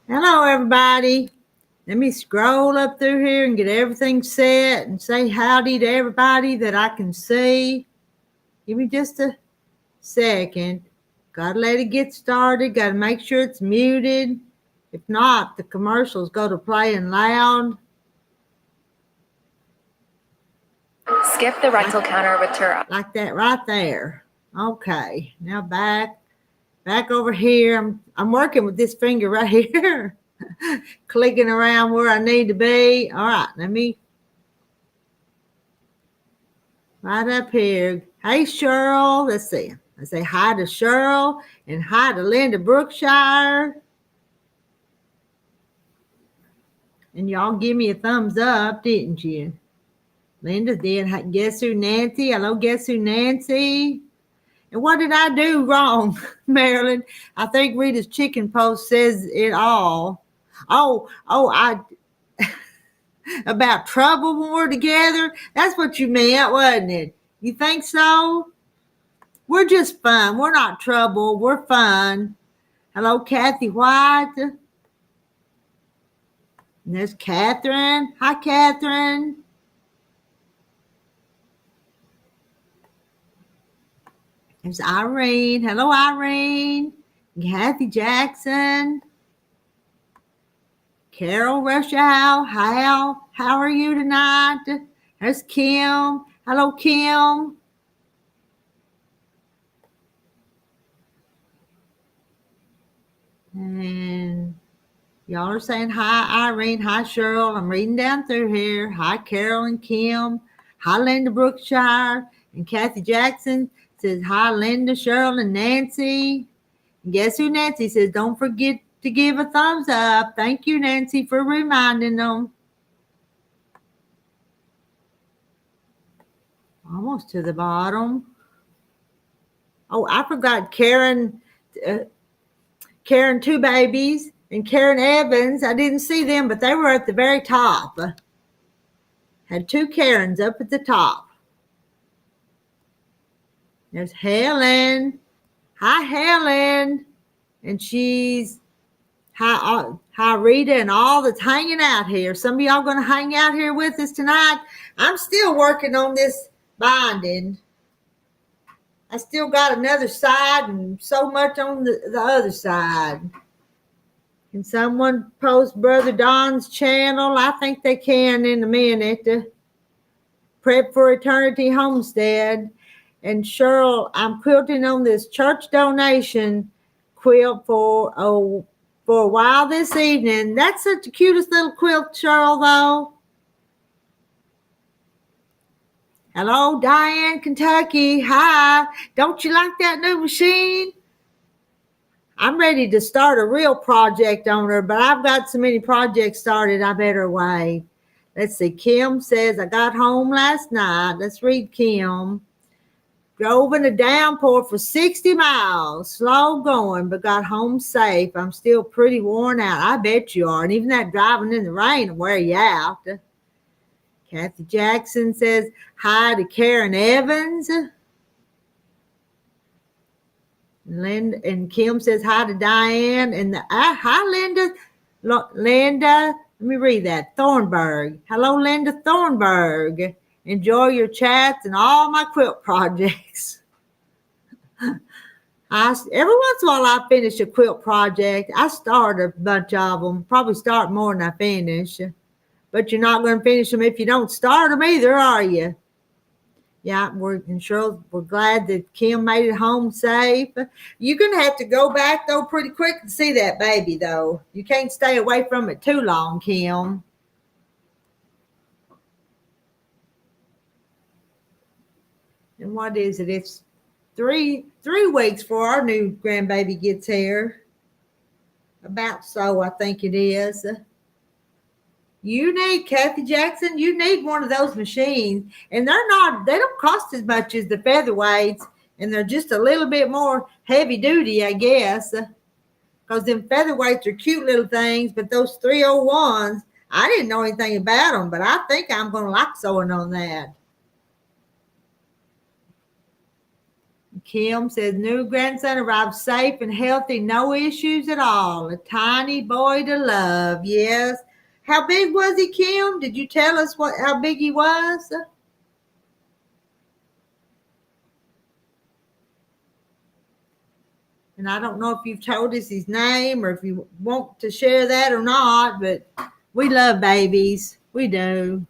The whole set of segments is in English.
Hello, everybody. Let me scroll up through here and get everything set and say howdy to everybody that I can see. Give me just a second. Gotta let it get started. Gotta make sure it's muted. If not, the commercials go to playing loud. Skip the rental counter with Tura. Like that right there. Okay, now back over here. I'm working with this finger right here. Clicking around where I need to be. All right, let me right up here. Hey, Cheryl. Let's see. I say hi to Cheryl and hi to Linda Brookshire. And y'all give me a thumbs up, didn't you? Linda did. Guess who, Nancy? Hello, guess who, Nancy? And what did I do wrong, Marilyn? I think Rita's chicken post says it all. I about trouble when we're together. That's what you meant, wasn't it? You think so? We're just fun. We're not trouble. We're fun. Hello, Kathy White. And there's Catherine. Hi, Catherine. There's Irene. Hello, Irene. Kathy Jackson. Carol Rushow. How are you tonight? There's Kim. Hello, Kim. And y'all are saying hi, Irene. Hi, Cheryl. I'm reading down through here. Hi, Carol and Kim. Hi, Linda Brookshire. And Kathy Jackson says hi, Linda, Cheryl, and Nancy. And guess who, Nancy says, don't forget to give a thumbs up. Thank you, Nancy, for reminding them. Almost to the bottom. Oh, I forgot Karen Two Babies and Karen Evans. I didn't see them, but they were at the very top. Had two Karens up at the top. There's Helen. Hi, Helen. And she's hi, Rita, and all that's hanging out here. Some of y'all going to hang out here with us tonight. I'm still working on this binding. I still got another side and so much on the other side. Can someone post Brother Don's channel? I think they can in a minute. Prep for Eternity Homestead. And Cheryl, I'm quilting on this church donation quilt for a while this evening. That's such the cutest little quilt, Cheryl, though. Hello, Diane, Kentucky. Hi. Don't you like that new machine? I'm ready to start a real project on her, but I've got so many projects started, I better wait. Let's see. Kim says, I got home last night. Let's read Kim. Drove in a downpour for 60 miles. Slow going, but got home safe. I'm still pretty worn out. I bet you are. And even that driving in the rain will wear you out. Kathy Jackson says, hi to Karen Evans. Linda and Kim says hi to Diane. And hi, Linda. Linda, let me read that. Thornburg. Hello, Linda Thornburg. Enjoy your chats and all my quilt projects. Every once in a while I finish a quilt project. I start a bunch of them. Probably start more than I finish. But you're not going to finish them if you don't start them either, are you? Yeah, we're glad that Kim made it home safe. You're going to have to go back, though, pretty quick to see that baby, though. You can't stay away from it too long, Kim. And what is it? It's three weeks before our new grandbaby gets here. About so, I think it is. You need, Kathy Jackson, you need one of those machines. And they don't cost as much as the featherweights. And they're just a little bit more heavy duty, I guess. Because them featherweights are cute little things. But those 301s, I didn't know anything about them. But I think I'm going to like sewing on that. Kim says, new grandson arrived safe and healthy, no issues at all. A tiny boy to love. Yes. How big was he, Kim? Did you tell us how big he was? And I don't know if you've told us his name or if you want to share that or not, but we love babies. We do.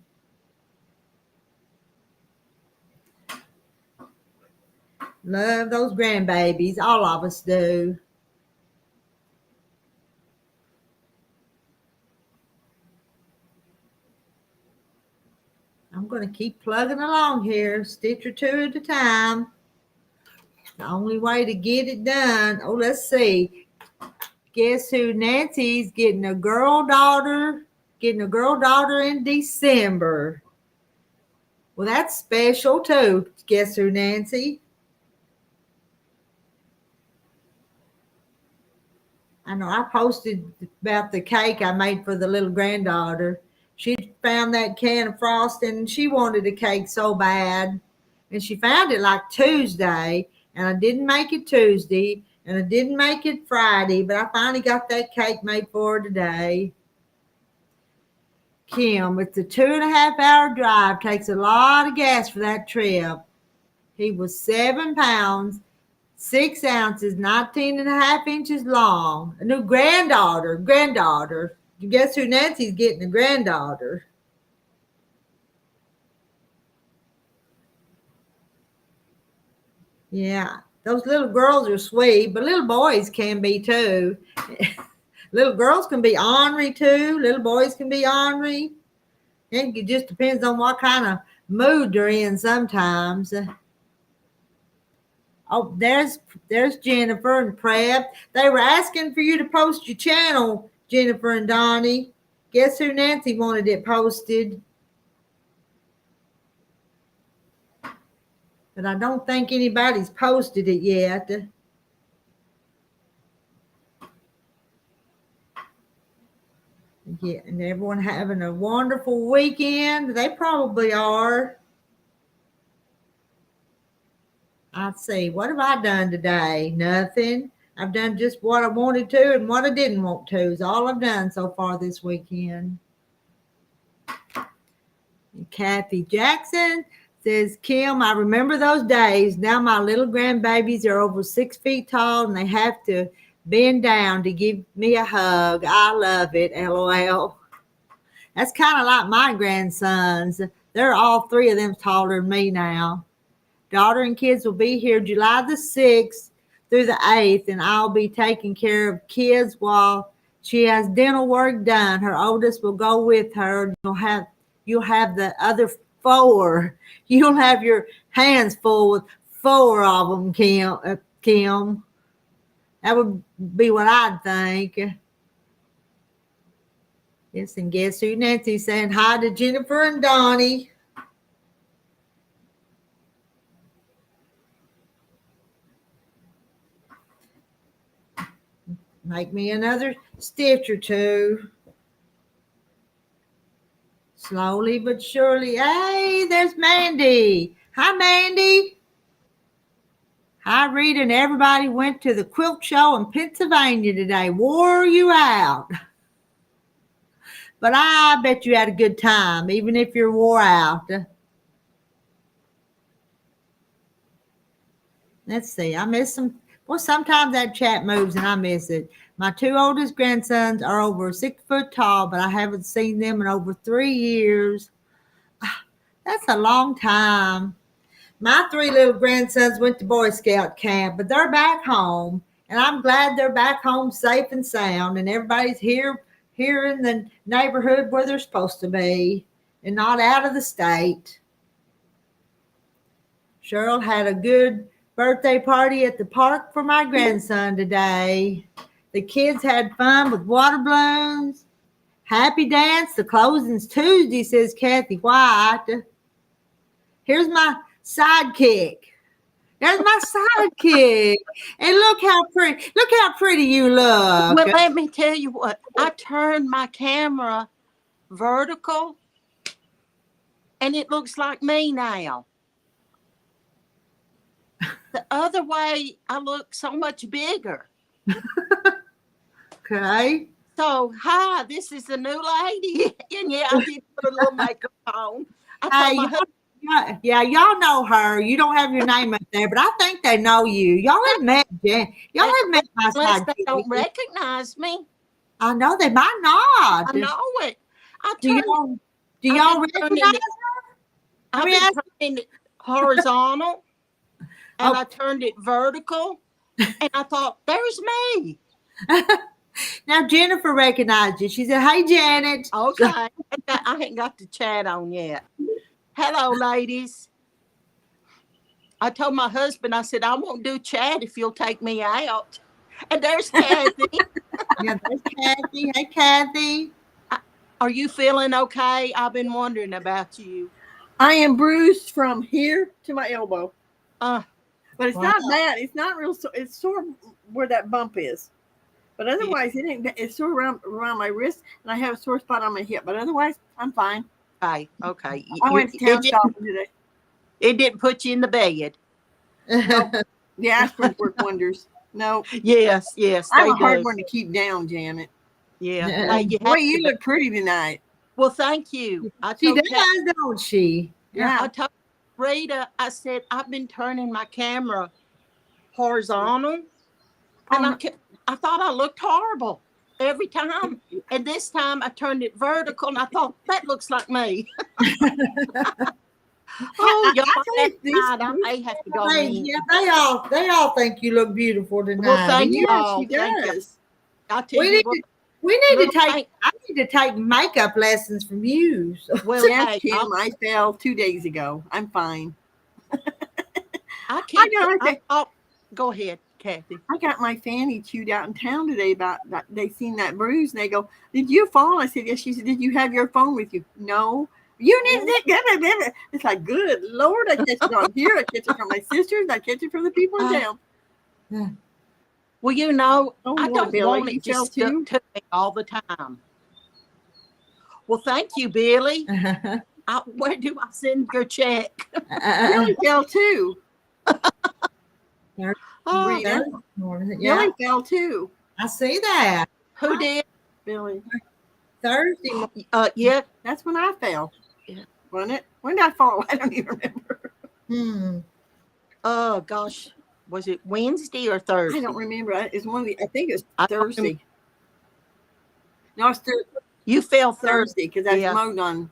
Love those grandbabies. All of us do. I'm going to keep plugging along here, stitch or two at a time. The only way to get it done. Oh, let's see. Guess who? Nancy's getting a girl daughter in December. Well, that's special too. Guess who, Nancy? I know I posted about the cake I made for the little granddaughter. She found that can of frosting and she wanted a cake so bad. And she found it like Tuesday, and I didn't make it Tuesday, and I didn't make it Friday, but I finally got that cake made for her today. Kim, it's a 2.5 hour drive. Takes a lot of gas for that trip. He was 7 pounds, 6 ounces, 19.5 inches long. A new granddaughter. Guess who Nancy's getting a granddaughter? Yeah, those little girls are sweet, but little boys can be too. Little girls can be ornery too. Little boys can be ornery. It just depends on what kind of mood they're in sometimes. Oh, there's Jennifer and Prep. They were asking for you to post your channel, Jennifer and Donnie. Guess who Nancy wanted it posted? But I don't think anybody's posted it yet. Yeah, and everyone having a wonderful weekend. They probably are. I'd see. What have I done today? Nothing. I've done just what I wanted to and what I didn't want to is all I've done so far this weekend. And Kathy Jackson says, Kim, I remember those days. Now my little grandbabies are over 6 feet tall and they have to bend down to give me a hug. I love it, LOL. That's kind of like my grandsons. They're all 3 of them taller than me now. Daughter and kids will be here July the 6th through the 8th, and I'll be taking care of kids while she has dental work done. Her oldest will go with her. You'll have the other 4. You'll have your hands full with 4 of them, Kim. That would be what I'd think. Yes, and guess who? Nancy's saying hi to Jennifer and Donnie. Make me another stitch or two. Slowly but surely. Hey, there's Mandy. Hi, Mandy. Hi, Rita, and everybody went to the quilt show in Pennsylvania today. Wore you out. But I bet you had a good time, even if you're wore out. Let's see. I miss some. Well, sometimes that chat moves and I miss it. My 2 oldest grandsons are over 6 foot tall, but I haven't seen them in over 3 years. That's a long time. My 3 little grandsons went to Boy Scout camp, but they're back home, and I'm glad they're back home safe and sound, and everybody's here in the neighborhood where they're supposed to be and not out of the state. Cheryl had a good birthday party at the park for my grandson today. The kids had fun with water balloons. Happy dance. The closing's Tuesday, says Kathy White. Here's my sidekick. There's my sidekick. And look how pretty you look. Well, let me tell you what. I turned my camera vertical, and it looks like me now. The other way, I look so much bigger. Okay. So, hi, this is the new lady. And yeah, I did put a little makeup on. I Hey, told my husband, yeah, y'all know her. You don't have your name up there, but I think they know you. Y'all have met Jen. Y'all have met my unless side they don't chick. recognize me, I know they might I not. know it. I Do turned, y'all do I've y'all been turning recognize it, her? Let I've me been ask. turning it horizontal, and Oh, I turned it vertical, and I thought, there's me. now Jennifer recognized you. She said, "Hey, Janet." Okay. I ain't got the chat on yet. Hello, ladies. I told my husband, I said, I won't do chat if you'll take me out. And there's Kathy. Yeah, there's Kathy. Hey, Kathy. Are you feeling okay? I've been wondering about you. I am bruised from here to my elbow, Uh, but it's Wow. not bad. It's not real. It's sore where that bump is, but otherwise it ain't. It's sore around my wrist, and I have a sore spot on my hip. But otherwise, I'm fine. okay. I went to town shopping today. It didn't put you in the bed. Nope. The aspirins work wonders. No, Yes, I'm they a hard do. one to keep down, Janet. Yeah. Hey, you Boy, have you to. look pretty tonight. Well, thank you. She does, don't she? Yeah. I told Rita, I said, I've been turning my camera horizontal, and I thought I looked horrible every time. And this time I turned it vertical, and I thought, that looks like me. Oh, y'all, I may have to go in. Yeah, they all think you look beautiful tonight. Well, thank you Yeah, all. she does. I'll tell you what. We need to take. Thank- I need to take makeup lessons from you. So. Well, Yes, hey, Kim, I fell 2 days ago. I'm fine. Go ahead, Kathy. I got my fanny chewed out in town today about that. They seen that bruise and they go, "Did you fall?" I said, "Yes." She said, "Did you have your phone with you?" No. You need to get it. It's like, good Lord, I catch it on here. I catch it from my sisters. I catch it from the people in town. Well, you know, Oh, I Lord, don't Billy, want you it just fell stuck too? to me all the time. Well, thank you, Billy. Where do I send your check? Billy fell too. Oh, Rita, Yeah, Billy fell too. I see that. who did? Billy. Thursday morning. Yeah. That's when I fell. Yeah. Wasn't it? When did I fall? I don't even remember. Oh gosh, was it Wednesday or Thursday? I don't remember. It's one of the. I think it's I don't Thursday. No, it's You fell Thursday because I Yeah. mowed on.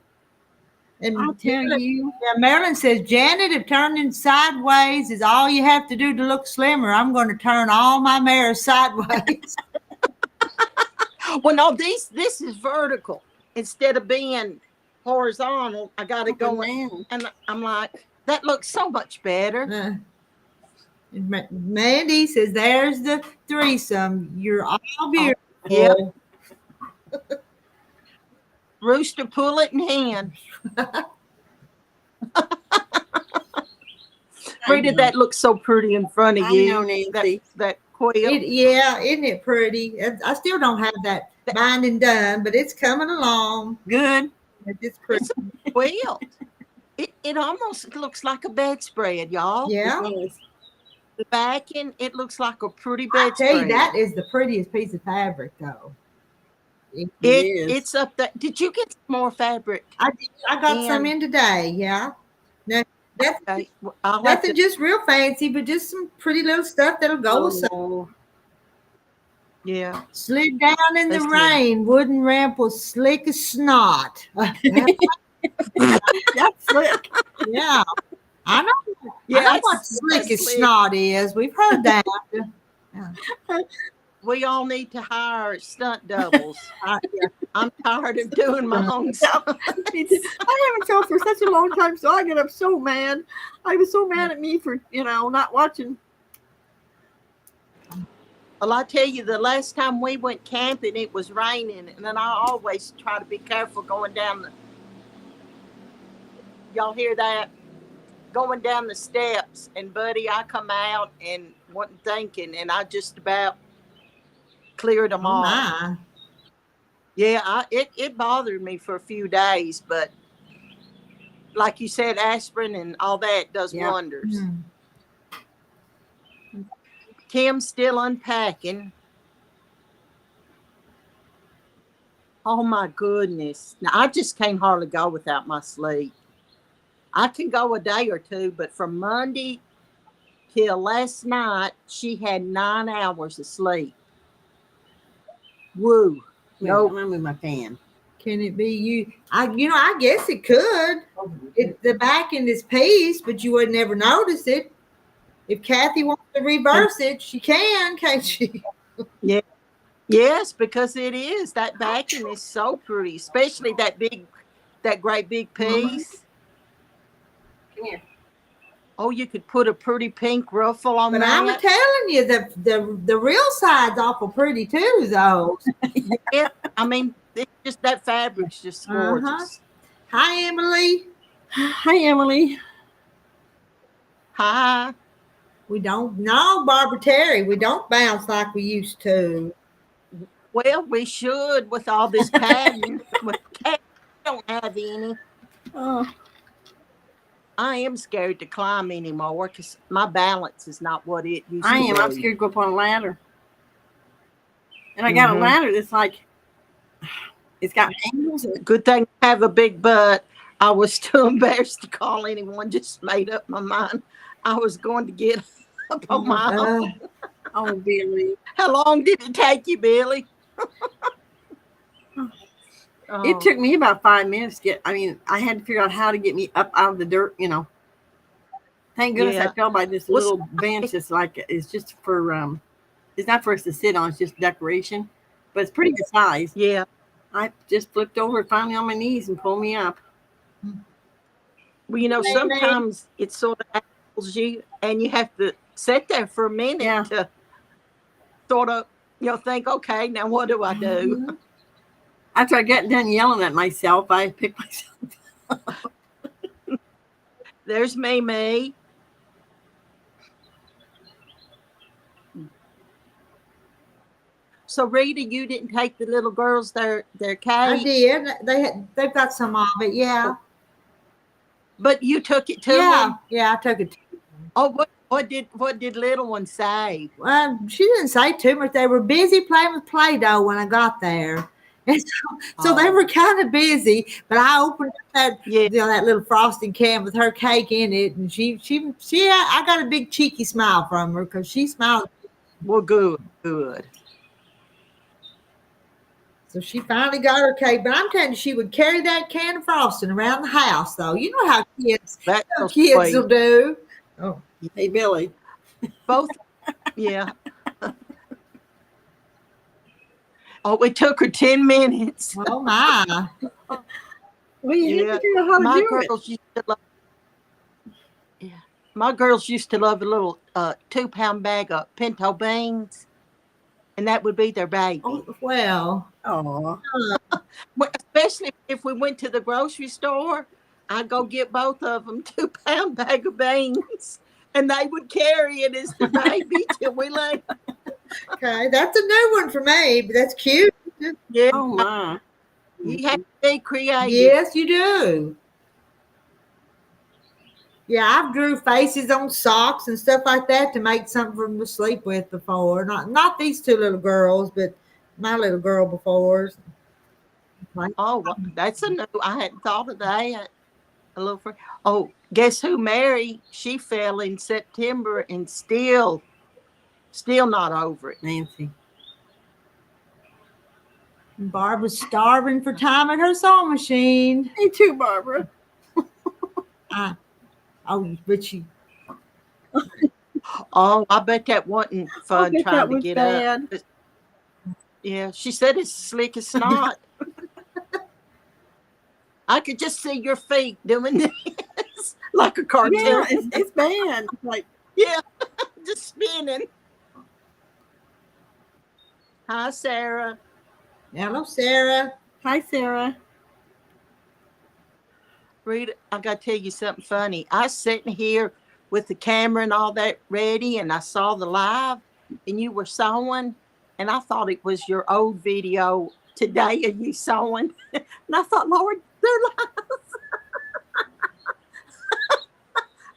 And I'll tell you. Yeah, Marilyn says, Janet, if turning sideways is all you have to do to look slimmer, I'm going to turn all my mirrors sideways. Well, no, this is vertical instead of being horizontal. I got it going, and I'm like, that looks so much better. Mandy says, there's the threesome. You're all beautiful. Yep. Rooster, pull it in hand. Rita, that looks so pretty in front of you. I know, Nancy. That quilt. Yeah, isn't it pretty? I still don't have that binding done, but it's coming along. Good. It's pretty. It's a quilt. It almost looks like a bedspread, y'all. Yeah. The backing, it looks like a pretty I bedspread. tell you, that is the prettiest piece of fabric, though. It's up there. Did you get some more fabric? I got some in today. Yeah. Now, that's Okay. nothing just real fancy, but just some pretty little stuff that'll go with some. Yeah. Slid down in the rain. Wooden ramp was slick as snot. That's slick. Yeah. I know. Yeah, I know what slick as slick. snot is. We've heard that. We all need to hire stunt doubles. I'm tired of doing my own stuff. I haven't felt for such a long time, so I get up so mad. I was so mad at me for, not watching. Well, I tell you, the last time we went camping, it was raining, and then I always try to be careful going down the. Y'all hear that? Going down the steps, and buddy, I come out and wasn't thinking, and I just about cleared them all. My. Yeah, it bothered me for a few days, but like you said, aspirin and all that does wonders. Kim's still unpacking. Oh my goodness. Now I just can't hardly go without my sleep. I can go a day or two, but from Monday till last night, she had 9 hours of sleep. Woo. Wait, Nope. I'm gonna move my fan. Can it be you? I guess it could. The back end is piece, but you would never notice it. If Kathy wants to reverse it, she can, can't she? Yeah. Yes, because it is. That backing is so pretty, especially that great big piece. Come here. Oh, you could put a pretty pink ruffle on But I'm that. telling you, the real side's awful pretty too, though. Yeah, I mean, it's just that fabric's just gorgeous. Hi, Emily. Hi, Emily. Hi. We don't know, Barbara Terry. We don't bounce like we used to. Well, we should with all this padding. With cat, we don't have any. Oh, I am scared to climb anymore because my balance is not what it used I to am. be. I'm scared to go up on a ladder. And I got a ladder that's like, it's got angles. Good thing I have a big butt. I was too embarrassed to call anyone. Just made up my mind. I was going to get up on my own. Oh, Billy. How long did it take you, Billy? It took me about 5 minutes to get, I had to figure out how to get me up out of the dirt, Thank goodness I fell by this little bench that's like, it's just for, it's not for us to sit on, it's just decoration, but it's pretty good size. Yeah. I just flipped over finally on my knees and pulled me up. Well, sometimes it sort of angles you and you have to sit there for a minute to sort of, think, okay, now what do I do? After I got done yelling at myself, I picked myself up. There's Mimi. So Rita, you didn't take the little girls their cake? I did. They've got some of it, yeah. But you took it to them? Yeah, I took it to them. Oh, what did little one say? She didn't say too much. They were busy playing with Play-Doh when I got there. And so they were kind of busy, but I opened up that that little frosting can with her cake in it, and she I got a big cheeky smile from her because she smiled. Well, good. So she finally got her cake, but I'm telling you, she would carry that can of frosting around the house, though. You know how kids will do. Oh, hey, Billy. Both, yeah. Oh, it took her 10 minutes. Oh my! Well, you have to figure out how to do it. Used to love. Yeah, my girls used to love a little 2-pound bag of pinto beans, and that would be their baby. Oh, well, especially if we went to the grocery store, I'd go get both of them 2-pound bag of beans, and they would carry it as the baby till we left. Okay, that's a new one for me, but that's cute. Yeah. Oh my! You have to be creative. Yes, you do. Yeah, I've drew faces on socks and stuff like that to make something for them to sleep with before. Not these two little girls, but my little girl before. Oh, well, that's a new. I hadn't thought of that. A little. Oh, guess who? Mary. She fell in September and still not over it. Nancy. Barbara's starving for time at her sewing machine. Me too, Barbara. But she. Oh, I bet that wasn't fun trying to get bad. up. Yeah, she said it's slick as snot. I could just see your feet doing this like a cartoon. Yeah, it's bad. Like just spinning. Hi, Sarah. Hello, Sarah. Hi, Sarah. Rita, I got to tell you something funny. I was sitting here with the camera and all that ready, and I saw the live, and you were sewing, and I thought it was your old video today of you sewing. And I thought, Lord, they're live.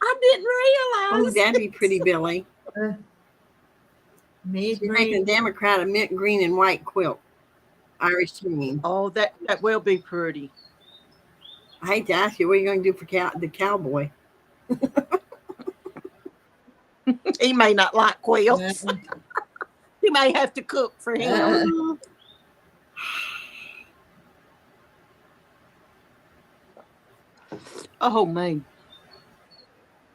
I didn't realize. Oh, that'd be pretty, Billy. Mint She's making a green. Democrat a mint green and white quilt. Irish team. Oh, that will be pretty. I hate to ask you, what are you going to do for the cowboy? He may not like quilts. Uh, He may have to cook for him. Oh man.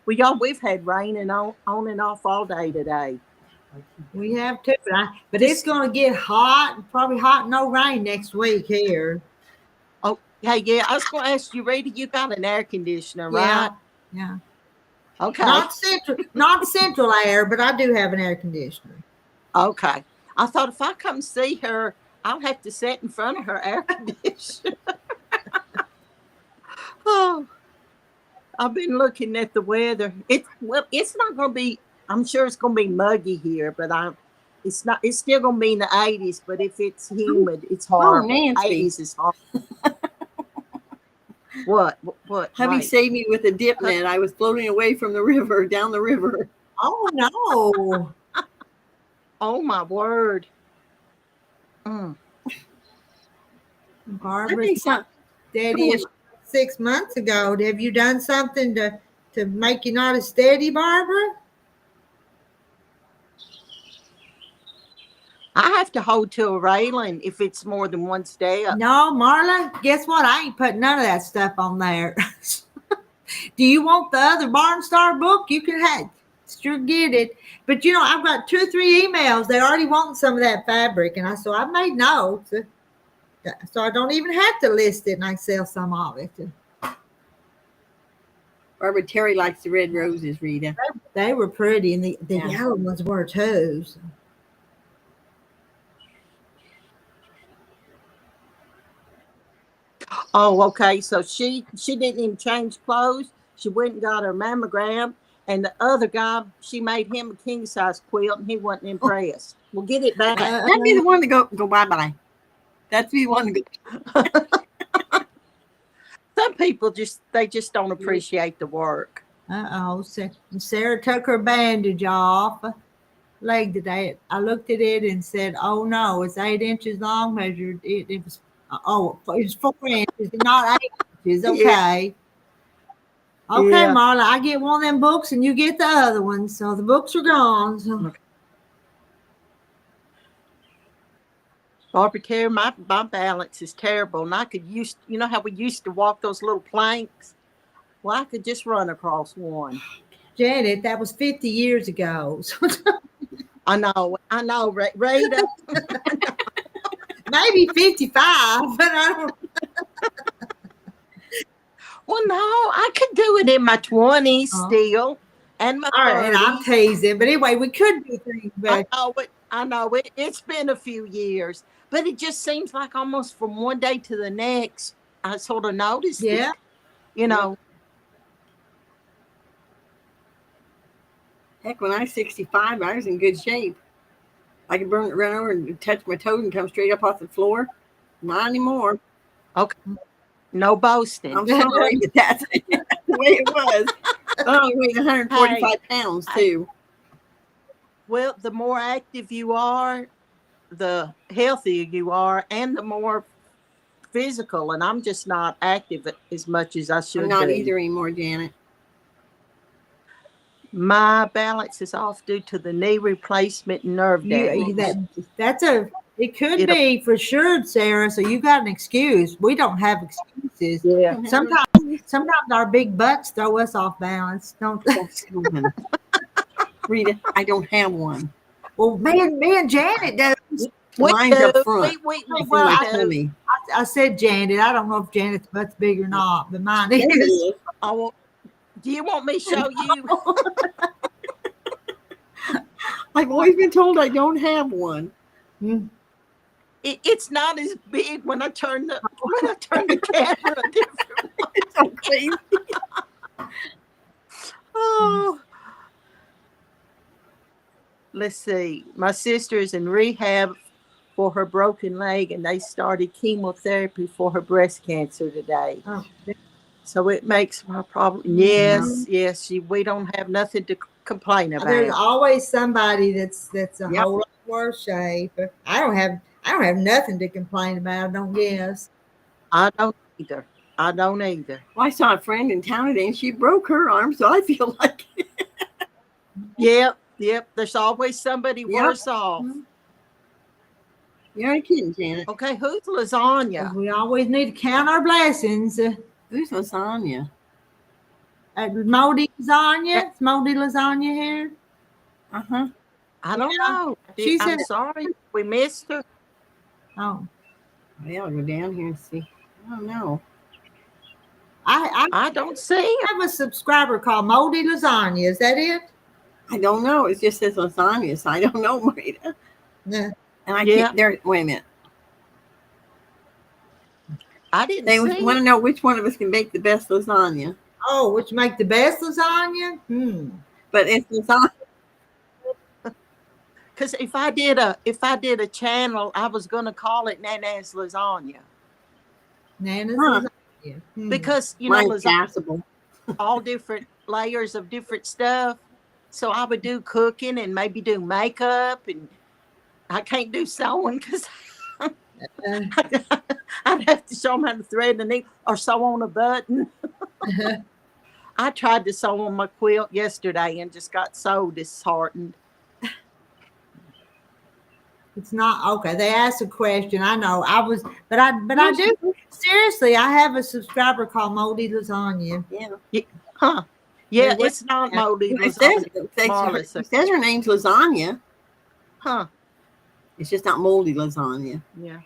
Well, y'all, we've had rain and on and off all day today. we have too, but it's going to get hot. Probably hot, no rain next week here. Oh, hey, yeah. I was going to ask you, Rita. You got an air conditioner, Yeah, right? yeah. Okay. Not central air, but I do have an air conditioner. Okay. I thought if I come see her, I'll have to sit in front of her air conditioner. Oh, I've been looking at the weather. It's not going to be. I'm sure it's going to be muggy here, but it's not. It's still going to be in the 80s. But if it's humid, it's hard. Nancy. 80s is hard. What? Hubby Right. saved me with a dip net. I was floating away from the river, down the river. Oh no! Oh my word. Barbara's steady as 6 months ago. Have you done something to make you not as steady, Barbara? I have to hold to a railing if it's more than one step. No, Marla. Guess what? I ain't putting none of that stuff on there. Do you want the other Barnstar book? You can sure get it. But I've got 2 or 3 emails. They already want some of that fabric, and so I made notes, so I don't even have to list it, and I sell some of it. Barbara, Terry likes the red roses, Rita. They were pretty, and the yellow ones were too. So. Oh, okay. So she didn't even change clothes. She went and got her mammogram. And the other guy, she made him a king size quilt, and he wasn't impressed. We'll get it back. That'd be the one to go bye-bye. That'd be the one to go. Some people just don't appreciate the work. Sarah took her bandage off leg today. I looked at it and said, "Oh no, it's 8 inches long." Measured it. It was 4 inches, not 8 inches. Okay. Yeah. Okay, yeah. Marla, I get one of them books and you get the other one. So the books are gone. So. Okay. Barbara, Terry, my balance is terrible. And I could you know how we used to walk those little planks? Well, I could just run across one. Janet, that was 50 years ago. I know, Rita. Maybe 55, but I don't. Well, no, I could do it in my 20s still, and my 30s. All right, and I'm teasing, but anyway, we could do things. But I know it. It's been a few years, but it just seems like almost from one day to the next, I sort of noticed it. Heck, when I was 65, I was in good shape. I could run over and touch my toes and come straight up off the floor. Not anymore. Okay. No boasting. I'm sorry, but that's the way it was. I only weighed 145 pounds, too. Well, the more active you are, the healthier you are, and the more physical. And I'm just not active as much as I should be. I'm not either anymore, Janet. My balance is off due to the knee replacement nerve damage. It could be for sure, Sarah. So you got an excuse. We don't have excuses. Yeah. Sometimes our big butts throw us off balance. Don't Rita, I don't have one. Well, me and Janet does. Mine's up front. I said Janet. I don't know if Janet's butt's big or not, but mine is. Do you want me to show you? I've always been told I don't have one. It's not as big when I turn the camera a different way. It's so crazy. Oh. Let's see. My sister is in rehab for her broken leg, and they started chemotherapy for her breast cancer today. Oh. So it makes my problem. Yes. We don't have nothing complain about. There's always somebody that's a Yep. whole lot worse shape. I don't have nothing to complain about. I don't guess. I don't either. I don't either. Well, I saw a friend in town today, and she broke her arm, so I feel like Yep. There's always somebody Yep. worse off. you ain't kidding, Janet. Okay, who's lasagna? We always need to count our blessings. Who's lasagna? Moldy lasagna. It's moldy lasagna here. Uh-huh. I don't know. She I'm said- sorry. We missed her. Oh, Well, I'll go down here and see. I don't know. I don't see her. have a subscriber called Moldy Lasagna. Is that it? I don't know. It just says lasagna, so I don't know, Marita. Yeah. And I Yeah. can't there. Wait a minute. I didn't They see want her. to know which one of us can make the best lasagna. Oh, which make the best lasagna? But it's lasagna. Because if I did a channel, I was gonna call it Nana's Lasagna. Nana's Huh. lasagna. Because you know Mine's lasagna passable. all different layers of different stuff. So I would do cooking and maybe do makeup, and I can't do sewing because I'd have to show them how to thread the needle or sew on a button. I tried to sew on my quilt yesterday and just got so disheartened. It's not okay. They asked a question. I know. But I do seriously. I have a subscriber called Moldy Lasagna. Yeah. Huh. Yeah, Yeah, what- it's not moldy It says, lasagna. it says her name's lasagna. Huh. It's just not moldy lasagna. Yeah.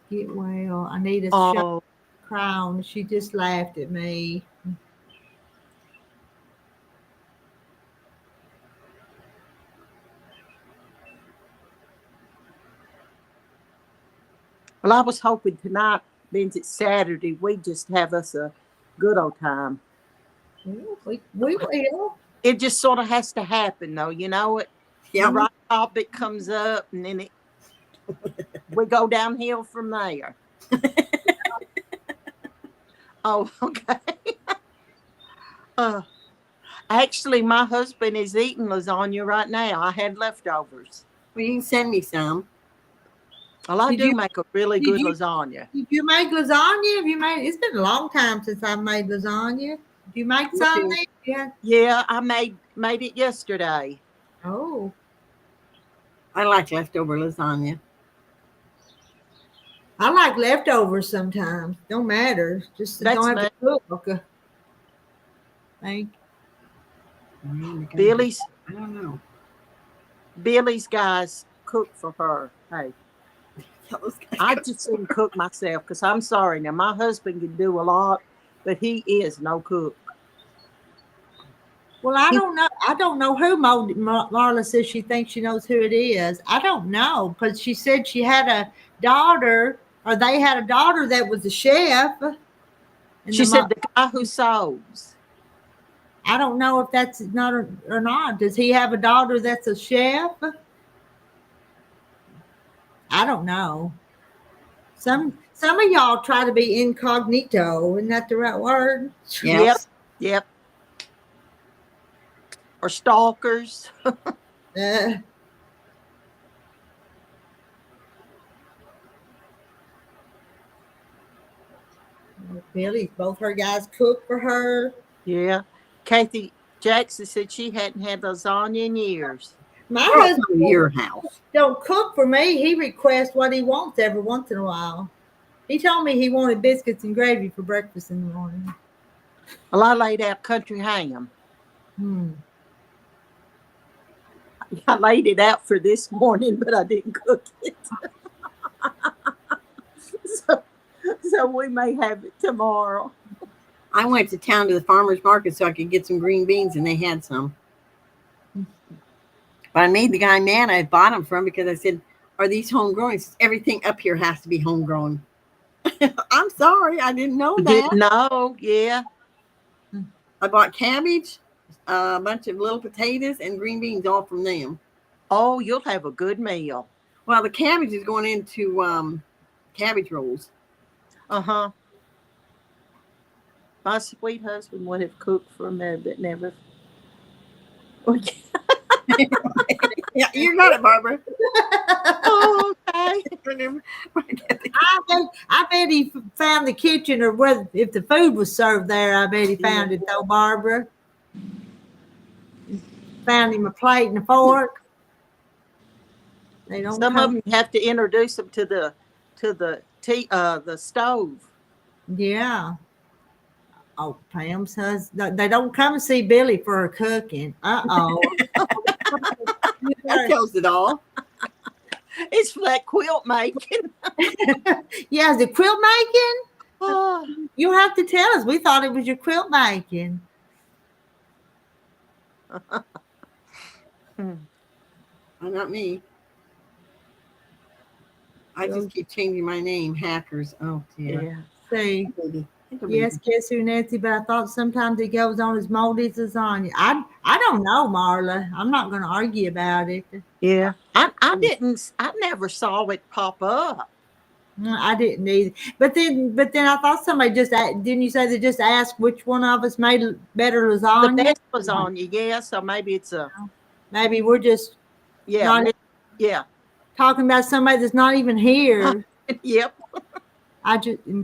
Get well. I need a Oh, crown. She just laughed at me. well, I was hoping tonight, means it's Saturday, we just have us a good old time. We will. It just sort of has to happen, though. You know it. Yeah. The right topic comes up, and then we go downhill from there. Oh, okay. Actually, my husband is eating lasagna right now. I had leftovers. Well, you can send me some. Well, I Did do you- make a really did good you- lasagna. Did you make lasagna? Have you made? It's been a long time since I've made lasagna. Did you make some? Yeah. Yeah, I made it yesterday. Oh, I like leftover lasagna. I like leftovers sometimes. Don't matter. Just That's don't have to cook. Thank. Billy's I don't know. Billy's guys cook for her. Hey, Those guys- I just didn't cook myself because I'm sorry. Now my husband can do a lot, but he is no cook. Well, I don't know. I don't know who Marla says she thinks she knows who it is. I don't know because she said she had a daughter, or they had a daughter that was a chef. And She said the guy who sews. I don't know if that's not or not. Does he have a daughter that's a chef? I don't know. Some of y'all try to be incognito. Isn't that the right word? Yes. Yep. Or stalkers. Uh, Billy, both her guys cook for her. Yeah. Kathy Jackson said she hadn't had lasagna in years. My I'll come husband to your house. don't cook for me. He requests what he wants every once in a while. He told me he wanted biscuits and gravy for breakfast in the morning. Well, I laid out country ham. I laid it out for this morning, but I didn't cook it. so we may have it tomorrow. I went to town to the farmer's market so I could get some green beans, and they had some. But I made the guy mad I bought them from because I said, "Are these homegrown?" He says, "Everything up here has to be homegrown." I'm sorry, I didn't know that. Didn't know, yeah. I bought cabbage, a bunch of little potatoes, and green beans, all from them. Oh, you'll have a good meal. Well, the cabbage is going into cabbage rolls. Uh-huh. My sweet husband would have cooked for me, but never. Yeah, you got it, Barbara. Oh, okay. I bet he found the kitchen, or whether if the food was served there. I bet he found it though, Barbara. Found him a plate and a fork. They don't Some come. of them you have to introduce them to the the stove. Yeah. Oh, Pam's husband. They don't come and see Billy for her cooking. Uh-oh. That tells it all. It's like quilt making. Yeah, is it quilt making? Oh, You'll have to tell us. We thought it was your quilt making. Not me. I just keep changing my name. Hackers. Oh, dear. yeah. See. Baby. Yes, guess who, Nancy? But I thought sometimes it goes on as moldy as lasagna. I don't know, Marla. I'm not going to argue about it. Yeah. I never saw it pop up. I didn't either. But then I thought somebody didn't you say they just asked which one of us made better lasagna? The best lasagna, yeah. So maybe it's a. Maybe we're just Yeah. Yeah. talking about somebody that's not even here. Yep.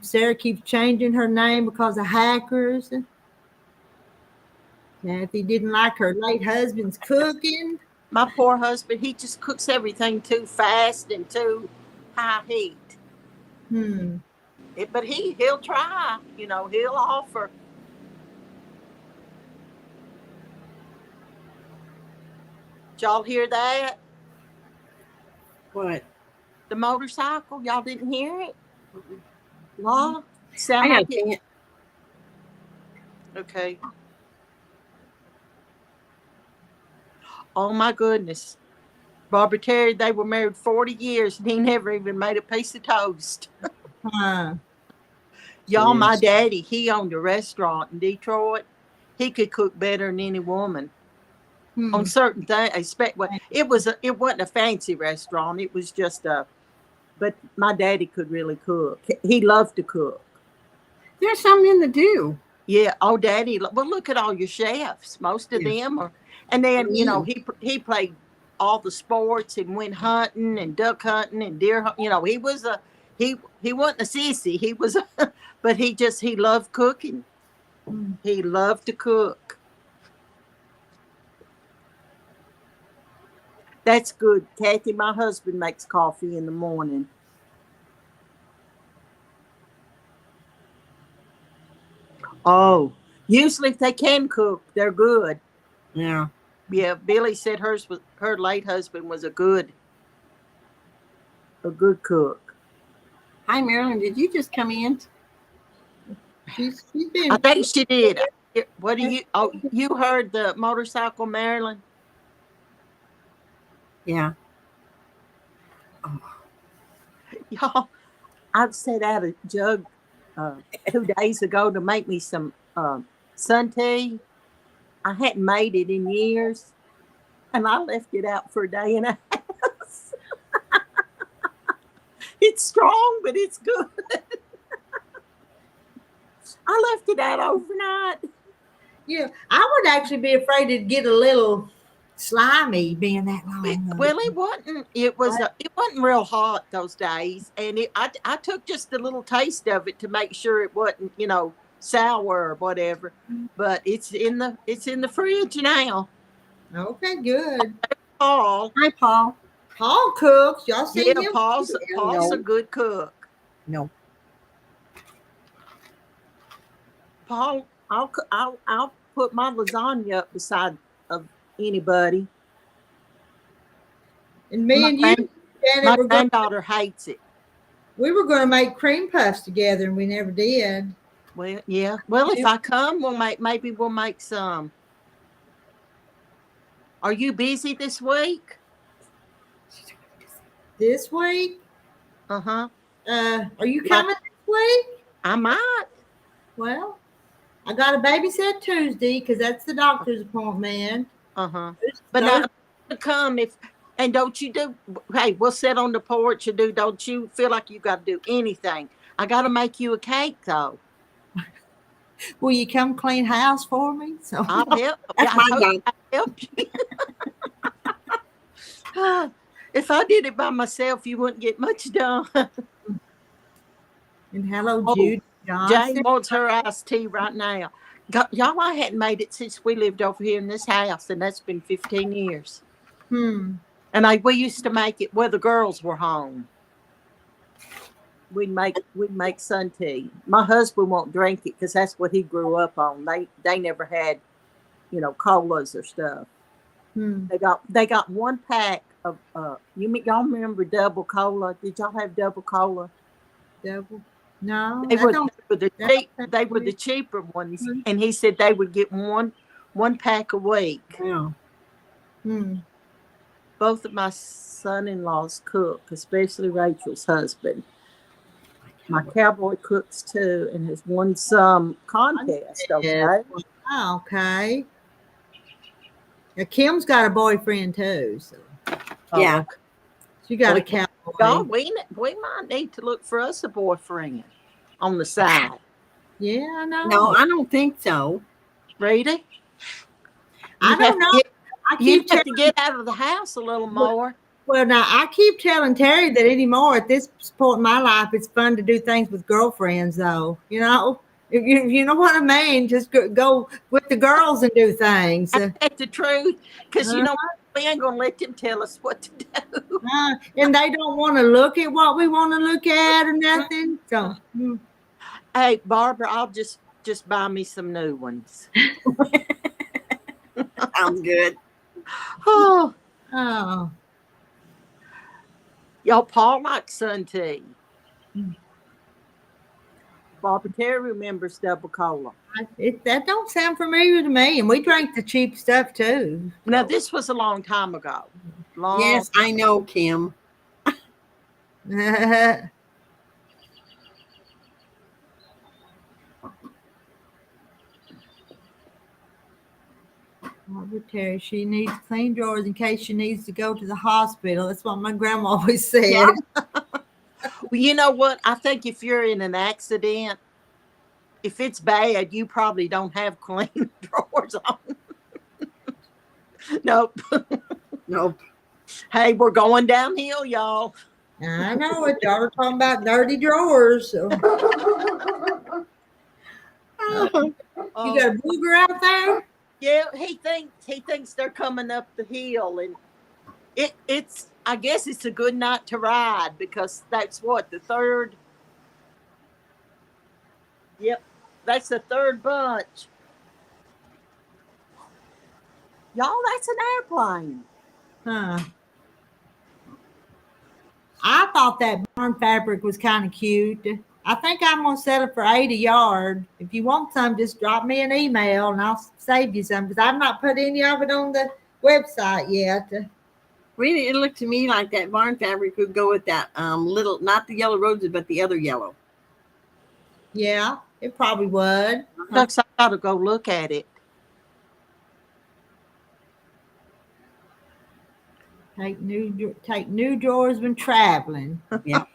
Sarah keeps changing her name because of hackers. Kathy didn't like her late husband's cooking. My poor husband, he just cooks everything too fast and too high heat. But he'll try, he'll offer. Did y'all hear that? What? The motorcycle? Y'all didn't hear it? Law? I gotta sing it. Okay. Oh my goodness. Barbara Terry, they were married 40 years and he never even made a piece of toast. Y'all, my daddy, he owned a restaurant in Detroit. He could cook better than any woman on certain things. It wasn't a fancy restaurant. It was just but my daddy could really cook. He loved to cook. There's some men that do. Yeah. Oh, daddy. Well, look at all your chefs. Most of them are. And then, he played all the sports and went hunting and duck hunting and deer hunting. He was he wasn't a sissy. He was, but he loved cooking. He loved to cook. That's good. Kathy, my husband makes coffee in the morning. Oh, usually if they can cook, they're good. Yeah. Yeah, Billy said her late husband was a good cook. Hi, Marilyn. Did you just come in? She's been. I think she did. What do you? Oh, you heard the motorcycle, Marilyn? Yeah. Oh. Y'all, I've set out a jug 2 days ago to make me some sun tea. I hadn't made it in years, and I left it out for a day and a half. It's strong, but it's good. I left it out overnight. Yeah, I would actually be afraid to get a little slimy being that long. Well, it wasn't. It wasn't real hot those days, and I took just a little taste of it to make sure it wasn't, sour or whatever. But it's in the fridge now. Okay, good. Paul. Hi, Paul. Paul cooks. Y'all see him? Paul's a good cook. No. Paul, I'll put my lasagna up beside of anybody. And me and you, my granddaughter hates it. We were going to make cream puffs together, and we never did. Well, yeah. Well, if I come, maybe we'll make some. Are you busy this week? This week? Uh-huh. Are you coming this week? I might. Well, I got a babysit Tuesday because that's the doctor's appointment. Uh-huh. But now to come and don't you do, hey, we'll sit on the porch and don't you feel like you got to do anything. I got to make you a cake though. Will you come clean house for me? So I'll help. That's my job. I'll help you. If I did it by myself, you wouldn't get much done. and hello, Oh, Judy Johnson. Jane wants her iced tea right now. Y'all, I hadn't made it since we lived over here in this house, and that's been 15 years. And we used to make it where the girls were home. We'd make sun tea. My husband won't drink it because that's what he grew up on. They never had, colas or stuff. They got one pack of y'all remember double cola? Did y'all have double cola? Double? No, They were the cheaper ones, and he said they would get one pack a week. Yeah. Both of my son-in-laws cook, especially Rachel's husband. My cowboy cooks too, and has won some contest. Okay. Oh, okay. Now, Kim's got a boyfriend too, so Yeah. she got a cowboy. God, we might need to look for us a boyfriend on the side. Yeah, I know. No, I don't think so. Rita? I don't know. You have to get out of the house a little more. Well, now I keep telling Terry that anymore at this point in my life, it's fun to do things with girlfriends, though. If you know what I mean, just go with the girls and do things. That's the truth, because we ain't gonna let them tell us what to do. And they don't want to look at what we want to look at or nothing. So, hey, Barbara, I'll just buy me some new ones. Sounds good. oh. Y'all, Paul likes sun tea. Barbara Terry remembers double cola. That don't sound familiar to me, and we drank the cheap stuff too. Now, this was a long time ago. Yes, I know, Kim. Barbara Terry, she needs clean drawers in case she needs to go to the hospital. That's what my grandma always said. Yeah. Well, you know what? I think if you're in an accident, if it's bad, you probably don't have clean drawers on. Nope. Nope. Hey, we're going downhill, y'all. I know it. Y'all are talking about dirty drawers. So. You got a booger out there? Yeah, he thinks they're coming up the hill, and it's I guess it's a good night to ride because that's what, the third. Yep, that's the third bunch. Y'all, that's an airplane. Huh. I thought that barn fabric was kind of cute. I think I'm going to sell it for $80 a yard. If you want some, just drop me an email and I'll save you some because I've not put any of it on the website yet. Really, it looked to me like that barn fabric would go with that little, not the yellow roses, but the other yellow. Yeah, it probably would. Looks like I ought to go look at it. Take new drawers when traveling. Yeah.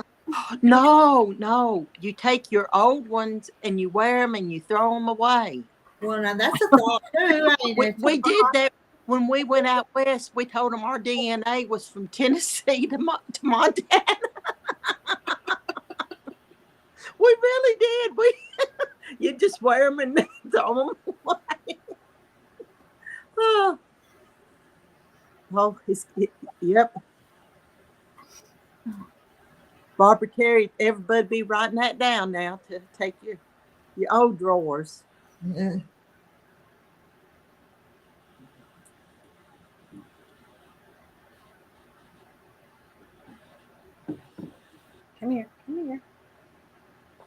No. You take your old ones and you wear them and you throw them away. Well, now that's a thought too, ain't it? We did that when we went out west. We told them our DNA was from Tennessee to Montana. We really did. You just wear them and throw them away. Yep. Barbara Terry, everybody be writing that down now to take your old drawers. Yeah. Come here.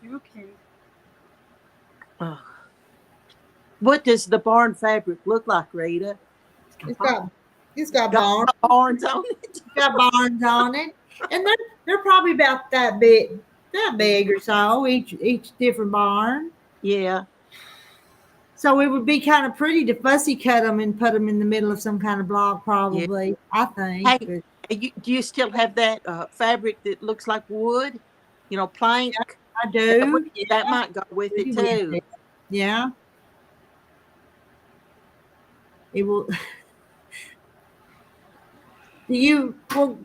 You're okay. What does the barn fabric look like, Rita? It's got barns on it. It's got barns on it, and they're probably about that big or so. Each different barn. Yeah. So it would be kind of pretty to fussy cut them and put them in the middle of some kind of block, probably. Yeah. I think. Hey, do you still have that fabric that looks like wood? Plank. I do. That might go with it too. Yeah. It will. Well,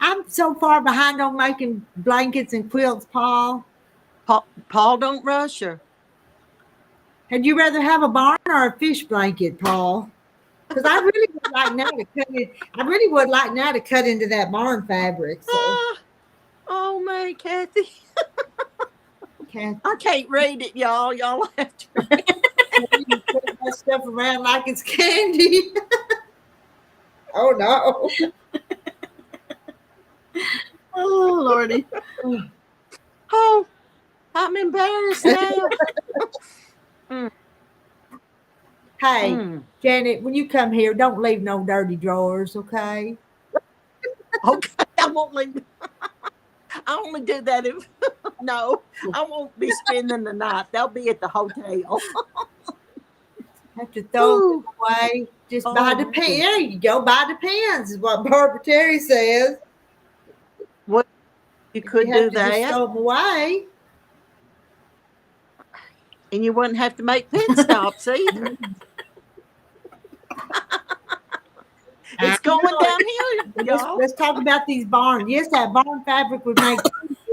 I'm so far behind on making blankets and quilts, Paul. Paul don't rush her. Had you rather have a barn or a fish blanket, Paul? Because I really would like now to cut it. I really would like now to cut into that barn fabric. So, Ah, oh man, Kathy. Kathy, I can't read it, y'all. Y'all have to read it. you put that stuff around like it's candy. Oh no! Oh Lordy. Oh, I'm embarrassed now. Hey, Mm. Janet, when you come here, don't leave no dirty drawers, okay? Okay, I won't leave. I only do that if no, I won't be spending the night. They'll be at the hotel. Have to throw them Ooh. away. Just Oh, buy the man. pens. There you go. Buy the pens is what Barbara Terry says. What you could You have do to just that, throw them away. and you wouldn't have to make pen stops either. It's going downhill, y'all. Let's talk about these barns. Yes, that barn fabric would make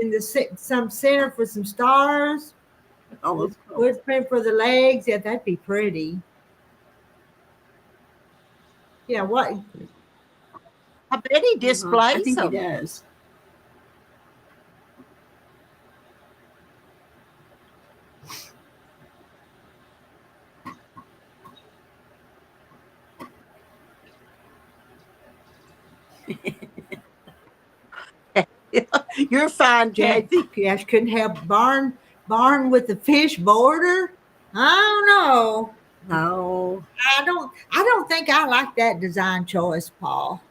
in the some center for some stars. Oh, that's cool. Wood print for the legs. Yeah, that'd be pretty. Yeah, what? I bet he I displays think he them. does. You're fine, Kathy. Yeah, I couldn't have barn with the fish border. I don't know. No. I don't think I like that design choice, Paul.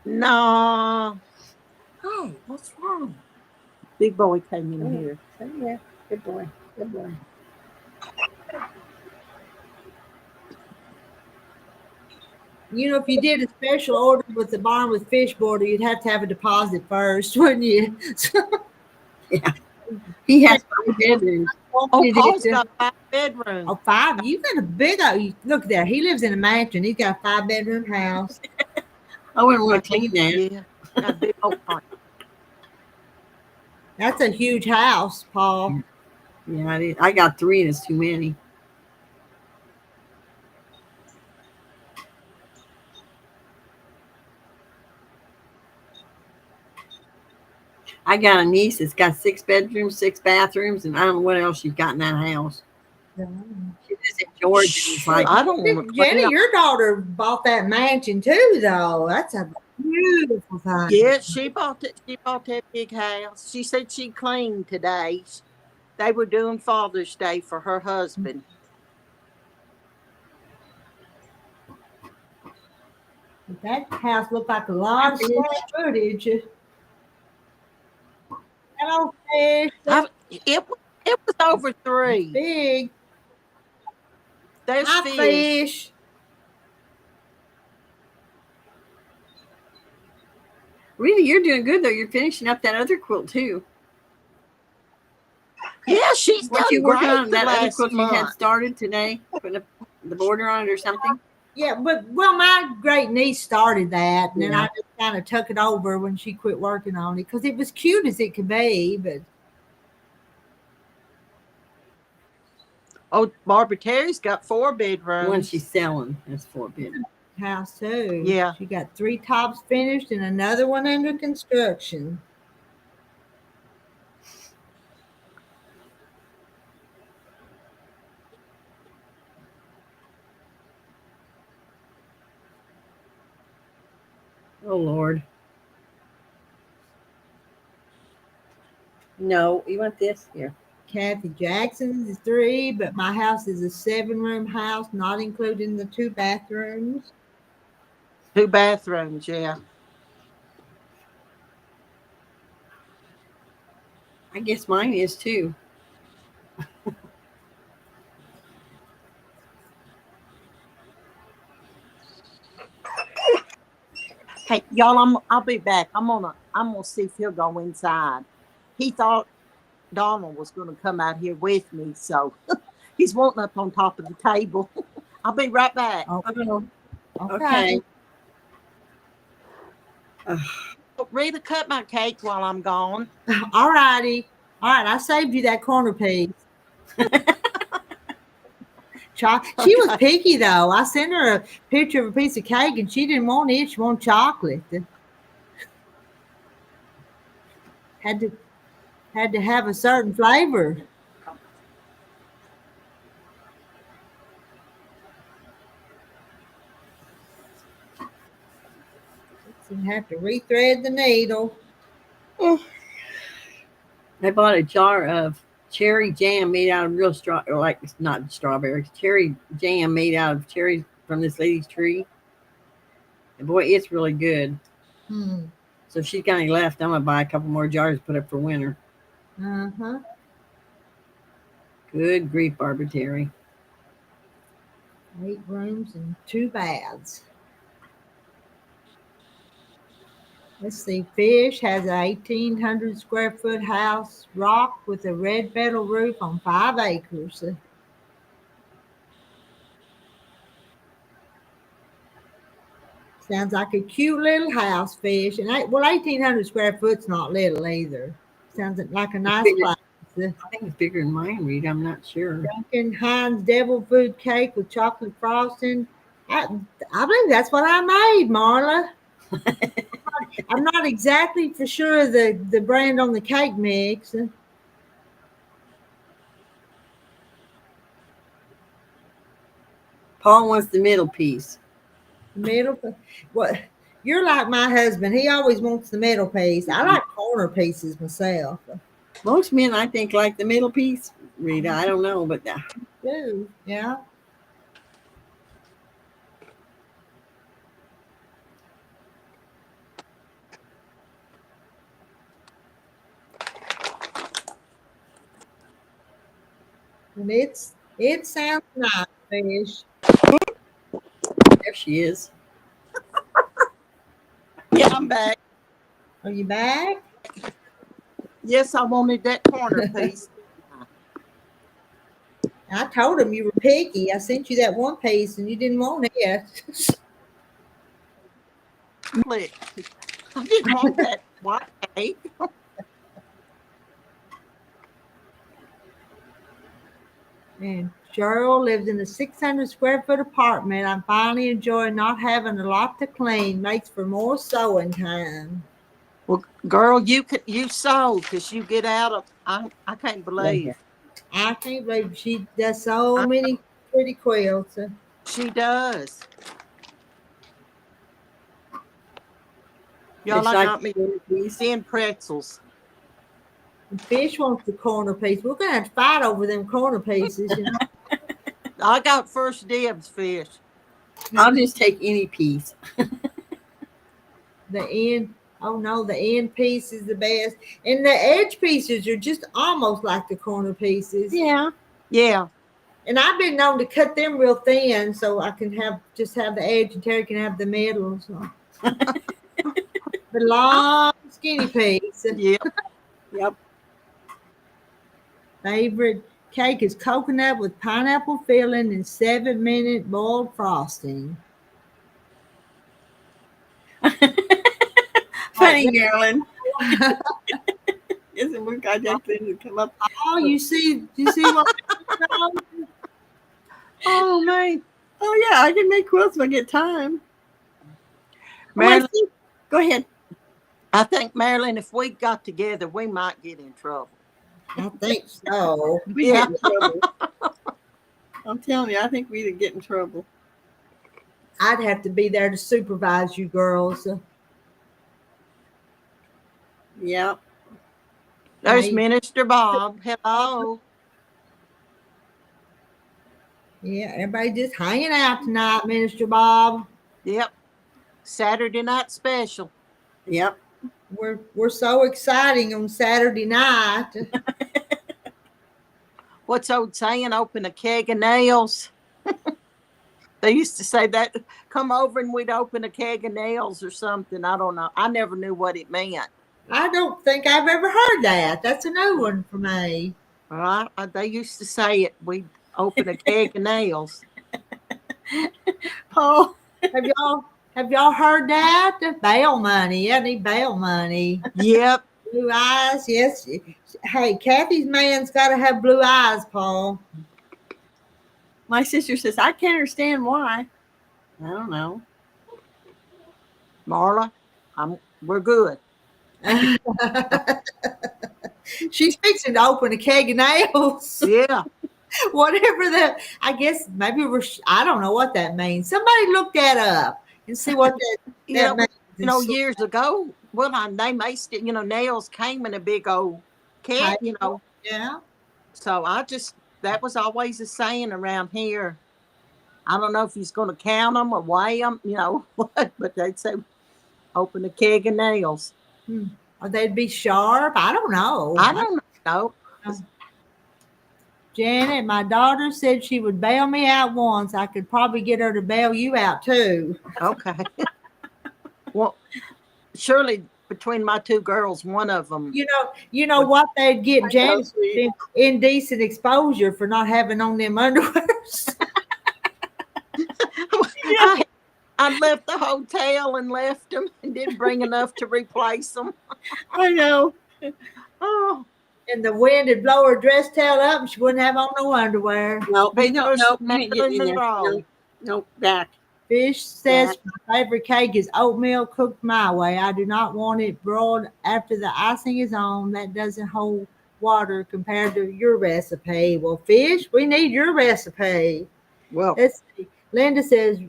No. Oh, what's wrong? Big boy came in here. Oh, yeah. Good boy. Good boy. You know, if you did a special order with the barn with fish border, you'd have to have a deposit first, wouldn't you? Yeah. He has 5 bedrooms. Oh, Paul's got 5 bedrooms. Oh, 5. You got a big old, look there. He lives in a mansion. He's got a 5-bedroom house. I wouldn't want to clean that. Yeah. Got a big old barn. That's a huge house, Paul. Yeah, I got 3 and it's too many. I got a niece that's got 6 bedrooms, 6 bathrooms, and I don't know what else she's got in that house. She lives in Georgia. It's like, I don't want to clean Jenny, up. your daughter bought that mansion too, though. That's a beautiful thing. Yeah, she bought it. She bought that big house. She said she cleaned today. They were doing Father's Day for her husband. That house looked like a lot of square footage. Hello, fish. It was over 3. Big. There's Hi, fish. fish. really, you're doing good though. You're finishing up that other quilt too. Yeah, she's done Weren't you working great on the that other last quilt you had month. started today? Putting the border on it or something? Yeah, well, my great niece started that, and then Yeah. I just kind of took it over when she quit working on it because it was cute as it could be. But Oh, Barbara Terry's got 4 The bedrooms. one she's selling is 4 bedrooms. house too. Yeah. She got 3 tops finished and another one under construction. Oh Lord. No, you want this here. Kathy Jackson's is 3, but my house is a 7-room house, not including the 2 bathrooms. 2 bathrooms, yeah. I guess mine is too. Hey, y'all, I'll be back. I'm gonna see if he'll go inside. He thought Donald was going to come out here with me, so he's wanting up on top of the table. I'll be right back. Oh, Okay. okay. Rita, cut my cake while I'm gone. All righty. All right, I saved you that corner piece. She was picky though. I sent her a picture of a piece of cake and she didn't want it. She wanted chocolate. Had to have a certain flavor. You have to rethread the needle. I bought a jar of cherry jam made out of real like it's not strawberries, cherry jam made out of cherries from this lady's tree. And boy, it's really good. So she's kind of left. I'm gonna buy a couple more jars to put up for winter. Uh-huh. Good grief, Barbara Terry. 8 rooms and 2 baths. Let's see. Fish has a 1,800 square foot house, rock with a red metal roof on 5 acres. Sounds like a cute little house, Fish. And 1,800 square foot's not little either. Sounds like a nice place. I think it's bigger than mine, Rita. I'm not sure. Duncan Hines devil food cake with chocolate frosting. I believe that's what I made, Marla. I'm not exactly for sure the brand on the cake mix. Paul wants the middle piece. Middle. What? You're like my husband. He always wants the middle piece. I like corner pieces myself. Most men, I think, like the middle piece, Rita. I don't know, but Do yeah. And it sounds nice, Fish. there she is. Yeah, I'm back. Are you back? Yes, I wanted that corner piece. I told him you were picky. I sent you that one piece and you didn't want it. Click. I didn't want that white cake. And Cheryl lives in a 600 square foot apartment. I'm finally enjoying not having a lot to clean. Makes for more sewing time. Well, girl, you sew because you get out of. I can't believe I can't believe she does so many pretty quilts. she does. Y'all, It's I like got me piece. 10 pretzels. And Fish wants the corner piece. We're gonna have to fight over them corner pieces. You know? I got first dibs, Fish. I'll just take any piece. The end. Oh no, the end piece is the best, and the edge pieces are just almost like the corner pieces. Yeah. Yeah. And I've been known to cut them real thin so I can have the edge and Terry can have the middle. So. The long skinny piece. Yeah. Yep. Favorite cake is coconut with pineapple filling and 7-minute boiled frosting. Funny, Marilyn. Isn't we got that thing to come up? Oh, you see what? Oh man. Oh yeah, I can make quilts if I get time. Marilyn, Go ahead. I think Marilyn, if we got together, we might get in trouble. I think so. We Yeah. get in trouble. I'm telling you, I think we'd get in trouble. I'd have to be there to supervise you girls. Yeah. There's Right. Minister Bob. Hello. Yeah, everybody just hanging out tonight, Minister Bob. Yep. Saturday night special. Yep. We're so exciting on Saturday night. What's old saying? Open a keg of nails. They used to say that. Come over and we'd open a keg of nails or something. I don't know. I never knew what it meant. I don't think I've ever heard that. That's a new one for me. They used to say it. We'd open a keg of nails. Paul, Have y'all heard that? Bail money. I need bail money. Yep. Blue eyes. Yes. Hey, Kathy's man's got to have blue eyes, Paul. my sister says, I can't understand why. I don't know. Marla, we're good. She's fixing to open a keg of nails. Yeah. Whatever that, I guess maybe I don't know what that means. Somebody look that up and see what that means. Years ago, they maced it, nails came in a big old keg, Yeah. So that was always a saying around here. I don't know if he's going to count them or weigh them, what, but they'd say, open a keg of nails. Or they'd be sharp. I don't know. I don't know. Janet, my daughter said she would bail me out once. I could probably get her to bail you out too. Okay. Well, surely between my two girls, one of them. You know what they'd get Janet indecent exposure for not having on them underwears. I left the hotel and left them and didn't bring enough to replace them. I know. Oh. And the wind would blow her dress tail up and she wouldn't have on no underwear. No, back. Fish says my favorite cake is oatmeal cooked my way. I do not want it broiled after the icing is on. That doesn't hold water compared to your recipe. Well, Fish, we need your recipe. Well, let's see. Linda says,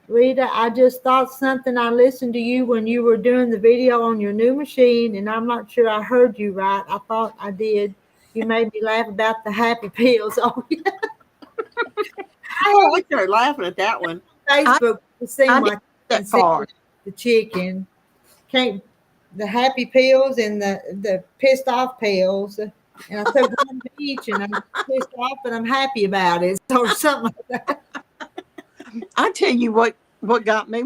Rita, I just thought something. I listened to you when you were doing the video on your new machine, and I'm not sure I heard you right. I thought I did. You made me laugh about the happy pills. Oh, yeah. I started laughing at that one. Facebook seemed like that part. The chicken. The happy pills and the pissed off pills. And I took one of each, and I'm pissed off, and I'm happy about it, or something like that. I tell you what got me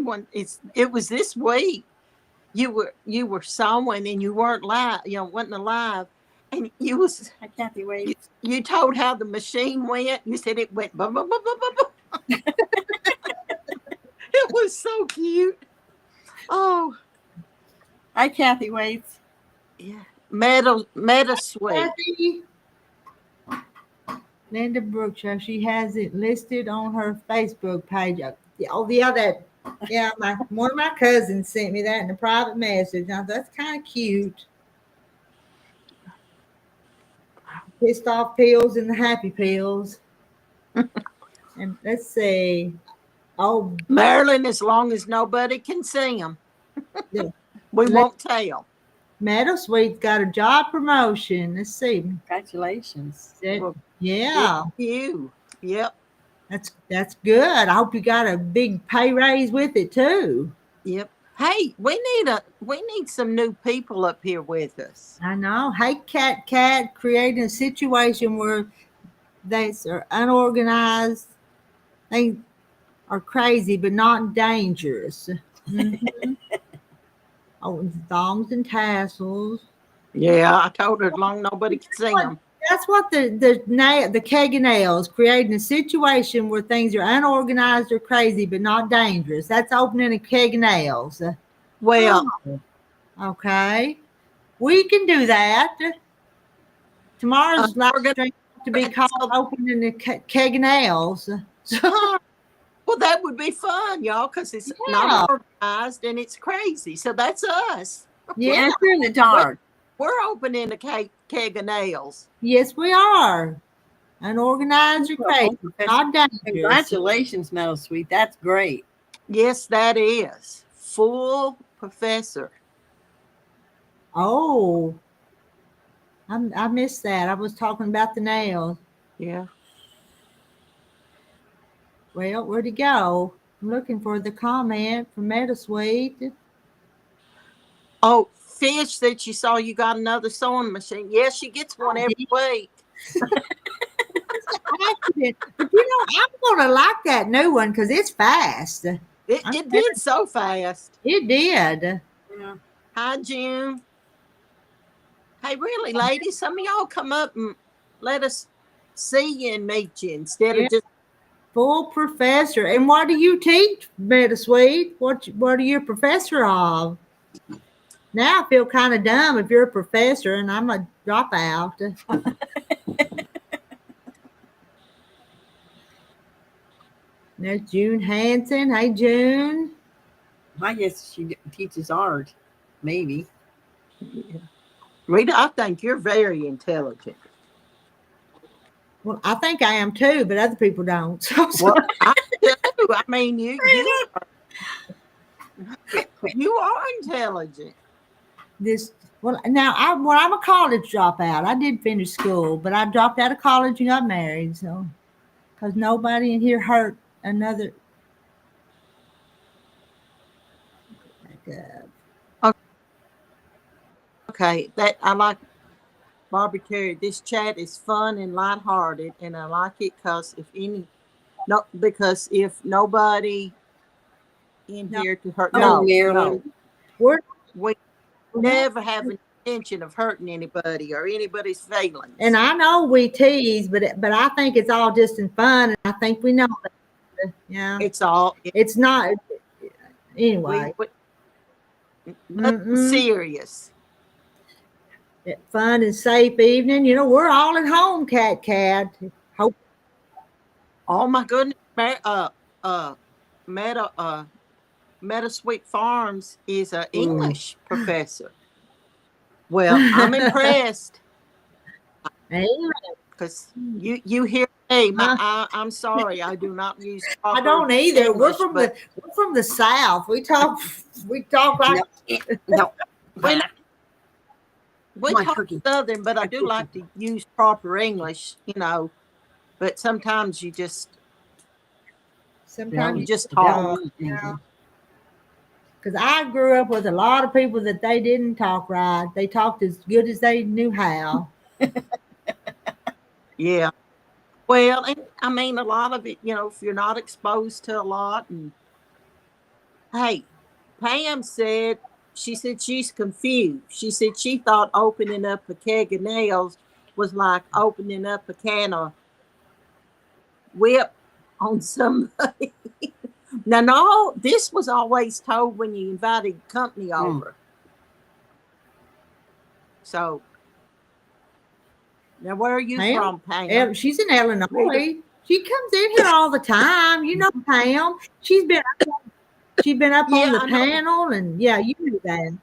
it was this week. You were sewing and you weren't wasn't alive, and Kathy, wait. You told how the machine went. You said it went bum, bum, bum, bum, bum. It was so cute. Oh, Hi, Kathy Waits. Yeah, Meta Sweet. Kathy. Linda Brookshire, she has it listed on her Facebook page. One of my cousins sent me that in a private message. Now that's kind of cute. Pissed off pills and the happy pills. And let's see. Oh, Marilyn, as long as nobody can see them, we won't tell. Meadow Sweet's got a job promotion. Let's see. Congratulations. Yeah. Thank you. Yep. That's good. I hope you got a big pay raise with it too. Yep. Hey, we need some new people up here with us. I know. Hey, Cat, creating a situation where they are unorganized. They are crazy, but not dangerous. Mm-hmm. Oh, thongs and tassels. Yeah, I told her as long as nobody can see them. That's what the keg of nails, creating a situation where things are unorganized or crazy, but not dangerous. That's opening a keg of nails. Well, okay, we can do that. Tomorrow's live stream to be called opening the keg of nails. Well, that would be fun, y'all, because it's not organized and it's crazy. So that's us. Yeah, we're in the dark. We're opening a keg of nails. Yes, we are. Unorganized or crazy, not dangerous. Congratulations, Meadow Sweet. That's great. Yes, that is. Full professor. Oh, I missed that. I was talking about the nails. Yeah. Well, where'd it go? I'm looking for the comment from Meadow Sweet. Oh, Fish said she saw you got another sewing machine. Yes, she gets one every week. But I'm gonna like that new one because it's fast. It did so fast. It did. Yeah. Hi, June. Hey, really, ladies, some of y'all come up and let us see you and meet you instead Yeah. of just Full professor. And what do you teach, Betta Sweet? What are you a professor of? Now I feel kind of dumb if you're a professor and I'm a dropout. There's June Hanson. Hey, June. I guess she teaches art, maybe. Rita, I think you're very intelligent. Well, I think I am too, but other people don't. So, Well, I do. I mean, you are intelligent. this well now I'm a college dropout. I did finish school, but I dropped out of college and got married. So, because nobody in here hurt another. Okay, that I like. Barbie Terry, this chat is fun and lighthearted, and I like it because if nobody in No. here to hurt, Oh, no, Marilyn. We're we never have an intention of hurting anybody or anybody's feelings. and I know we tease, but I think it's all just in fun, and I think we know that. Yeah, It's all it's not anyway. Nothing serious. Fun and safe evening. You know, we're all at home, cat. Hope. Oh my goodness, Meta Sweet Farms is an English professor. Well, I'm impressed because you hear me. I'm sorry, I do not use. I don't either. English, we're from the South. We talk like No. we talk Southern, but I do like to use proper English, But sometimes you just talk. Because I grew up with a lot of people that they didn't talk right. They talked as good as they knew how. Yeah. Well, and I mean, a lot of it, if you're not exposed to a lot. And hey, Pam said, she said she's confused. She said she thought opening up a keg of nails was like opening up a can of whip on somebody. Now, no, this was always told when you invited company over. So, now where are you from, Pam? She's in Illinois. She comes in here all the time. You know, Pam. She's been up on the panel, and yeah, you knew that.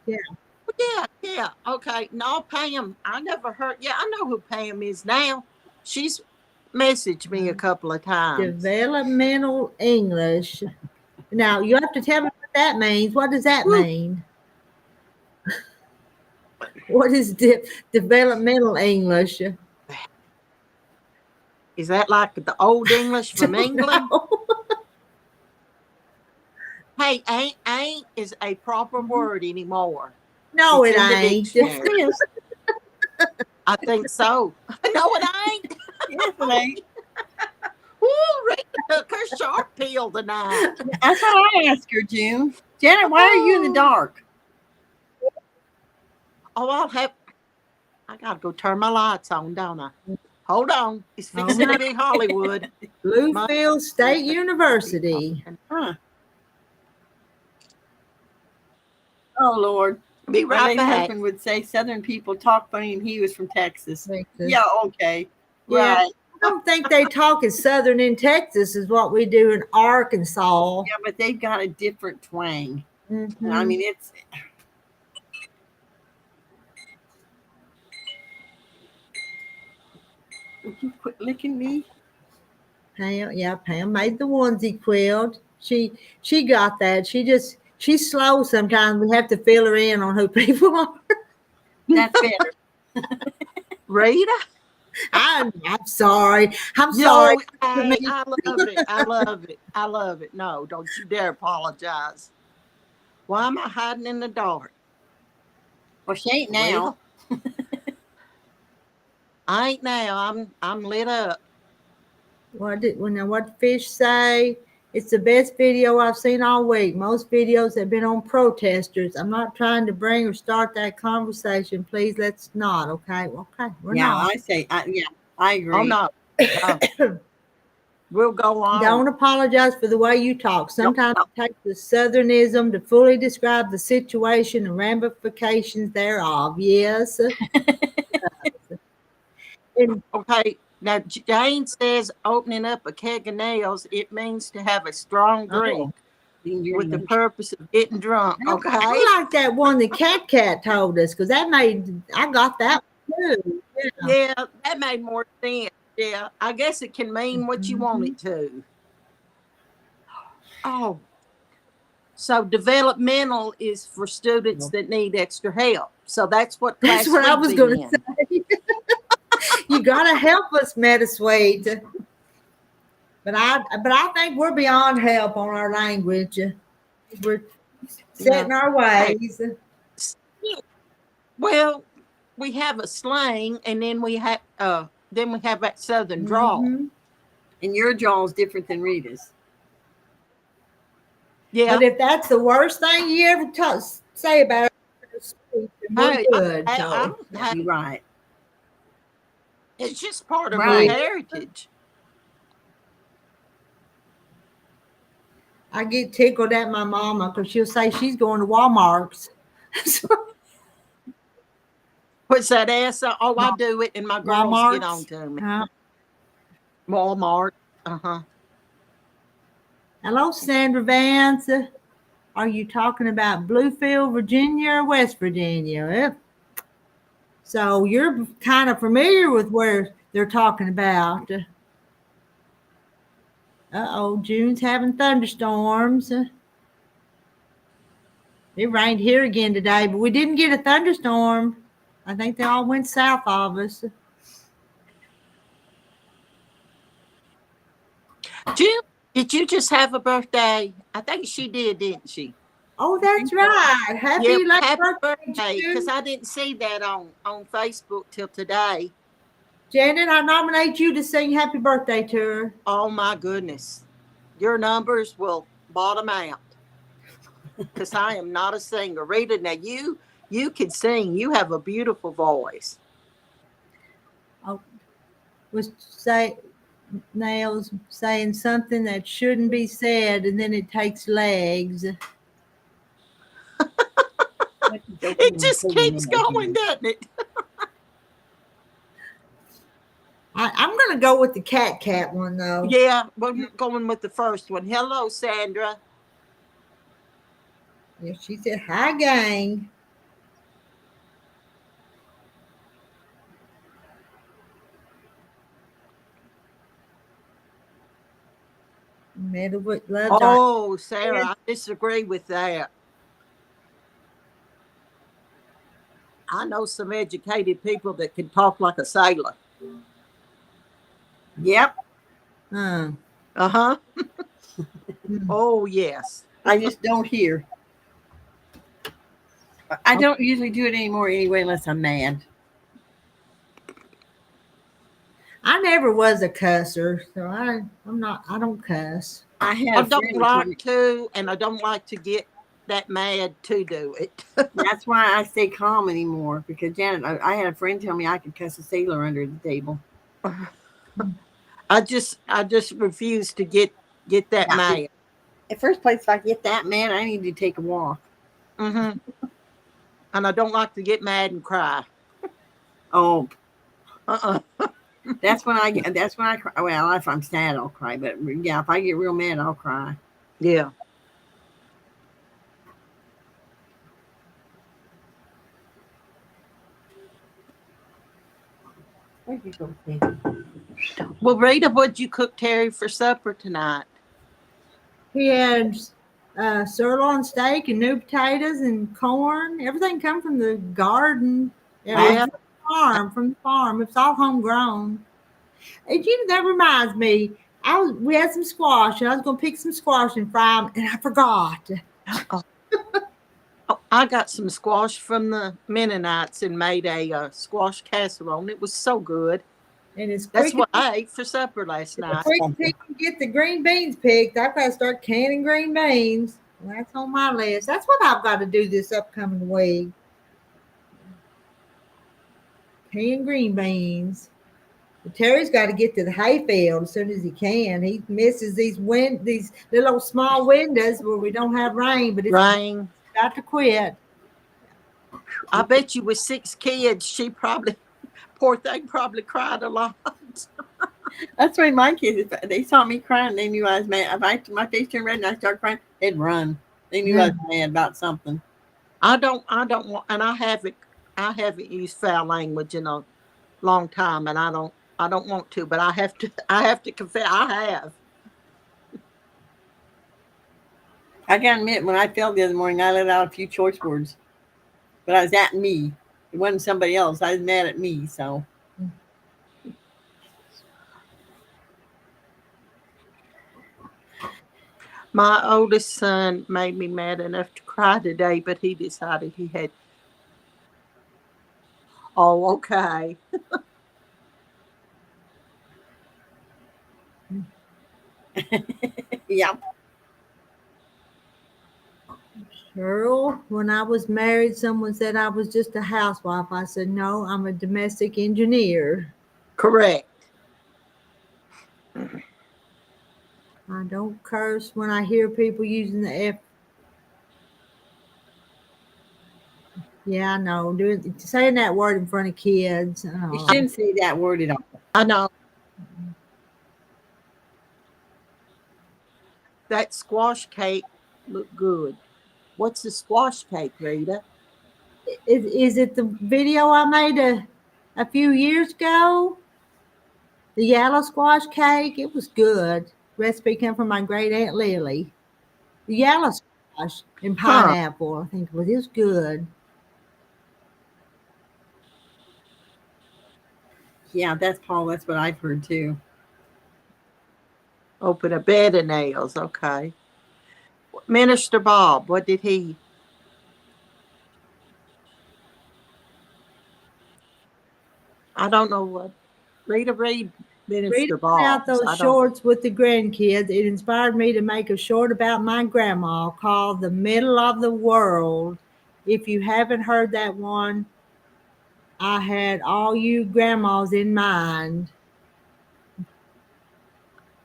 Yeah. Okay. No, Pam. I never heard. Yeah, I know who Pam is now. She's messaged me a couple of times. Developmental English. Now you have to tell me what that means. What does that mean? What is developmental English? Is that like the old English from England? Hey, ain't is a proper word anymore. No, it ain't. Yes, it is. I think so. No, it ain't. Yes, it ain't. Ooh, Rita took her sharp peel tonight. That's what I asked her, June. Janet, why are you in the dark? Oh, I gotta go turn my lights on, don't I? Hold on. It's fixing to be Hollywood. Bluefield State University. Huh. Oh, Lord. Be right My back. husband would say Southern people talk funny, and he was from Texas. Yeah, okay. Yeah. Right. I don't think they talk as Southern in Texas as what we do in Arkansas. Yeah, but they've got a different twang. Mm-hmm. I mean, it's... Would you quit licking me? Pam made the onesie quilt. She got that. She's slow sometimes. We have to fill her in on who people are. That's better. Rita? I'm sorry. I'm sorry. I love it. I love it. No, don't you dare apologize. Why am I hiding in the dark? Well, she ain't now. I ain't now. I'm lit up. What did fish say? It's the best video I've seen all week. Most videos have been on protesters. I'm not trying to bring or start that conversation. Please let's not, okay? Okay, we're Yeah, not. I say, I agree. Oh, no. No. We'll go on. Don't apologize for the way you talk. Sometimes Nope. it takes the Southernism to fully describe the situation and ramifications thereof. Yes. And Okay. Now, Jane says opening up a keg of nails, it means to have a strong drink with the purpose of getting drunk. Okay. I like that one that Cat told us because I got that one too. Yeah, that made more sense. Yeah, I guess it can mean what you want it to. Oh, so developmental is for students that need extra help. So that's what class That's what I was we'd going be to say. You got to help us, Metasweet. But I think we're beyond help on our language. We're setting our ways. Well, we have a slang, and then we have that Southern drawl. Mhm. And your jaw is different than Rita's. Yeah, But if that's the worst thing you ever say about us, we're Hey, good. So. You're right. It's just part of Right. our heritage. I get tickled at my mama because she'll say she's going to Walmart's. What's that ass? Oh, I do it, and my girls get on Walmart's. to me. Walmart. Uh-huh. Hello, Sandra Vance. Are you talking about Bluefield, Virginia, or West Virginia? So you're kind of familiar with where they're talking about. June's having thunderstorms. It rained here again today, but we didn't get a thunderstorm. I think they all went south of us. June, did you just have a birthday? I think she did, didn't she? Oh, that's right. Happy birthday, because I didn't see that on Facebook till today. Janet, I nominate you to sing happy birthday to her. Oh, my goodness. Your numbers will bottom out because I am not a singer. Rita, now you can sing. You have a beautiful voice. Nails saying something that shouldn't be said, and then it takes legs. It just keeps going, doesn't it? I'm going to go with the cat one, though. Yeah, we're going with the first one. Hello, Sandra. Yeah, she said, hi, gang. Oh, Sarah, I disagree with that. I know some educated people that can talk like a sailor. Yep. Uh-huh. Oh, yes. I just don't hear. I don't usually do it anymore anyway, unless I'm mad. I never was a cusser, so I don't cuss. I don't like to, and I don't like to get that mad to do it. That's why I stay calm anymore, because Janet, I had a friend tell me I could cuss a sailor under the table. I just refuse to get that mad. At first place, if I get that mad, I need to take a walk. Mm-hmm. And I don't like to get mad and cry. Oh. That's when I cry. Well, if I'm sad, I'll cry. But yeah, if I get real mad, I'll cry. Yeah. Where'd you go, baby? Well, Rita, what'd you cook Terry for supper tonight? He had sirloin steak and new potatoes and corn. Everything come from the garden. Yeah. From the farm. It's all homegrown. And that reminds me. We had some squash, and I was going to pick some squash and fry them, and I forgot. I got some squash from the Mennonites and made a squash casserole. It was so good. And it's That's quick. what I ate for supper last night. Quick to get the green beans picked. I've got to start canning green beans. Well, that's on my list. That's what I've got to do this upcoming week. Can green beans. But Terry's got to get to the hayfield as soon as he can. He misses these little small windows where we don't have rain, but it's Rain. got to quit. I bet you with 6 kids, she probably, poor thing, probably cried a lot. That's why my kids, if they saw me crying, they knew I was mad. If my face turned red and I started crying, they'd run. They knew I was mad about something. I don't want, and I haven't used foul language in a long time, and I don't want to, but I have to confess, I have. I gotta admit, when I fell the other morning, I let out a few choice words, but I was at me. It wasn't somebody else. I was mad at me. So My oldest son made me mad enough to cry today, but he decided he had. Oh, okay. yeah. Cheryl, when I was married, someone said I was just a housewife. I said, no, I'm a domestic engineer. Correct. I don't curse when I hear people using the F. Yeah, I know. Saying that word in front of kids. You shouldn't say that word at all. I know. That squash cake looked good. What's the squash cake, Rita? Is it the video I made a few years ago? The yellow squash cake? It was good. Recipe came from my great aunt Lily. The yellow squash and pineapple, I think it was. It was good. Yeah, that's Paul. That's what I've heard too. Open a bed of nails. Okay. Minister Bob, what did he? I don't know what. Rita, read Minister Bob. Out those shorts with the grandkids. It inspired me to make a short about my grandma called The Middle of the World. If you haven't heard that one, I had all you grandmas in mind.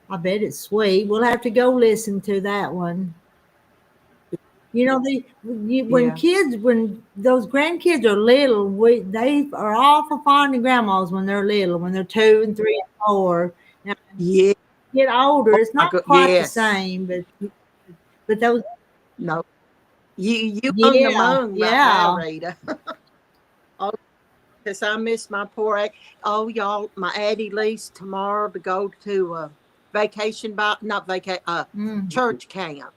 I bet it's sweet. We'll have to go listen to that one. You know, when those grandkids are little, they are awful fond of grandmas when they're little, when they're 2 and 3 and 4. Now, Yeah. Get older, it's not quite the same, but those. No, you on the moon right now, Rita. Oh, because I miss my poor. Oh, y'all, my Addie leaves tomorrow to go to church camp.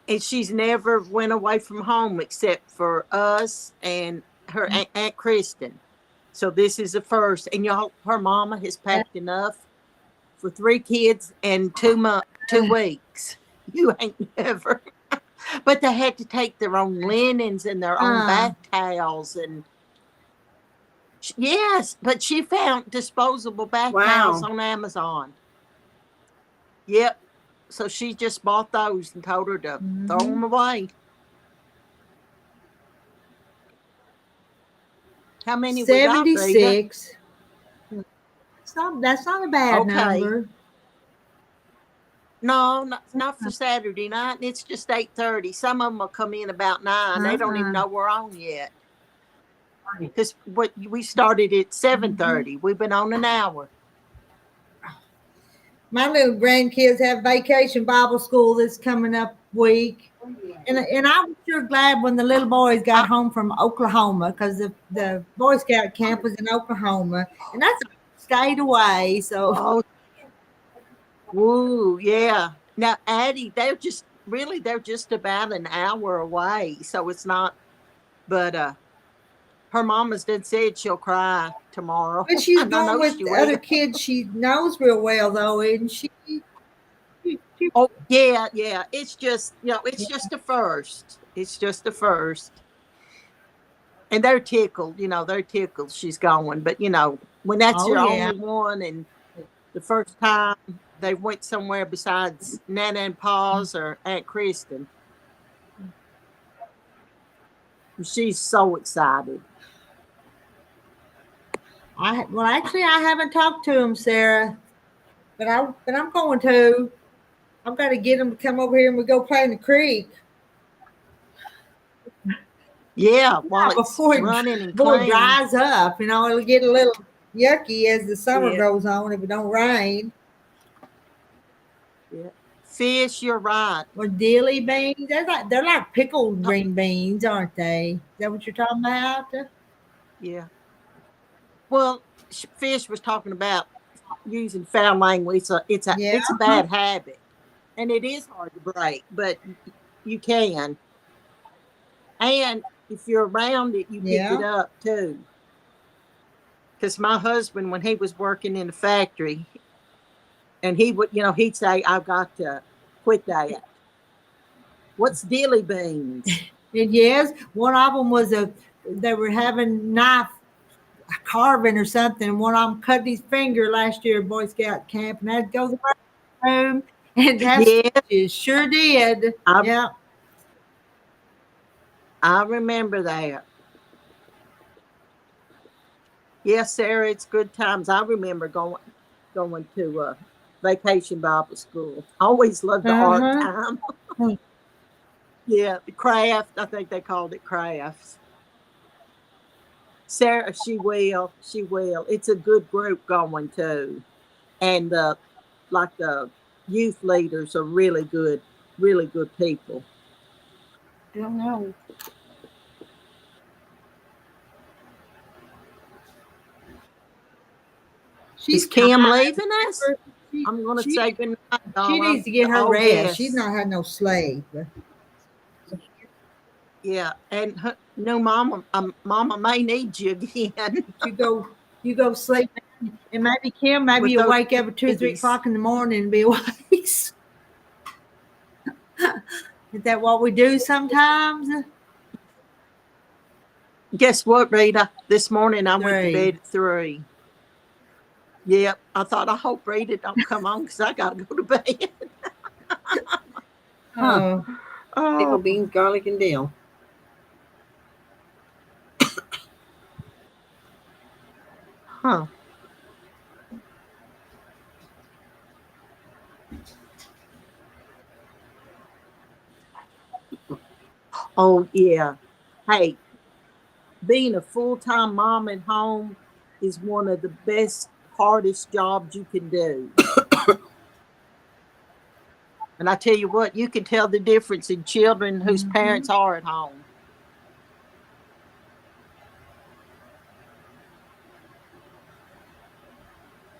And she's never went away from home except for us and her Aunt Kristen. So this is the first. And y'all, her mama has packed enough for 3 kids and 2 weeks. You ain't never. But they had to take their own linens and their own bath towels. And yes, but she found disposable bath towels on Amazon. Yep. So she just bought those and told her to throw them away. How many 76. We got, that's not a bad number. No, not for Saturday night. It's just 8:30. Some of them will come in about 9. They don't even know we're on yet. Because we started at 7:30. We've been on an hour. My little grandkids have vacation Bible school this coming up week. And I was sure glad when the little boys got home from Oklahoma, because the Boy Scout camp was in Oklahoma. And that's a state away. So Woo, yeah. Now, Addie, they're just about an hour away. So it's not, but her mama's done said she'll cry tomorrow. But she's going with the other kids she knows real well, though, isn't she? Oh, yeah. It's just, it's just a first. It's just a first. And they're tickled, they're tickled she's going. But, when that's Oh, your yeah. only one, and the first time they went somewhere besides Nana and Pa's or Aunt Kristen. She's so excited. Well, actually, I haven't talked to him, Sarah, but I'm going to. I've got to get him to come over here and we go play in the creek. Yeah, while it's before running and before it clean. dries up, it'll get a little yucky as the summer Yeah. goes on if it don't rain. Yeah. Fish, you're right. Or dilly beans, they're like pickled green beans, aren't they? Is that what you're talking about? Yeah. Well, Fish was talking about using foul language. It's Yeah. a bad habit, and it is hard to break, but you can. And if you're around it, you pick it Yeah. up too. Because my husband, when he was working in the factory, and he would, he'd say, "I've got to quit that." What's dilly beans? And yes, one of them was they were having knife carving or something. And one of them cut his finger last year at Boy Scout camp and had to go to the room and have Yeah, stitches. Sure did. Yeah. I remember that. Yes, Sarah, it's good times. I remember going to vacation Bible school. I always loved the art time. Yeah, the craft. I think they called it crafts. Sarah, she will. She will. It's a good group going too. And like the youth leaders are really good people. I don't know. Is Kim leaving us? I'm going to say good night. She needs to get her rest. Yes. She's not had no sleep. Yeah, and no, Mama may need you again. You go sleep, and maybe Kim, maybe you'll wake up at 2 or 3 o'clock in the morning and be awake. Is that what we do sometimes? Guess what, Rita? This morning I went to bed at 3. Yep, I thought, I hope Rita don't come on because I got to go to bed. Pickle beans, garlic, and dill. Huh. Oh, yeah. Hey, being a full-time mom at home is one of the best, hardest jobs you can do. And I tell you what, you can tell the difference in children whose parents are at home.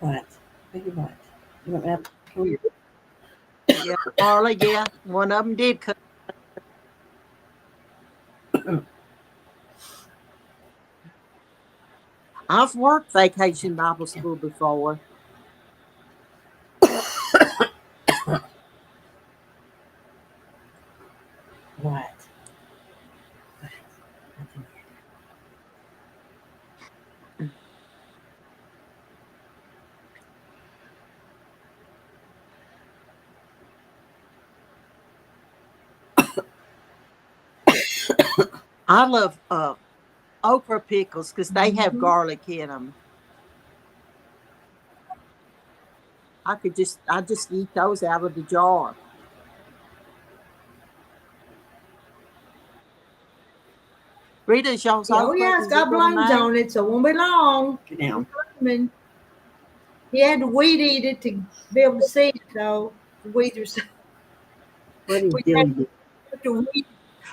What? What? You want me to pull your... Yeah, Marla, yeah. One of them did cut. I've worked vacation Bible school before. What? I love okra pickles because they have garlic in them. I just eat those out of the jar. Rita's y'all's Oh yeah, it's got blooms on it, so it won't be long. Get down. He had to weed eat it to be able to see it, so the weeds are so. What is dilly beans?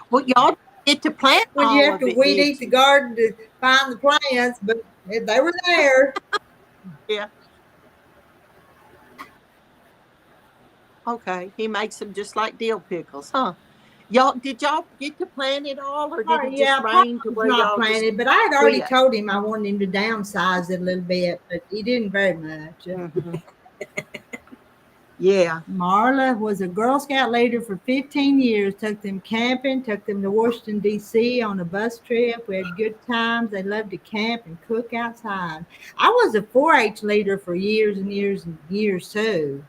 Well, y'all get to plant When you have to weed eat the garden to find the plants, but they were there. Yeah. Okay, he makes them just like dill pickles, huh? Did y'all get to plant it all, or did it just rain to where y'all planted? But I had already told him I wanted him to downsize it a little bit, but he didn't very much. Yeah. Marla was a Girl Scout leader for 15 years, took them camping, took them to Washington, D.C. on a bus trip. We had good times. They loved to camp and cook outside. I was a 4-H leader for years and years and years, too.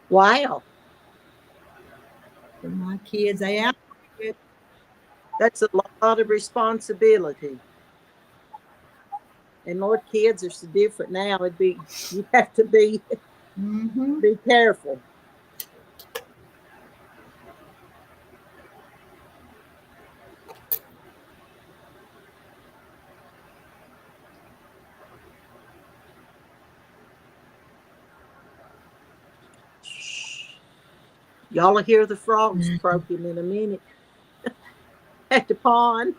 Wow. For my kids, they out. That's a lot of responsibility. And Lord, kids are so different now. You have to Mm-hmm. be careful. Y'all will hear the frogs croaking in a minute at the pond.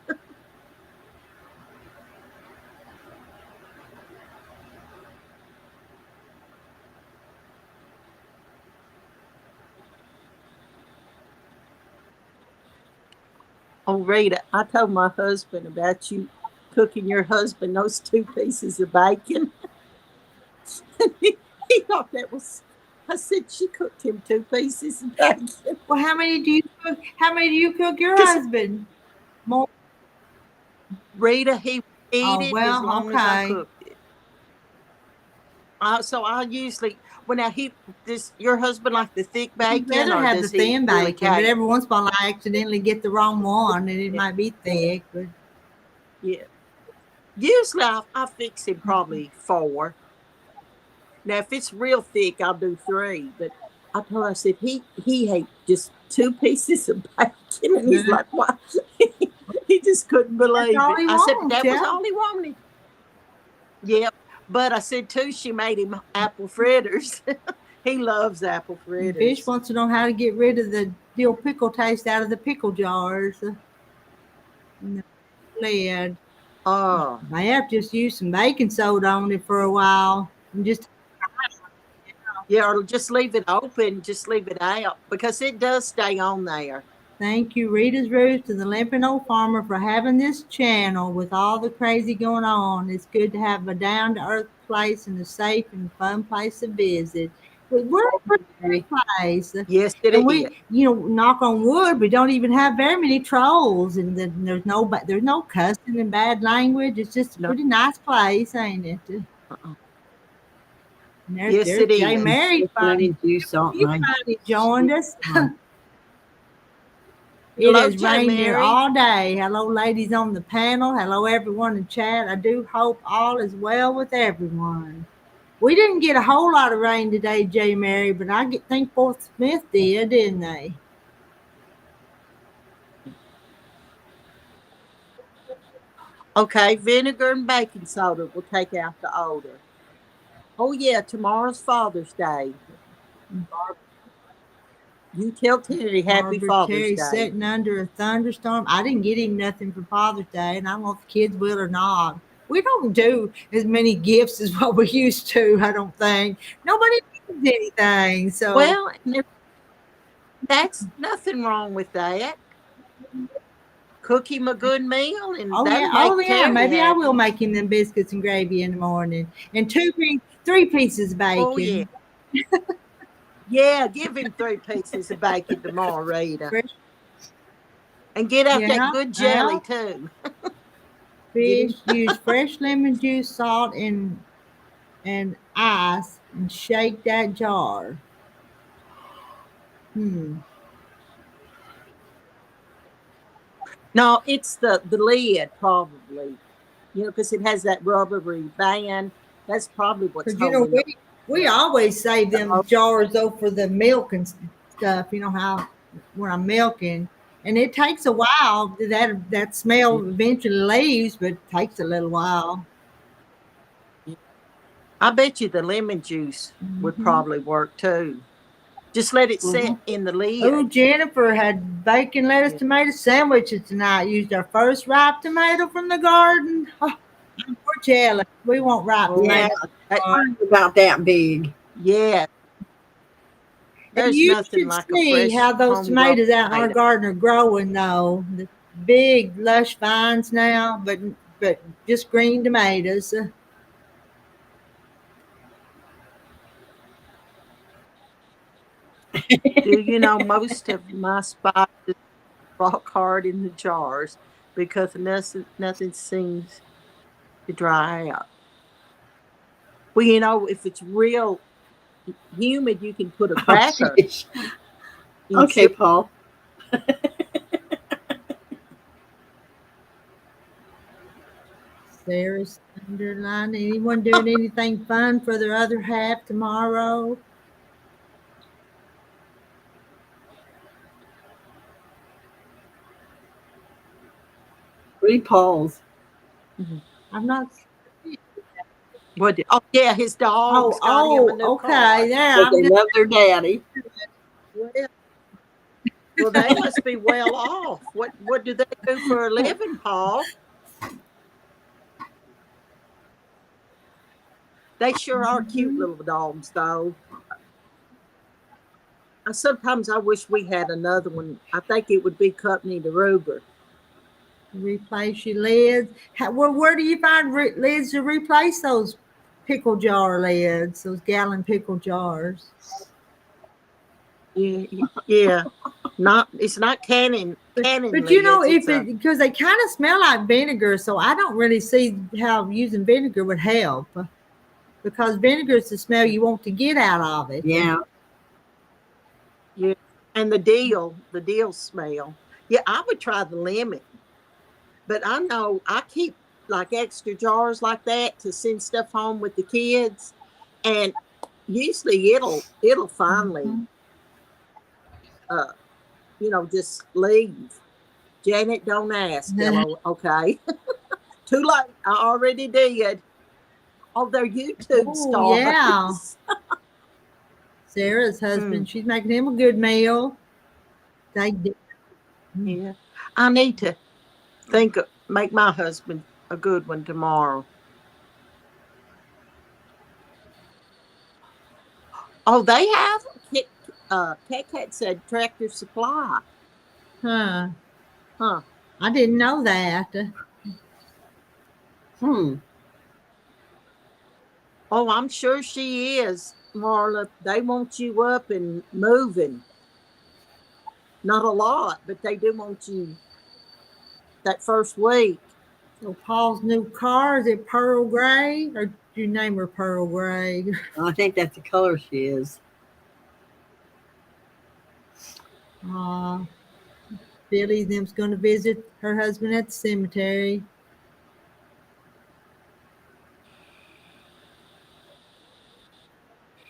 Oh, Rita, I told my husband about you cooking your husband those 2 pieces of bacon. he thought that was, I said, she cooked him 2 pieces of bacon. Well, how many do you cook? How many do you cook your 'Cause- husband? More. Rita, he would eat Oh, it as well, long as I okay. cooked it. So I usually, now does your husband like the thick He'd bacon, rather or have the does he thin really bacon, but care? every once in a while I accidentally get the wrong one and it might be thick. But Yeah. Usually I fix him probably 4. Now, if it's real thick, I'll do 3. But I told her, I said, he ate just 2 pieces of bacon. And he's like, what? He just couldn't that's believe all it. he I said, but wants, that was yeah. all he wanted. Yep. But I said, too, she made him apple fritters. He loves apple And Fish fritters. wants to know how to get rid of the dill pickle taste out of the pickle jars. And the lid. Oh, I have just used some baking soda on it for a while. And just yeah, or just leave it open, just leave it out because it does stay on there. thank you, Rita's Roost and the Limping Old Farmer, for having this channel with all the crazy going on. It's good to have a down to earth place and a safe and fun place to visit. We're a pretty place. Yes, it And is. knock on wood, we don't even have very many trolls, and there's no cussing and bad language. It's just a No. pretty nice place, ain't it? Uh-uh. And Yes, there's it Jay is. Mary finally. Lemon juice, salt, You and finally joined us. It Hello, has Jay rained here Mary. all day. Hello, ladies on the panel. Hello, everyone in chat. I do hope all is well with everyone. We didn't get a whole lot of rain today, Jay Mary, but think Fort Smith did, didn't they? Okay, vinegar and baking soda will take out the odor. Oh yeah, tomorrow's Father's Day. You tell Terry Happy Barbara Father's Terry Day. sitting under a thunderstorm. I didn't get him nothing for Father's Day, and I don't know if the kids will or not. We don't do as many gifts as what we used to, I don't think. Nobody needs anything. So, Well, that's nothing wrong with that. Cook him a good meal, and that'll oh make yeah, Terry maybe I will happy. make him them biscuits and gravy in the morning. And 3 pieces of Oh yeah, bacon. yeah. Give him 3 pieces of bacon tomorrow, Rita, Fresh, and get out that yeah, good jelly well, too. Get fish, him. use fresh lemon juice, salt, and ice, and shake that jar. Hmm. No, it's the lid probably. Because it has that rubbery band. That's probably what's Because holding we always save them the. jars though for the milk and stuff. You know how when I'm milking, and it takes a while. That smell eventually leaves, but it takes a little while. I bet you the lemon juice would Mm-hmm. probably work too. Just let it sit Mhm. in the Oh, lid. Jennifer had bacon, lettuce, Yeah. tomato sandwiches tonight. Used our first ripe tomato from the garden. Oh, we're jealous. We want ripe Oh, Yeah, tomatoes. about that big. yeah. And There's you nothing should like a see fresh how those homegrown tomatoes out in our tomato. garden are growing, though. The big, lush vines now, but just green tomatoes. Do you know most of my spices rock hard in the jars because nothing seems to dry out. Well, if it's real humid, you can put a Oh, cracker jeez. in Okay, sugar. Paul. Sarah's underline. Anyone doing anything fun for their other half tomorrow? Read Paul's. I'm not. Oh yeah, his dogs got him a new Okay. car. There, Because I'm they just. love their daddy. Well, well, they must be well off. What do they do for a living, Paul? They sure are cute little dogs, though. Sometimes I wish we had another one. I think it would be Company to Ruger. Replace your lids. Where do you find lids to replace those pickle jar lids, those gallon pickle jars? Yeah. It's not canning But lids. if It's it a because they kind of smell like vinegar, so I don't really see how using vinegar would help because vinegar is the smell you want to get out of it. Yeah. yeah, and the deal smell. Yeah, I would try the lemon, but I know I keep like extra jars like that to send stuff home with the kids, and usually it'll finally Mhm. uh just leave. Janet, don't ask. Okay. Too late. I already did. Oh, they're YouTube Oh yeah, stars. Sarah's Mm, husband. She's making him a good meal. They did. yeah. I need to make my husband a good one tomorrow. Oh, they have Cat Cat said Tractor Supply. Huh? Huh. I didn't know that. Hmm. Oh, I'm sure she is, Marla. They want you up and moving. Not a lot, but they do want you that first week. So Paul's new car, is it pearl gray or did you name her pearl gray? I think that's the color she is. Uh, Billy them's going to visit her husband at the cemetery.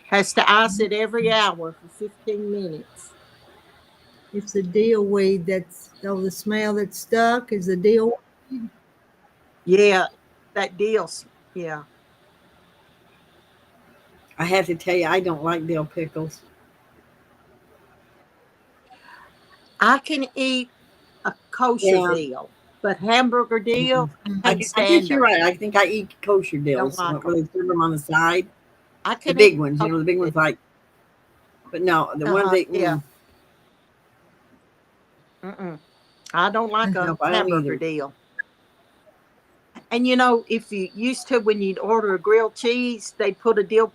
Has to ice it every hour for 15 minutes. It's the deal weed the smell that's stuck is the deal. Yeah, that deal's, yeah. I have to tell you, I don't like dill pickles. I can eat a kosher Yeah. deal, but hamburger deal, Mm-mm. I can't I think stand you're them. right. I think I eat kosher Don't dills like where they them. serve them on the side. I The can eat. big ones, the big ones like. But no, the ones Uh-huh, they. yeah. Mm-mm. I don't like a Nope, I don't hamburger either. deal. And if you used to, when you'd order a grilled cheese, they'd put a dill,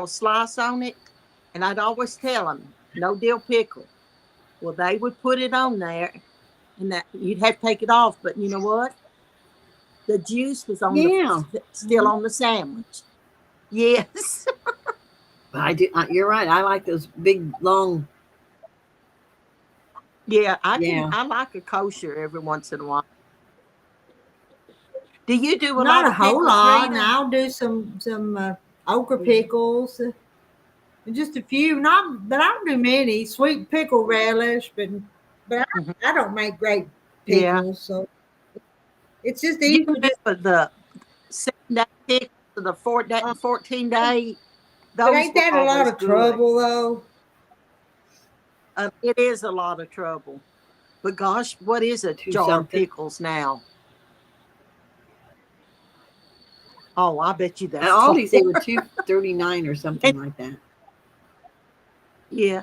slice on it. And I'd always tell them, no dill pickle. Well, they would put it on there and that you'd have to take it off. But you know what? The juice was Yeah, still on the sandwich. Yes. but I do. You're right. I like those big long. Yeah, Yeah, I like a kosher every once in a while. Do you do a Not lot a of whole pickles, lot. Rita? Now I'll do some okra Yeah. pickles, just a few. Not, but I don't do many. Sweet pickle relish, but Mhm. I don't make great Yeah. pickles, so it's just You easy. do the 7-day pickles or the 14-day. But Those ain't were that a lot always of good. trouble though? It is a lot of trouble. But gosh, what is a two jar of something. pickles now? Oh, I bet you At that's Aldi's they were $4. $2.39 or something like that. Yeah,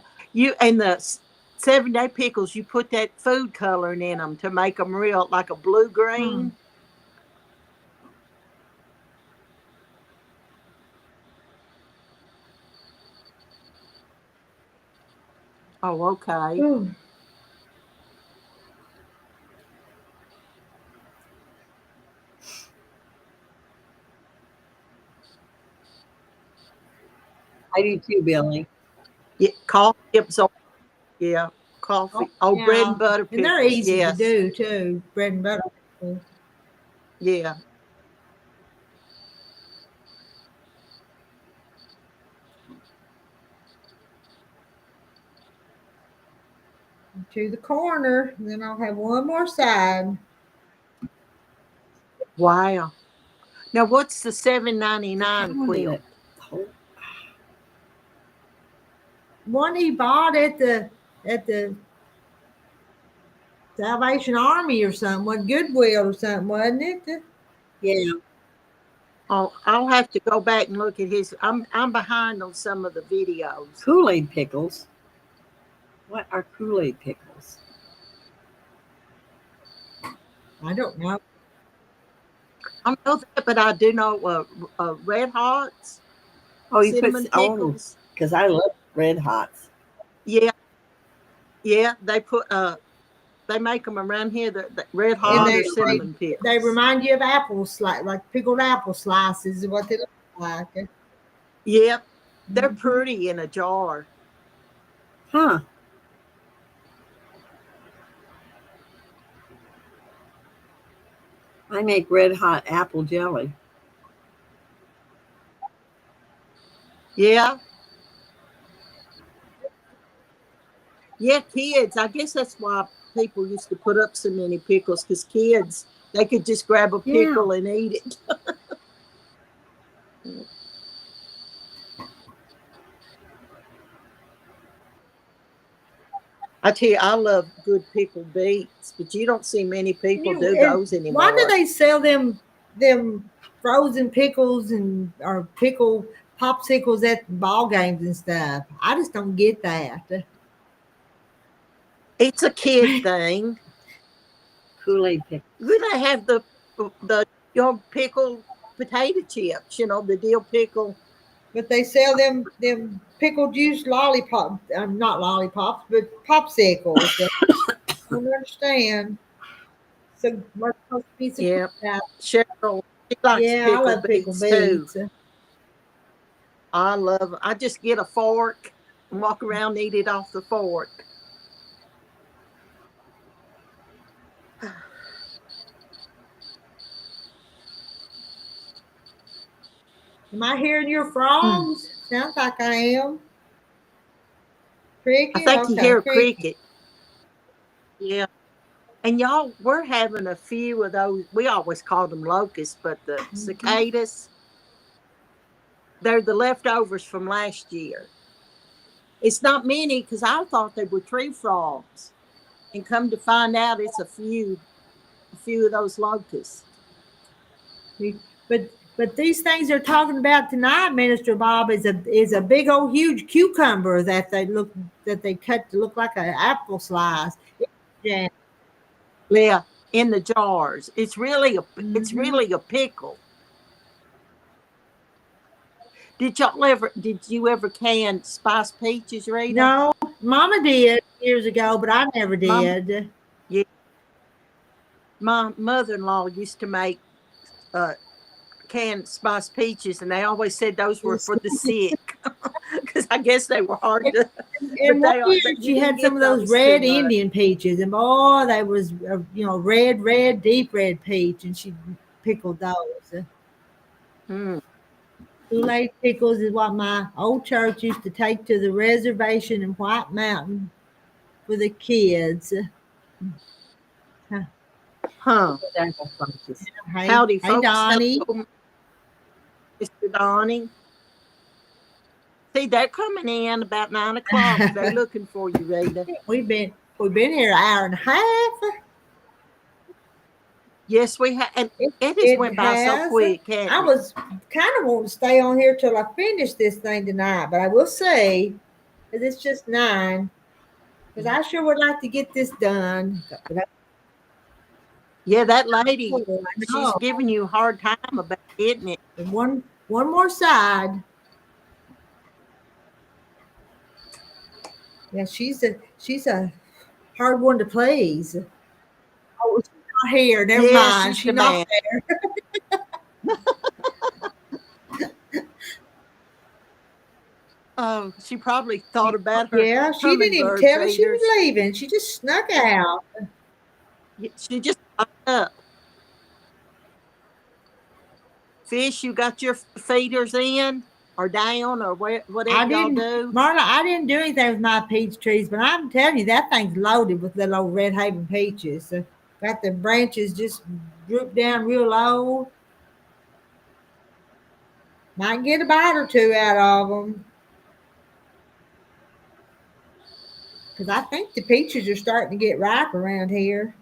and the 7-day pickles, you put that food coloring in them to make them real like a blue Hmm. green. Oh, okay. Ooh. I do too, Billy. Yeah, coffee absorb. Yeah, coffee. Oh, bread and butter And they're pickles. easy to Yes. do too. Bread and butter pickles. Yeah. To the corner. And then I'll have one more side. Wow. Now, what's the I $7.99 wanted quilt? it whole. One he bought at the Salvation Army or something, what Goodwill or something, wasn't it? Yeah. Oh, I'll have to go back and look at his. I'm behind on some of the videos. Kool-Aid pickles. What are Kool-Aid pickles? I don't know. I don't know that, but I do know Red Hots, Oh, you put cinnamon oh, pickles. because I love Red Hots. Yeah, yeah. They make them around here. The Red And Hot or cinnamon they pickles. remind you of apple like pickled apple slices is what they look like. Yep, they're Mhm. pretty in a jar. Huh. I make Red Hot apple jelly. Yeah, yeah. Kids. I guess that's why people used to put up so many pickles because kids they could just grab a Yeah. pickle and eat it. I tell you, I love good pickled beets, but you don't see many people do And those why do anymore. they sell them frozen pickles and or pickle popsicles at ball games and stuff? I just don't get that. It's a kid thing. Kool-Aid pickles. Then they have the your pickled potato chips, the dill pickle. But they sell them pickle juice lollipop, not lollipops, but popsicles. I don't understand. So what's supposed to be so good Yeah. about? Cheryl, she likes Yeah, I pickled love pickle beets too. beets. I love them. I just get a fork and walk around and eat it off the fork. Am I hearing your Hmm. frogs? Sounds like I am. I Cricket? think you Okay, hear a cricket. cricket. Yeah. And y'all, we're having a few of those. We always called them locusts, but the Mhm. cicadas, they're the leftovers from last year. It's not many because I thought they were tree frogs. And come to find out it's a few of those locusts. But these things they're talking about tonight, Minister Bob, is a big old huge cucumber that they cut to look like an apple slice. Yeah. Yeah, in the jars. It's Hmm. really a pickle. Did you ever can spiced peaches, Rita? No, Mama did years ago, but I never My did. Yeah, my mother-in-law used to make uh canned spiced peaches, and they always said those were for the sick because I guess they were hard to. And But one they are. year But you she didn't had some get of those those too red much. Indian peaches, and boy, they was red, deep red peach, and she pickled those. Mm. Kool-Aid pickles is what my old church used to take to the reservation in White Mountain for the kids. Huh. Huh? Apple slices. Hey, Howdy, hey, folks. Donnie. Hello, Mr. Donnie. See, they're coming in about 9 o'clock. They're looking for you, Rita. We've been here an hour and a half. Yes, we have, and It, it just it went by so has. quick, I hadn't it? was kind of wanting to stay on here till I finish this thing tonight, but I will say, because it's just 9, because I sure would like to get this done. But Yeah, that lady, I she's know. giving you a hard time about getting it. And one more side. Yeah, she's a hard one to please. Oh, she's not here. Never Yeah, mind. she's She's the not man. there. Oh, she probably thought about her Yeah, she didn't even hummingbird tell us she was feeders. leaving. She just snuck out. She just popped up. Fish, you got your feeders in or down or whatever I y'all didn't, do? Marla, I didn't do anything with my peach trees, but I'm telling you, that thing's loaded with little old Red Haven peaches. Got the branches just drooped down real low. Might get a bite or two out of them. Because I think the peaches are starting to get ripe around here.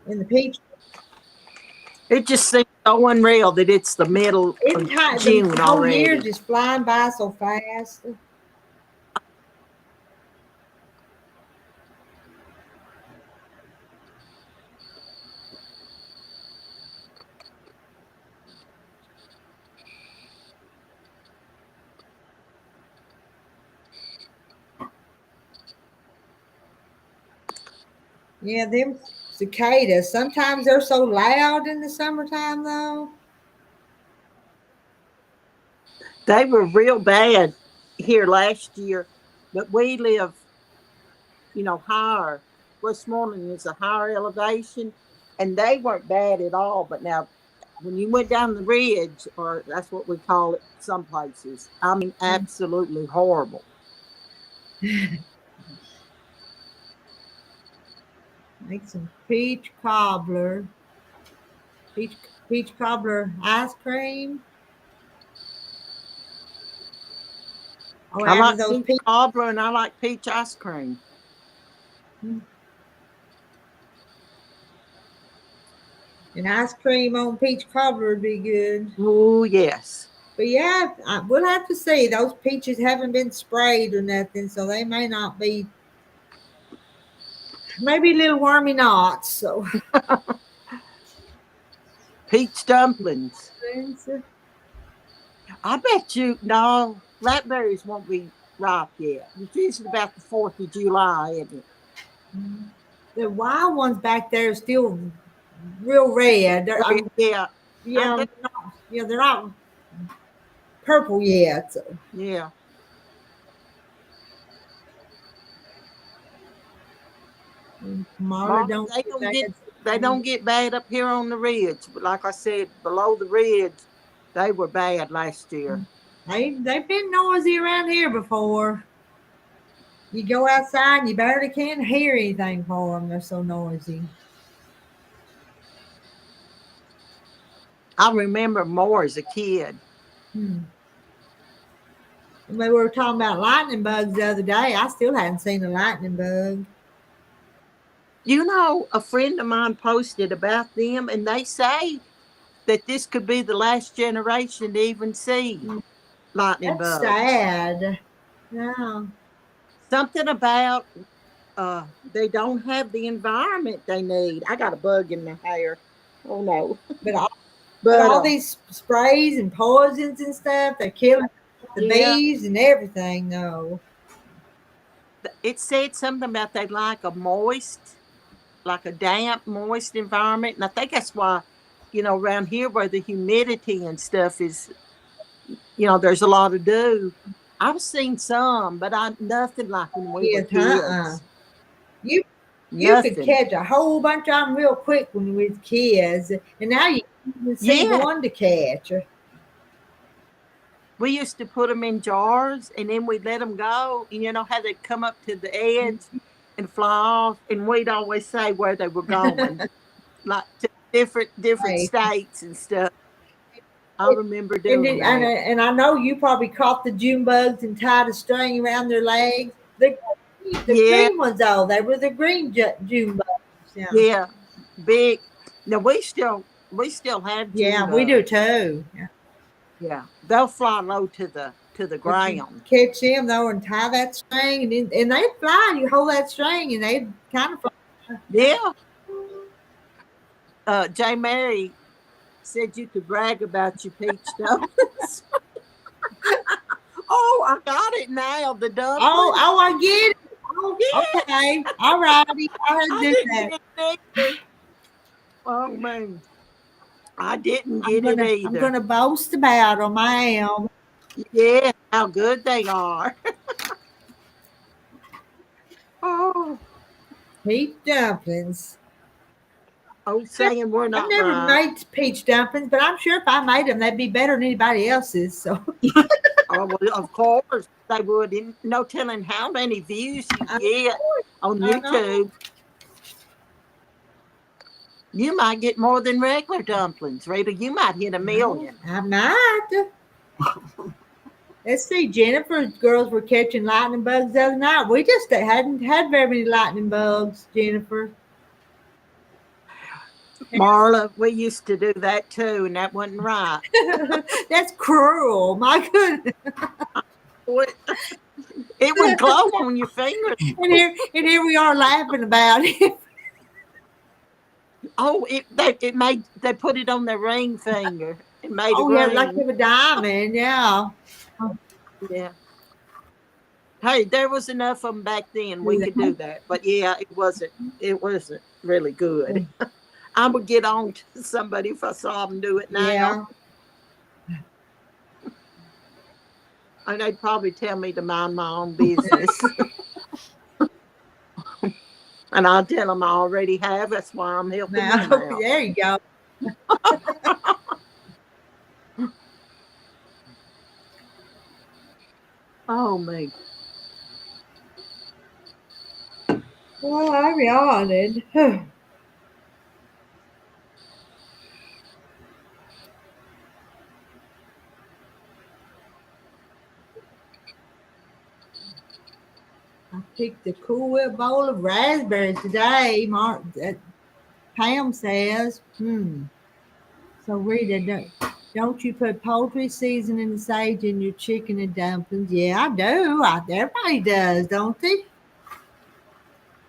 In the peach, It just seems so unreal that it's the middle in of time, June the whole year is already. just flying by so fast. Yeah, them cicadas. Sometimes they're so loud in the summertime, though. They were real bad here last year, but we live, higher. Westmoreland is a higher elevation, and they weren't bad at all. But now, when you went down the ridge, or that's what we call it some places, I mean, absolutely horrible. Make some peach peach cobbler ice cream. Oh, I out of like those peach peach cobbler and I like peach ice cream. and ice cream on peach cobbler would be good. Oh, yes. But yeah, we'll have to see. Those peaches haven't been sprayed or nothing, so they may not be. Maybe little wormy knots. So Peach dumplings. I bet you, no, blackberries won't be ripe yet. It's usually about the 4th of July, isn't it? the wild ones back there are still real red. Yeah. Yeah, they're not purple yet. So. Yeah. Marla Marla, don't they get don't get bad. they don't get bad up here on the ridge. But like I said, below the ridge, they were bad last year. They've been noisy around here before. You go outside and you barely can't hear anything for them. They're so noisy. I remember more as a kid. Hmm. We were talking about lightning bugs the other day. I still hadn't seen a lightning bug. A friend of mine posted about them, and they say that this could be the last generation to even see lightning That's bugs. sad. Yeah. Something about they don't have the environment they need. I got a bug in my hair. Oh no. But all, but But all these sprays and poisons and stuff, they're killing the yeah, bees and everything, though. it said something about they like a damp, moist environment. And I think that's why, around here where the humidity and stuff is, there's a lot of dew. I've seen some, but nothing like when we were Yes, kids. You you could Nothing. catch a whole bunch of them real quick when you were kids, and now you can't even see Yeah. one to catch. We used to put them in jars and then we'd let them go. And you know how they'd come up to the edge and fly off. And we'd always say where they were going, like to different Right. states and stuff. I remember And, doing that. and I know you probably caught the June bugs and tied a string around their legs. The Yeah, green ones, though, they were the green June bugs. Yeah, yeah, big. Now we still have June yeah, we do bugs. too. Yeah. Yeah, they'll fly low to the But you ground. catch them though and tie that string, and they fly. You hold that string, and they kind of fly. Yeah. J. Mary said you could brag about your peach dumplings. Oh, I got it now. The dumpling. Oh, I get it. Oh, Yeah. okay. All righty. I'll I do didn't that. get it either. Oh man, I didn't I'm get it gonna either. boast about them. I am. Yeah, how good they are. Oh, Peach dumplings. saying we're I've not never right. made peach dumplings, but I'm sure if I made them, they'd be better than anybody else's. So Oh, well, of course they would. No telling how many views you get on I know. YouTube. You might get more than regular dumplings, Rita. You might hit a million. I might. Let's see. Jennifer's girls were catching lightning bugs the other night. We just hadn't had very many lightning bugs, Jennifer. Marla, we used to do that too, and that wasn't right. That's cruel. My goodness. It would glow on your fingers. And here we are laughing about it. Oh, they put it on their ring finger. It made Oh a yeah, ring. like of a diamond. Yeah. Yeah. Hey, there was enough of them back then. We could do that. But yeah, it wasn't really good. I would get on to somebody if I saw them do it now. Yeah. And they'd probably tell me to mind my own business. And I'll tell them I already have. That's why I'm helping them out. There you go. Oh, me. Well, I'm yawning. I picked a Cool Whip bowl of raspberries today. Pam says, So Rita, don't you put poultry seasoning and sage in your chicken and dumplings? Yeah, I do. Everybody does, don't they?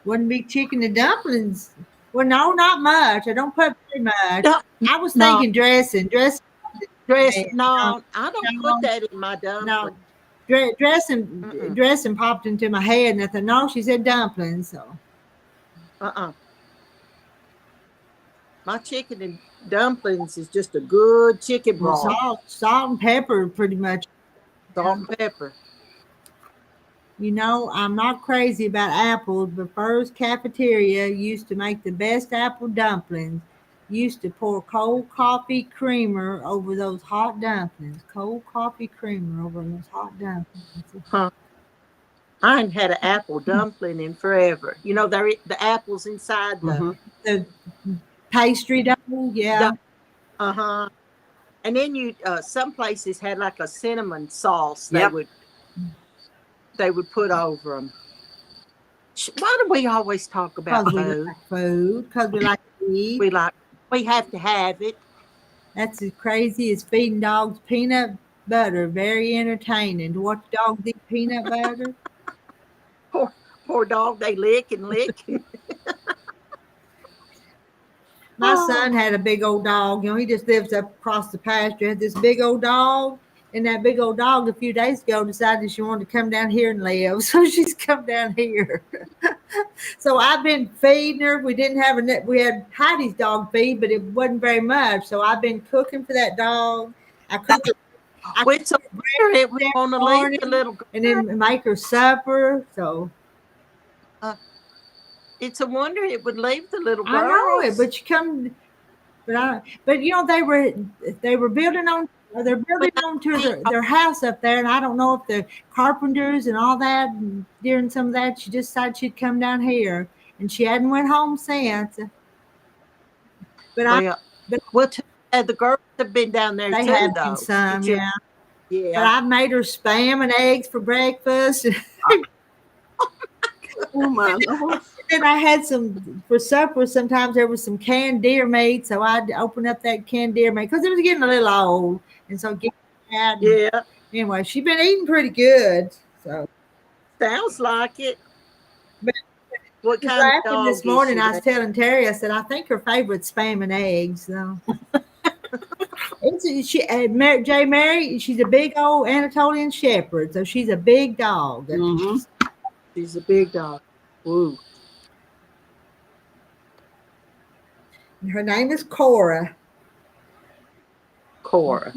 Wouldn't be chicken and dumplings. Well, no, not much. I don't put very much. No, I was thinking dressing. Dress. Yeah, No, I don't put that in my no. dumpling. Dressing popped into my head, and I thought, no, she said dumplings. So My chicken and dumplings is just a good chicken broth. Salt and pepper, pretty much. Salt and pepper. You know, I'm not crazy about apples, but Fur's Cafeteria used to make the best apple dumplings. Used to pour cold coffee creamer over those hot dumplings. Cold coffee creamer over those hot dumplings. Huh. I ain't had an apple dumpling in forever. You know, the apples inside the pastry dough, yeah. And then some places had like a cinnamon sauce they would put over them. Why do we always talk about food? Because we like to eat. We have to have it. That's as crazy as feeding dogs peanut butter. Very entertaining. To watch dogs eat peanut butter. Poor dog, they lick and lick. My son had a big old dog. You know, he just lives up across the pasture. Had this big old dog. And that big old dog a few days ago decided she wanted to come down here and live. So she's come down here. So I've been feeding her. We had Heidi's dog feed, but it wasn't very much. So I've been cooking for that dog. I cooked her. It's a wonder it would want to leave the little girl. And then make her supper. So it's a wonder it would leave the little girl. I know it, but you come. But you know they were building on. They're building onto their house up there, and I don't know if the carpenters and all that. And during some of that, she just decided she'd come down here, and she hadn't went home since. But the girls have been down there they too. Have been some, yeah. Yeah. But I've made her spam and eggs for breakfast. Oh my Lord. And I had some for supper. Sometimes there was some canned deer meat, so I'd open up that canned deer meat because it was getting a little old, and so get that. Yeah. Anyway, she's been eating pretty good. So sounds like it. But what kind of dog this morning? I was telling Terry, I said I think her favorite's spam and eggs. So. J. Mary, she's a big old Anatolian Shepherd, so she's a big dog. Mm-hmm. She's a big dog. Woo. Her name is Cora. Cora.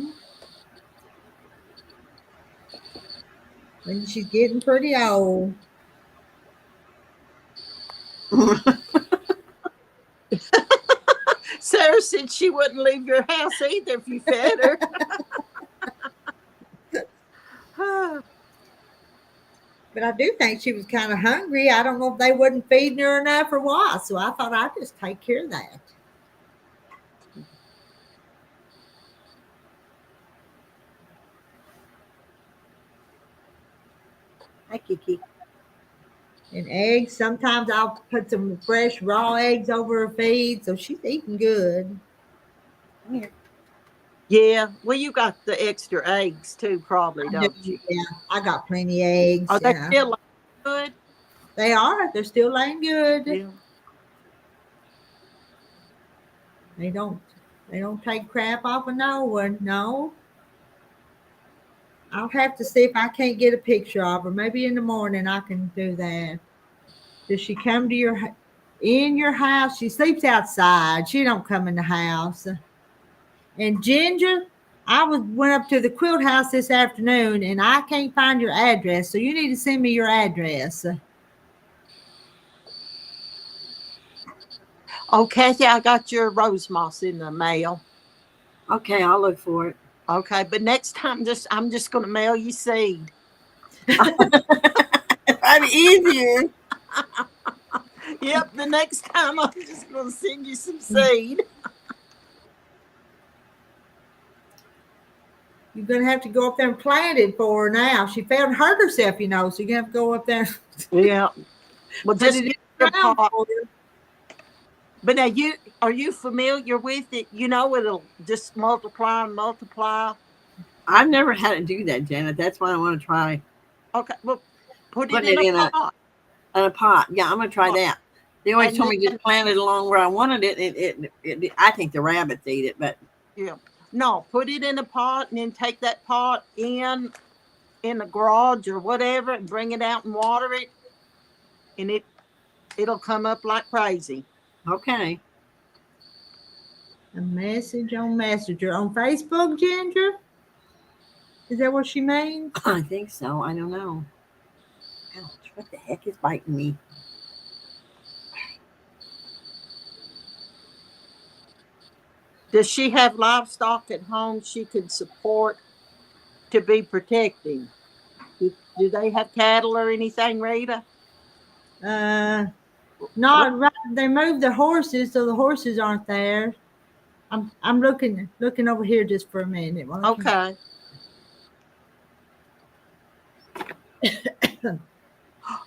And she's getting pretty old. Sarah said she wouldn't leave your house either if you fed her. But I do think she was kind of hungry. I don't know if they wasn't feeding her enough or what. So I thought I'd just take care of that. Hi, Kiki. And eggs. Sometimes I'll put some fresh raw eggs over her feed. So she's eating good. Come here. Yeah. Well, you got the extra eggs too, probably, don't you? Yeah, I got plenty of eggs. Are they still good? They are. They're still laying good. Yeah. They don't take crap off of no one. No. I'll have to see if I can't get a picture of her. Maybe in the morning I can do that. Does she come to in your house? She sleeps outside. She don't come in the house. And Ginger, went up to the quilt house this afternoon and I can't find your address. So you need to send me your address. Oh, Kathy, I got your rose moss in the mail. Okay, I'll look for it. Okay, but next time I'm just gonna mail you seed. That'd be easier. Yep, the next time I'm just gonna send you some seed. You're gonna have to go up there and plant it for her now. She fell and hurt herself, so you're gonna have to go up there. Yeah. Well, just Put it get in the the ground pot. for her. But now are you familiar with it? You know it'll just multiply and multiply. I've never had to do that, Janet. That's why I want to try. Okay, well, put Putting it in it a pot. In a pot. Yeah, I'm gonna try that. They always And told me just plant it along where I wanted it. I think the rabbits eat it, but Yeah. No, put it in a pot and then take that pot in the garage or whatever and bring it out and water it. And it'll come up like crazy. okay. A message on Messenger on Facebook, Ginger? Is that what she means? I think so. I don't know. Ouch, what the heck is biting me? Does she have livestock at home she could support to be protecting? Do they have cattle or anything, Rita? Not right. They moved the horses, so the horses aren't there. I'm looking over here just for a minute. Okay.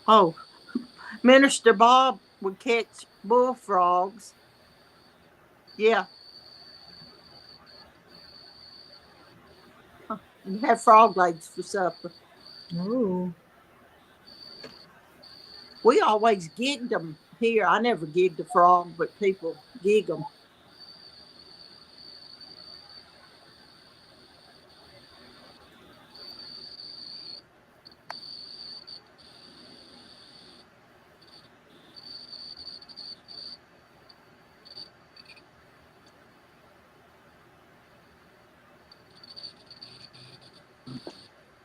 Oh, Minister Bob would catch bullfrogs. Yeah. And have frog legs for supper. Oh. We always gigged them here. I never gigged a frog, but people gig them.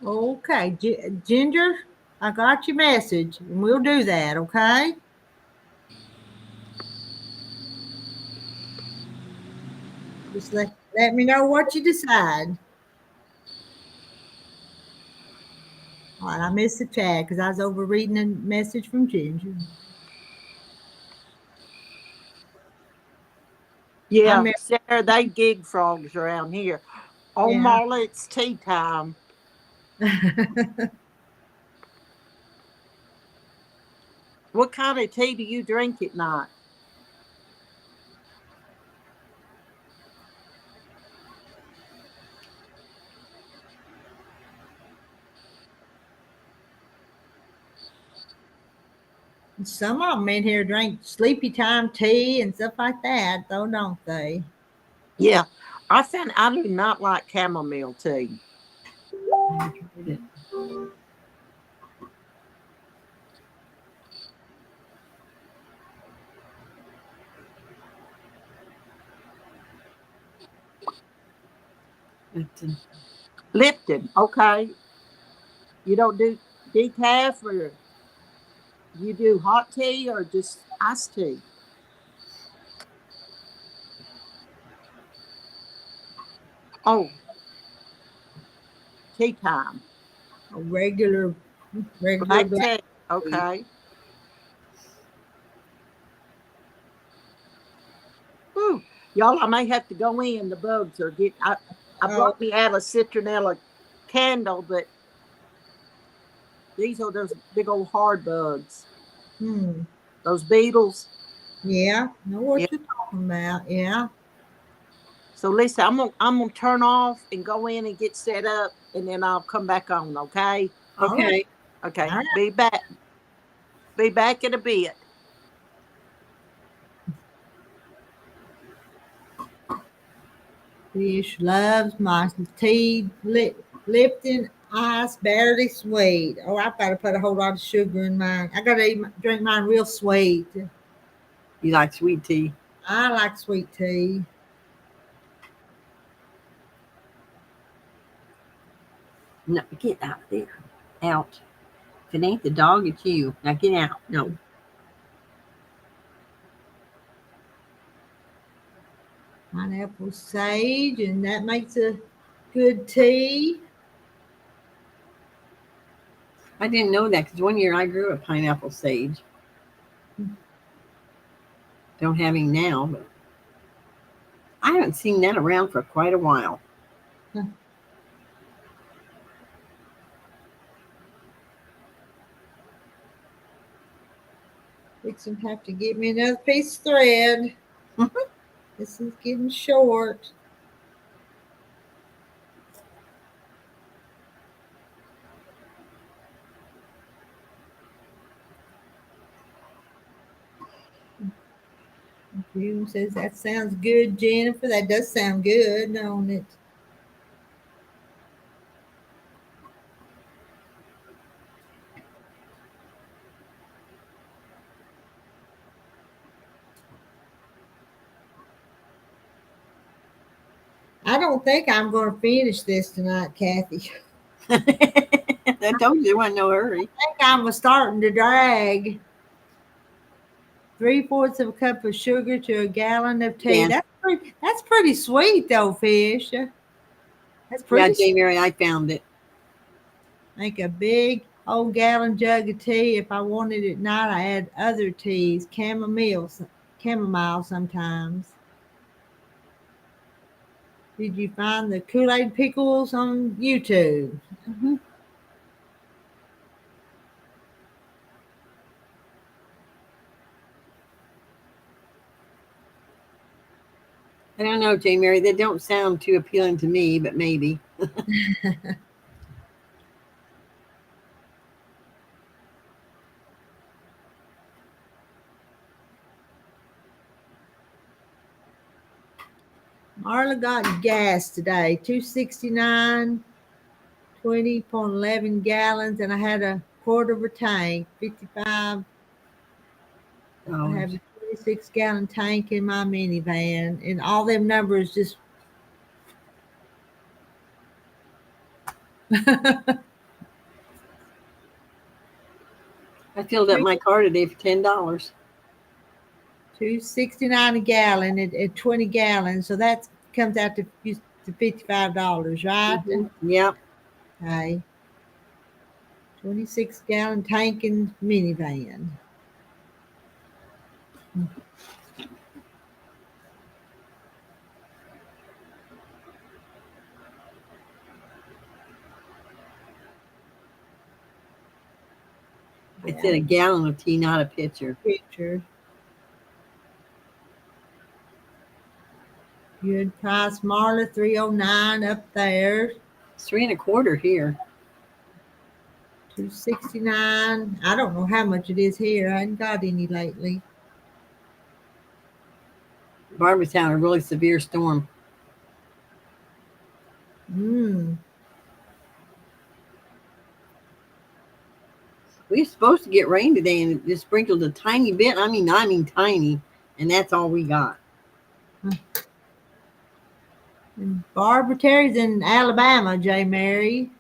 Okay, Ginger, I got your message, and we'll do that, okay? Just let me know what you decide. All right, I missed the chat because I was over reading a message from Ginger. Yeah, Sarah, they gig frogs around here. Oh, Yeah. Marla, it's tea time. What kind of tea do you drink at night? Some of them in here drink sleepy time tea and stuff like that, though, don't they? Yeah. I found I do not like chamomile tea. Lipton, okay. You don't do decaf, or you do hot tea or just iced tea? Oh, tea time. A regular Black black tea. tea. Okay. Whew. Y'all, I may have to go in. The bugs are get. I Oh, brought me out a citronella candle, but these are those big old hard bugs. hmm. Those beetles. Yeah, know Yeah. what you're talking about. Yeah. So Lisa, I'm gonna turn off and go in and get set up, and then I'll come back on. Okay. All right. Okay. Okay. All right. Be back. Be back in a bit. Fish loves my tea, Lipton ice, barely sweet. Oh, I've got to put a whole lot of sugar in mine. I got to drink mine real sweet. You like sweet tea? I like sweet tea. No, get out there. Out. If it ain't the dog, it's you. Now get out. No. Pineapple sage, and that makes a good tea. I didn't know that because one year I grew a pineapple sage. Don't have any now, but I haven't seen that around for quite a while. Fixing to have to give me another piece of thread. This is getting short. June says that sounds good, Jennifer. That does sound good, don't it? I don't think I'm going to finish this tonight, Kathy. I told you there wasn't no hurry. I think I'm starting to drag. 3/4 of a cup of sugar to a gallon of tea. Yeah. That's pretty sweet, though, Fish. That's Yeah, pretty J. sweet. Mary, I found it. Make a big old gallon jug of tea. If I wanted it at night, I add other teas, chamomile sometimes. Did you find the Kool-Aid pickles on YouTube? Mhm. I don't know, J. Mary. They don't sound too appealing to me, but maybe. Marla got gas today, 269, 20.11 gallons, and I had a quarter of a tank, 55. I Oh, have a 26-gallon tank in my minivan, and all them numbers just. I filled up my car today for $10. 269 a gallon at 20 gallons, so that comes out to $55, right? Yep. Okay. 26-gallon tank and minivan. I said a gallon of tea, not a pitcher. Picture. Good price, Marla, 309 up there. It's 3.25 here. 269. I don't know how much it is here. I haven't got any lately. Barbertown, a really severe storm. We're supposed to get rain today, and it just sprinkled a tiny bit. I mean tiny, and that's all we got. And Barbara Terry's in Alabama, J. Mary.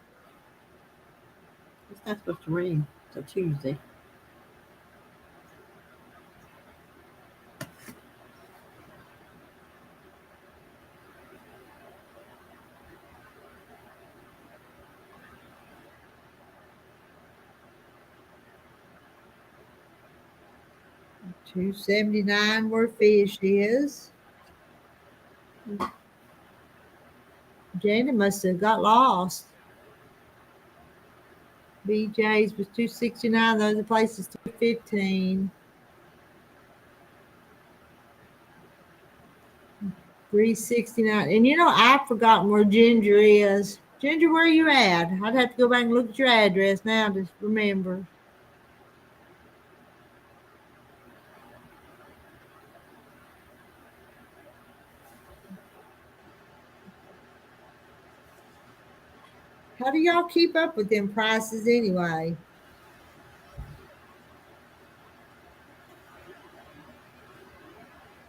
It's not supposed to rain till Tuesday. $2.79 where fish is. Janet must have got lost. BJ's was $2.69. The other place is $2.15. $3.69. And you know, I've forgotten where Ginger is. Ginger, where you at? I'd have to go back and look at your address now to remember. How do y'all keep up with them prices anyway?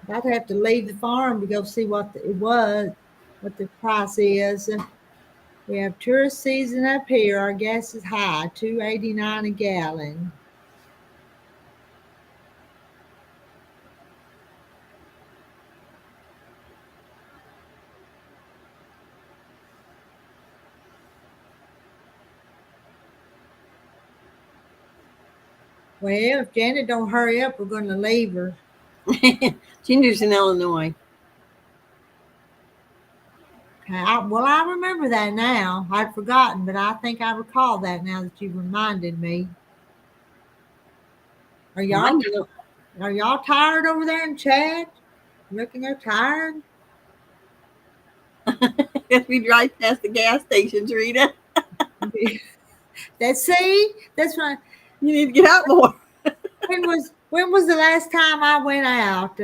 I'd have to leave the farm to go see what what the price is. We have tourist season up here. Our gas is high, $2.89 a gallon. Well, if Janet don't hurry up, we're going to leave her. Ginger's in Illinois. Well, I remember that now. I'd forgotten, but I think I recall that now that you reminded me. Are y'all tired over there in chat? You reckon they're tired? Guess we drive past the gas stations, Rita. That's right. You need to get out more. When was the last time I went out?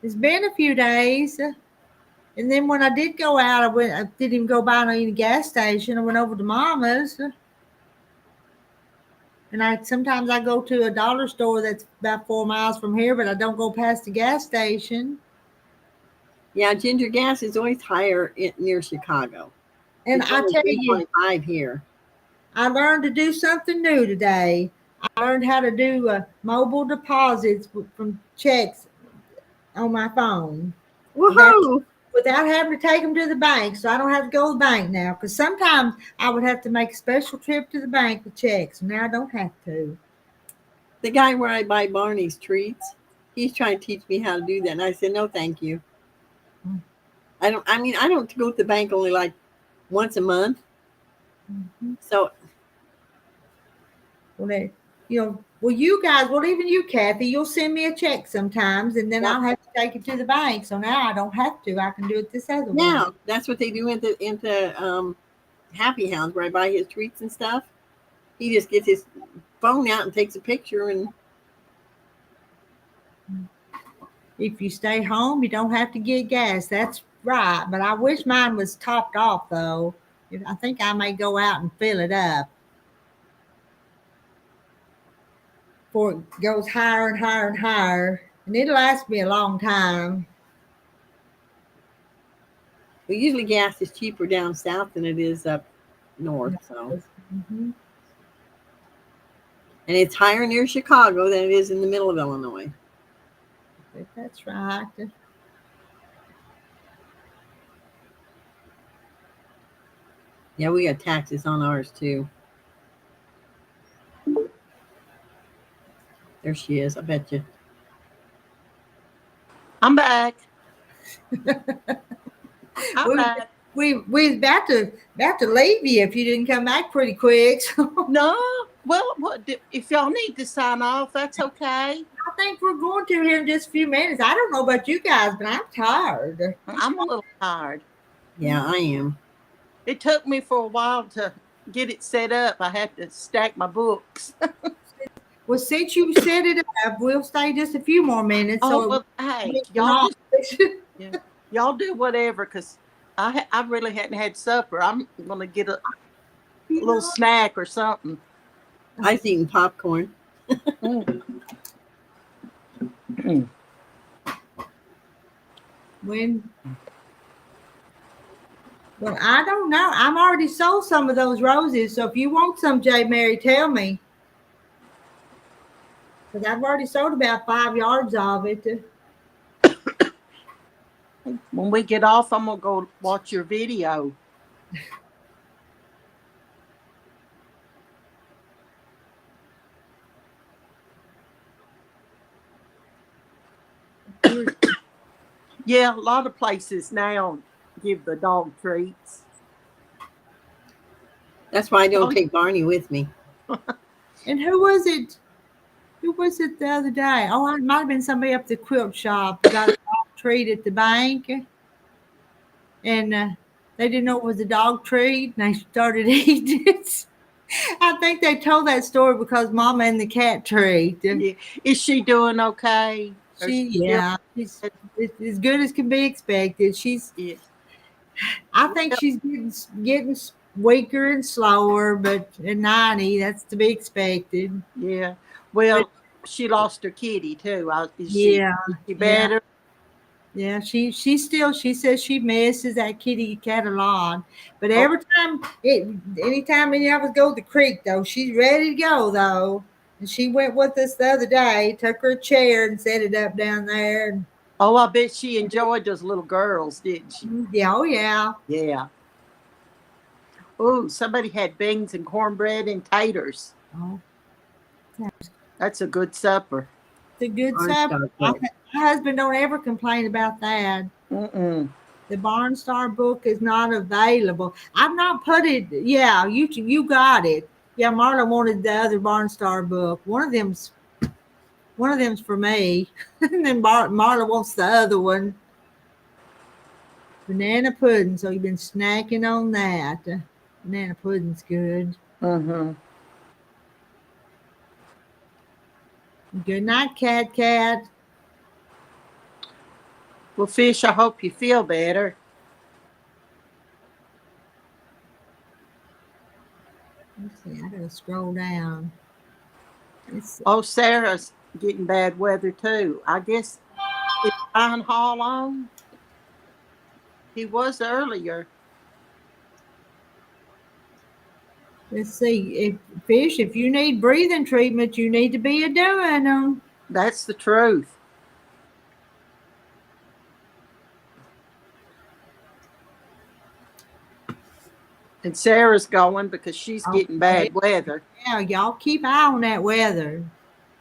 It's been a few days. And then when I did go out, I didn't even go by any gas station. I went over to Mama's. And sometimes I go to a dollar store that's about 4 miles from here, but I don't go past the gas station. Yeah, Ginger gas is always higher near Chicago. And it's I tell you, $3.25 here. I learned to do something new today. I learned how to do mobile deposits from checks on my phone. Woohoo! Without having to take them to the bank, so I don't have to go to the bank now. Because sometimes I would have to make a special trip to the bank with checks. Now I don't have to. The guy where I buy Barney's treats, he's trying to teach me how to do that, and I said no, thank you. I don't go to the bank only like once a month. Mm-hmm. So, you guys, even you, Kathy, you'll send me a check sometimes, and then I'll have to take it to the bank. So now I don't have to. I can do it this other way. Now that's what they do into Happy House, where I buy his treats and stuff. He just gets his phone out and takes a picture. And if you stay home, you don't have to get gas. That's right. But I wish mine was topped off, though. I think I may go out and fill it up before it goes higher and higher and higher. And it'll last me a long time. Well, usually gas is cheaper down south than it is up north. So, and it's higher near Chicago than it is in the middle of Illinois. That's right. Yeah, we got taxes on ours too. There she is. I bet you. I'm back. I'm back. We about to leave you if you didn't come back pretty quick. No, well, if y'all need to sign off, that's okay. I think we're going to here in just a few minutes. I don't know about you guys, but I'm tired. I'm a little tired. Yeah, I am. It took me for a while to get it set up. I had to stack my books. Well, since you set it up, we'll stay just a few more minutes. Oh, well, hey, y'all do whatever, because I really hadn't had supper. I'm going to get a little snack or something. I was eating popcorn. Mm. Mm. Well, I don't know. I'm already sold some of those roses. So if you want some, J. Mary, tell me. Because I've already sold about 5 yards of it. When we get off, I'm gonna go watch your video. Yeah, a lot of places now give the dog treats. That's why I don't take Barney with me. And who was it? Who was it the other day? Oh, it might have been somebody up at the quilt shop that got a dog treat at the bank. And they didn't know it was a dog treat. And they started eating it. I think they told that story because Mama and the cat treat. Yeah. Is she doing okay? Yeah, she's it's as good as can be expected. Yeah. I think she's getting weaker and slower, but at 90, that's to be expected. Yeah. But Well, she lost her kitty too. Is she yeah, better? yeah. She says she misses that kitty cat a lot. But Oh, anytime any of us go to the creek though, she's ready to go though. And she went with us the other day, took her a chair and set it up down there. oh, I bet she enjoyed those little girls, didn't she? Yeah, oh yeah. Yeah. Oh, somebody had beans and cornbread and taters. Oh, That's a good supper. it's a good supper. My husband don't ever complain about that. Mm-mm. The Barnstar book is not available. I've not put it. Yeah, you got it. Yeah, Marla wanted the other Barnstar book. One of them's for me, and then Marla wants the other one. Banana pudding. So you've been snacking on that. Banana pudding's good. Mm-hmm. Good night, cat. Well, Fish, I hope you feel better. Let's see. I gotta scroll down. Oh, Sarah's getting bad weather too. I guess is Ryan Hall on? He was earlier. Let's see. If you need breathing treatment, you need to be doing them. That's the truth. And Sarah's going because she's getting bad weather. Yeah, y'all keep eye on that weather.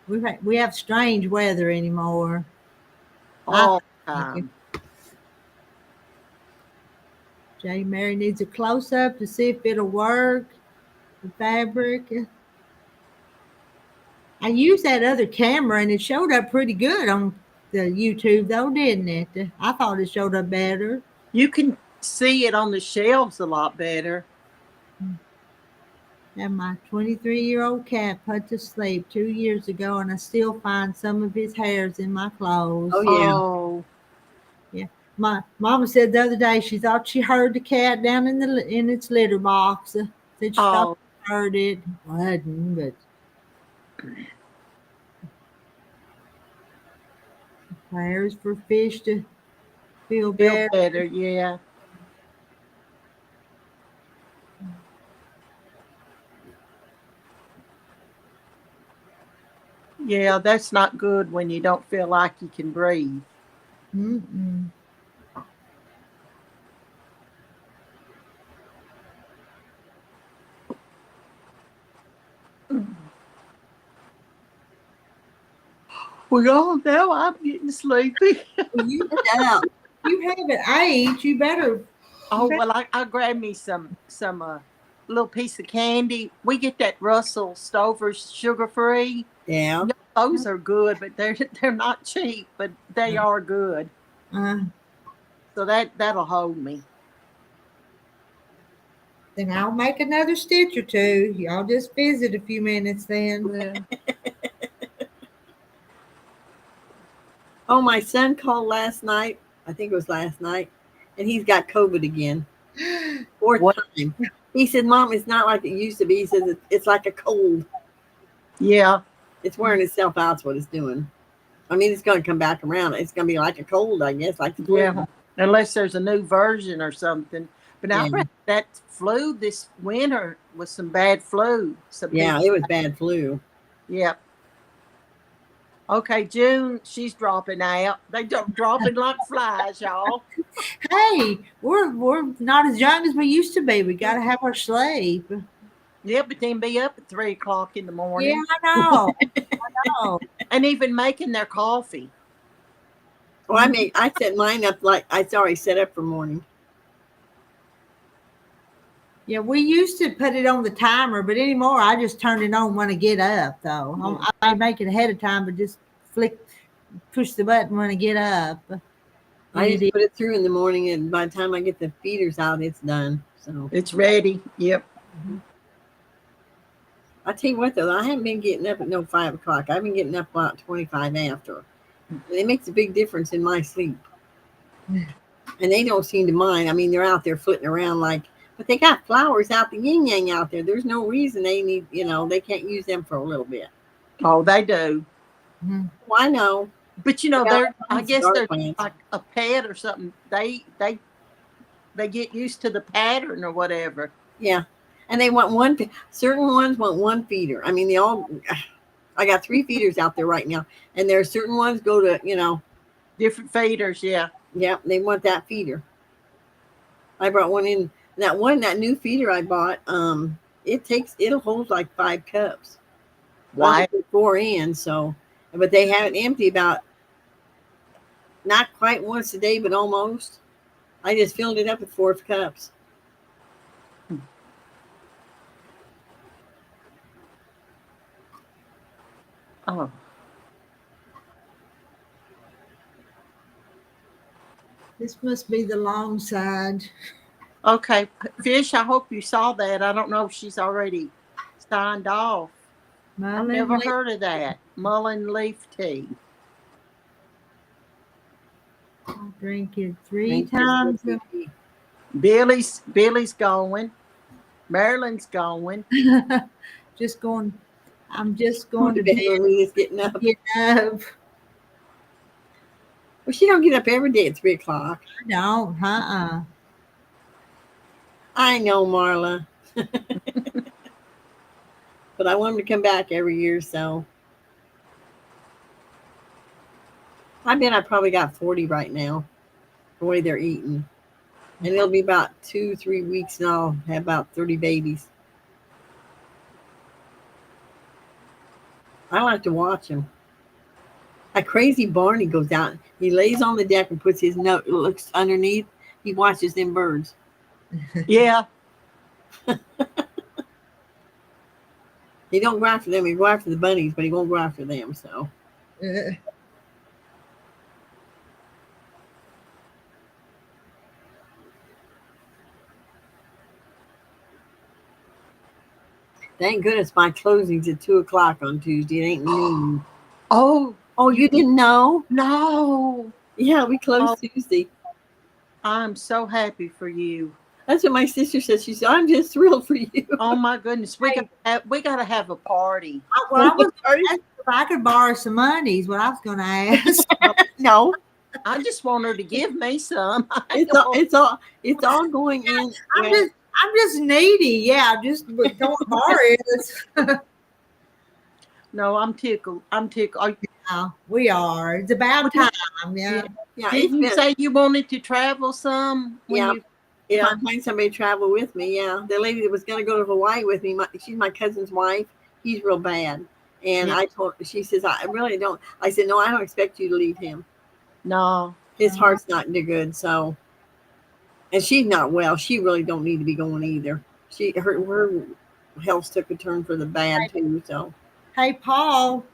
We have strange weather anymore. All the time. J. Mary needs a close up to see if it'll work. The fabric. I used that other camera and it showed up pretty good on the YouTube though, didn't it? I thought it showed up better. You can see it on the shelves a lot better. And my 23-year-old cat put to sleep 2 years ago, and I still find some of his hairs in my clothes. Oh yeah. Oh. Yeah. My mama said the other day she thought she heard the cat down in its litter box. Said she thought she heard it. Wasn't, but prayers for Fish to feel better. Yeah. Yeah, that's not good when you don't feel like you can breathe. Mm-mm. Well, now I'm getting sleepy. Well, you haven't ate. You better. Well, I grabbed me some little piece of candy. We get that Russell Stover's sugar free. Yeah. Those are good, but they're not cheap, but they are good. So that'll hold me. Then I'll make another stitch or two. Y'all just visit a few minutes then. Yeah. Oh, my son called last night. I think it was last night, and he's got COVID again. Fourth time. He said, "Mom, it's not like it used to be." He says it's like a cold. Yeah. It's wearing itself out. Is what it's doing. I mean, it's going to come back around. It's going to be like a cold, I guess, like the flu. Yeah. Unless there's a new version or something. But I Yeah. read that flu this winter was some bad flu. Some Yeah, people, it was bad flu. yeah. Okay, June, she's dropping out. They dropping like flies, y'all. Hey, we're not as young as we used to be. We got to have our sleep. Yeah, but then be up at 3 o'clock in the Yeah, morning I know. I know. and even making their coffee. Well, I set mine up like it's already set up for morning. Yeah, we used to put it on the timer, but anymore I just turn it on when I get up. Though I make it ahead of time, but just push the button when I get up. I just put it through in the morning, and by the time I get the feeders out, it's done. So It's ready. Yep. I tell you what, though, I haven't been getting up at 5 o'clock. I've been getting up about 25 after. And it makes a big difference in my sleep. And they don't seem to mind. I mean, they're out there flitting around but they got flowers out, the yin yang out there. There's no reason they need, they can't use them for a little bit. Oh, they do. Well, I know. But I guess they're like a pet or something. They get used to the pattern or whatever. Yeah. And they want certain ones want one feeder. I mean, I got 3 feeders out there right now. And there are certain ones go to, different feeders. Yeah. Yeah, they want that feeder. I brought one in. That new feeder I bought, it'll hold like 5 cups. Why? 4 in, so, but they have it empty about not quite once a day, but almost. I just filled it up with 4 cups. Oh. This must be the long side. Okay, Fish, I hope you saw that. I don't know if she's already signed off. I've never heard of that. Mullein leaf tea. I'll drink it 3 times. Billy's going. Marilyn's going. Just going. I'm just going to bed. bed. Lena's getting up. Get up. Well, she don't get up every day at 3 o'clock. I don't. I know, Marla. But I want them to come back every year, so. I bet I probably got 40 right now, the way they're eating. And it'll be about 2-3 weeks, and I'll have about 30 babies. I like to watch them. A crazy Barney goes out. He lays on the deck and puts his nose, looks underneath. He watches them birds. Yeah. He don't go after them. He go after the bunnies, but he won't go after them. So. Thank goodness my closing's at 2 o'clock on Tuesday. It ain't noon. Oh, you didn't know? No. Yeah, we close Tuesday. I'm so happy for you. That's what my sister said. She said, "I'm just thrilled for you." Oh my goodness, we got to have a party. Well, I was asking if I could borrow some money. Is what I was going to ask. No, I just want her to give me some. It's all going in. I'm just needy. Yeah, just don't borrow it. No, I'm tickled. Yeah, we are. It's about time. Yeah. Didn't you say you wanted to travel some? If I find somebody to travel with me, yeah. The lady that was going to go to Hawaii with me, she's my cousin's wife. He's real bad. And I told her, she says, I really don't. I said, no, I don't expect you to leave him. No. His heart's not good. So, and she's not well. She really don't need to be going either. Her health took a turn for the bad too. So. Hey, Paul.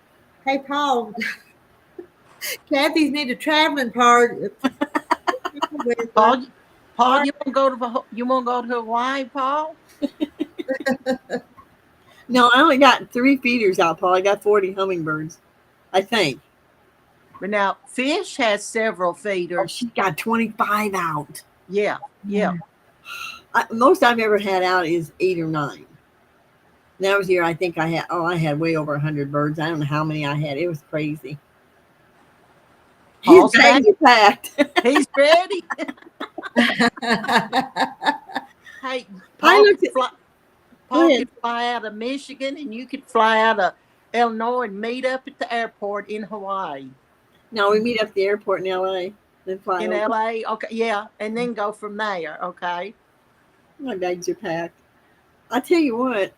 Kathy's need a traveling part. Paul, you won't go to Hawaii, Paul? No, I only got 3 feeders out, Paul. I got 40 hummingbirds, I think. But now Fish has several feeders. Oh, she got 25 out. Yeah. Most I've ever had out is 8 or 9. That was the year I think I had way over 100 birds. I don't know how many I had. It was crazy. His Paul's back. bags are packed. He's ready. Hey, Paul, looked could at- fly, Go Paul ahead. could fly out of Michigan, and you could fly out of Illinois and meet up at the airport in Hawaii. No, we meet up at the airport in LA. Then fly In over. LA, okay, yeah, and then go from there, okay. My bags are packed. I'll tell you what,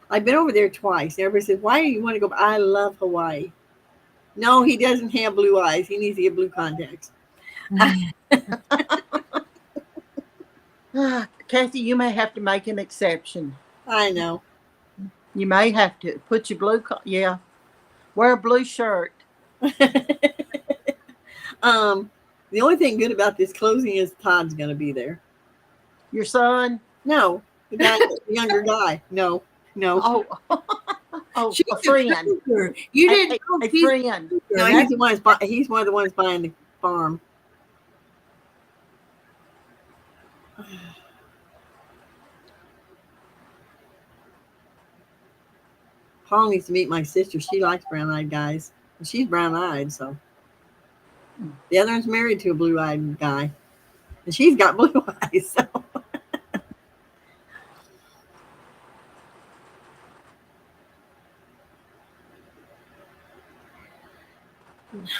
I've been over there twice. Everybody says, why do you want to go? I love Hawaii. No, he doesn't have blue eyes. He needs to get blue contacts. Kathy, you may have to make an exception. I know. You may have to put your blue, yeah, wear a blue shirt. The only thing good about this closing is Todd's going to be there. Your son? No, the younger guy. No. Oh, oh, She's a friend. cougar. You didn't know A she's friend. cougar. No, That's- he's one of the ones buying the farm. Paul needs to meet my sister. She likes brown-eyed guys. And she's brown-eyed, so. The other one's married to a blue-eyed guy. And she's got blue eyes, so.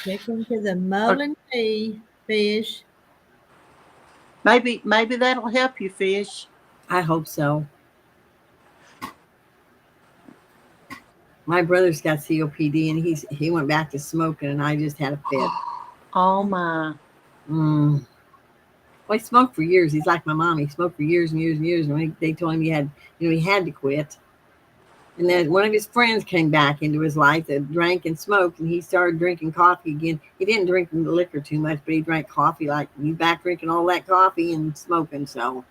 Chicken to the mullen tea fish. Maybe that'll help you, fish. I hope so. My brother's got COPD, and he went back to smoking, and I just had a fit. Oh my. Well, he smoked for years. He's like my mom. He smoked for years and years and years. And they told him he had to quit. And then one of his friends came back into his life that drank and smoked, and he started drinking coffee again. He didn't drink liquor too much, but he drank coffee. Like, he's back drinking all that coffee and smoking. So,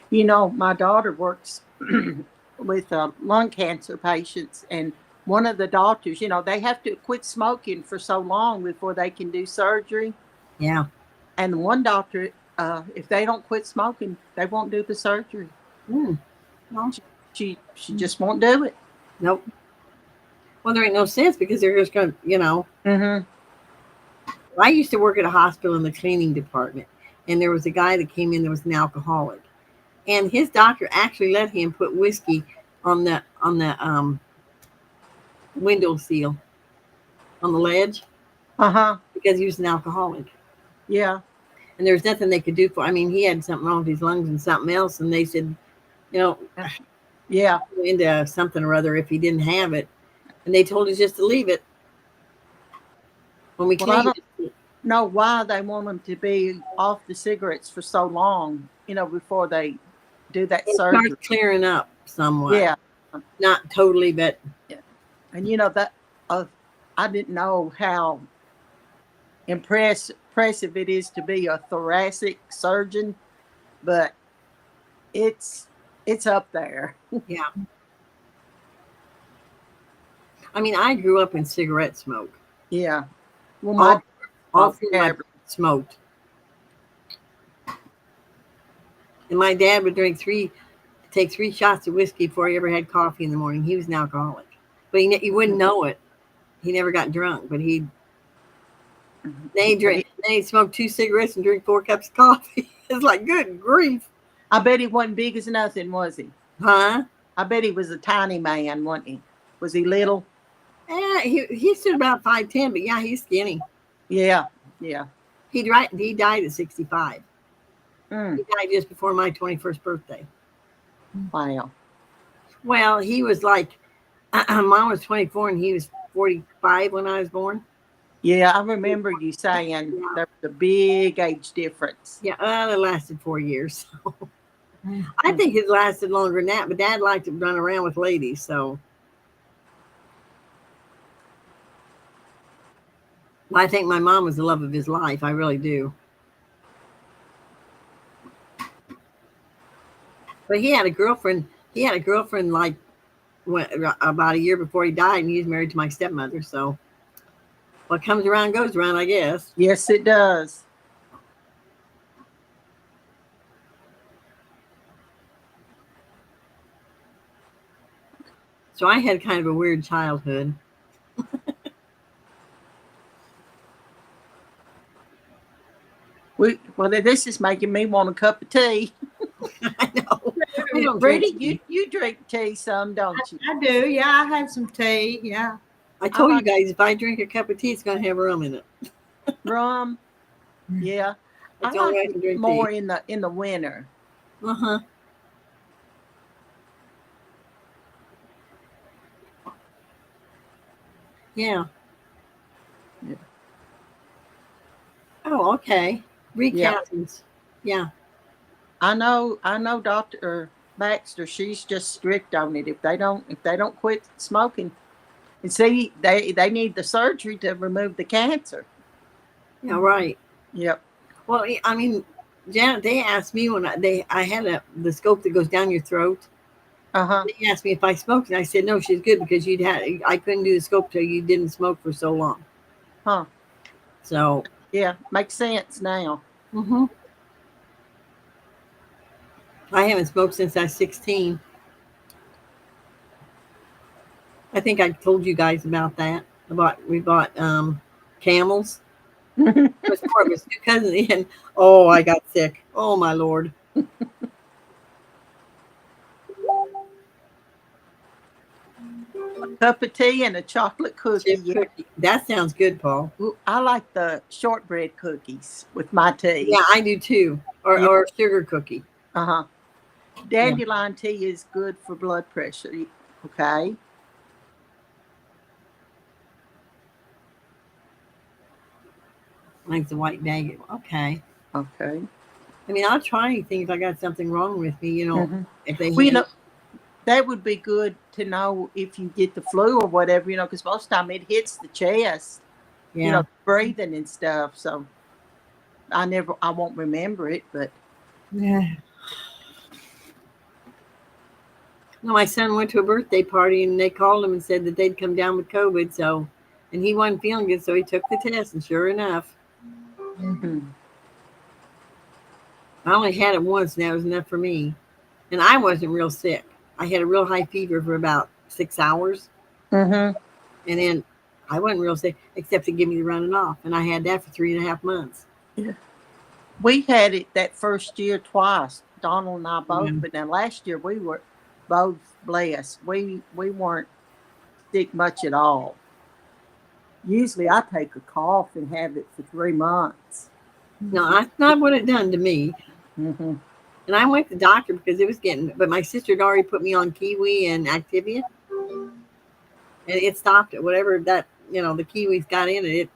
You know, my daughter works with lung cancer patients, and one of the doctors, you know, they have to quit smoking for so long before they can do surgery. yeah. And the one doctor, if they don't quit smoking, they won't do the surgery. Well, She just won't do it. nope. Well, there ain't no sense because they're just going to, Mm-hmm. I used to work at a hospital in the cleaning department, and there was a guy that came in that was an alcoholic, and his doctor actually let him put whiskey on the window seal on the ledge because he was an alcoholic. Yeah. And there was nothing they could do for. I mean, he had something wrong with his lungs and something else, and they said, Yeah. into something or other if he didn't have it, and they told us just to leave it. When we Well, I cleaned don't know why they want them to be off the cigarettes for so long, before they do that it surgery. starts clearing up somewhat. Yeah. Not totally, but And that I didn't know how impressive it is to be a thoracic surgeon, but it's up there. yeah. I mean, I grew up in cigarette smoke. Yeah. Well, All through my terrible. smoked. And my dad would take 3 shots of whiskey before he ever had coffee in the morning. He was an alcoholic, but you wouldn't know it. He never got drunk, but then he'd smoke 2 cigarettes and drink 4 cups of coffee. It's like, good grief. I bet he wasn't big as nothing, was he? Huh? I bet he was a tiny man, wasn't he? Was he little? Yeah, he stood about 5'10", but yeah, he's skinny. Yeah. He died at 65. Mm. He died just before my 21st birthday. Wow. Well, he was like, Mom was 24 and he was 45 when I was born. Yeah, I remember you saying there was a big age difference. Yeah, it lasted 4 years. I think it lasted longer than that, but Dad liked to run around with ladies, so. I think my mom was the love of his life. I really do. But he had a girlfriend. Like about a year before he died, and he was married to my stepmother. So what comes around goes around, I guess. Yes, it does. So I had kind of a weird childhood. Well, this is making me want a cup of tea. I know. I don't drink Brady, tea. you drink tea some, don't you? I do. Yeah, I had some tea. Yeah. I told like- you guys if I drink a cup of tea, it's going to have rum in it. Rum. Yeah. That's I the only way I like can it drink more tea. in the winter. Uh-huh. Yeah. Yeah. Oh, okay. Yeah. Recastings. Yeah. I know Dr. Baxter, she's just strict on it. If they don't quit smoking. And see, they need the surgery to remove the cancer. Yeah, right. Yep. Well, I mean, Janet, they asked me when I had the scope that goes down your throat. Uh-huh. They asked me if I smoked, and I said no. She's good because I couldn't do the scope till you didn't smoke for so long. Huh. So. Yeah, makes sense now. Mm-hmm. I haven't smoked since I was 16. I think I told you guys about that. We bought Camels. It was more of his new cousin, and oh, I got sick. Oh my Lord. Cup of tea and a chocolate cookie. Chip Yeah. cookie. That sounds good, Paul. Ooh, I like the shortbread cookies with my tea. Yeah, I do too. Or Yeah. or a sugar cookie. Uh-huh. Dandelion tea is good for blood pressure. Okay. Like the white bag. Okay. Okay. I mean, I'll try anything if I got something wrong with me. Mhm. If they Well, you have, know, that would be good to know if you get the flu or whatever, because most time it hits the chest, yeah. breathing and stuff. So I won't remember it, but Yeah. No, my son went to a birthday party and they called him and said that they'd come down with COVID. So, and he wasn't feeling good, so he took the test, and sure enough, I only had it once, and that was enough for me. And I wasn't real sick. I had a real high fever for about 6 hours, and then I wasn't real sick except to give me the running off, and I had that for 3.5 months. we had it that first year twice. Donald and I both, Yeah. but then last year we were both blessed. We weren't sick much at all. Usually I take a cough and have it for 3 months. No, that's not what it done to me. Mm-hmm. And I went to the doctor because it was getting, but my sister had already put me on Kiwi and Activia, and it stopped it. Whatever that, the Kiwi's got in it,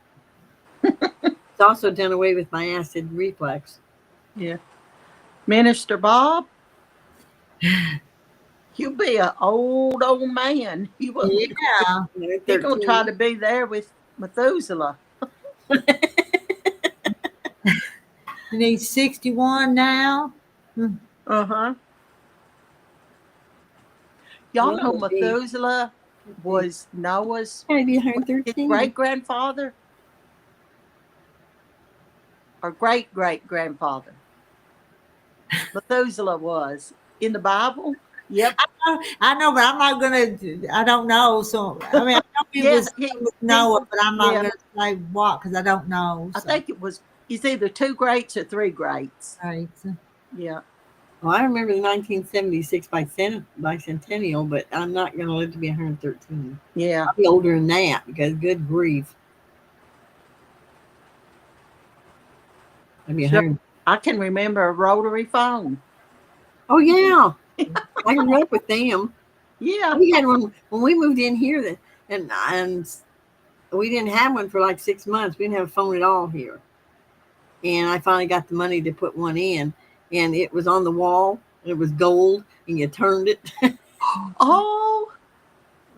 it's also done away with my acid reflux. Yeah. Minister Bob, you be an old man. You're Yeah. going to try to be there with Methuselah. And he's 61 now. Uh-huh. Y'all know Well, gee. Methuselah was Noah's Maybe his 113. great-grandfather? Or great-great-grandfather? Methuselah was. In the Bible? Yep. I know, but I'm not gonna. I don't know. So I mean, I know he Yeah, was Noah, but I'm not yeah. gonna say what because I don't know. I So. think it's either 2 greats or 3 greats. Right. Yeah. Well, I remember the 1976 bicentennial, but I'm not going to live to be 113. Yeah. I'll be older than that because good grief. I'll be Sure. 100. I can remember a rotary phone. Oh, yeah. I grew up with them. Yeah. We had one when we moved in here, and we didn't have one for like 6 months. We didn't have a phone at all here. And I finally got the money to put one in, and it was on the wall, and it was gold, and you turned it. Oh,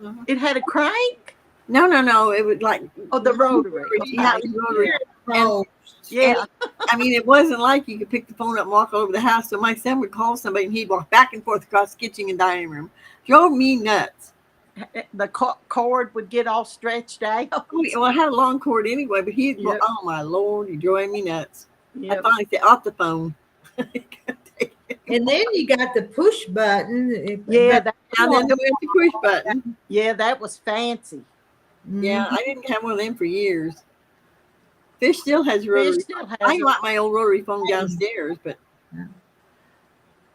Uh-huh. it had a crank? No. It was like The rotary. Yeah, Okay. rotary. Oh, Yeah. I mean, it wasn't like you could pick the phone up and walk all over the house. So my son would call somebody, and he'd walk back and forth across the kitchen and dining room. Drove me nuts. The cord would get all stretched out. Well, I had a long cord anyway, but Yep. oh my Lord, he drove me nuts. I Yep. finally said, off the phone. And then you got the push button. Yeah, But that, And then went the push button. yeah, that was fancy. Yeah, I didn't have one of them for years. Fish still has a Fish rotary. still has I a- got my old rotary phone downstairs, but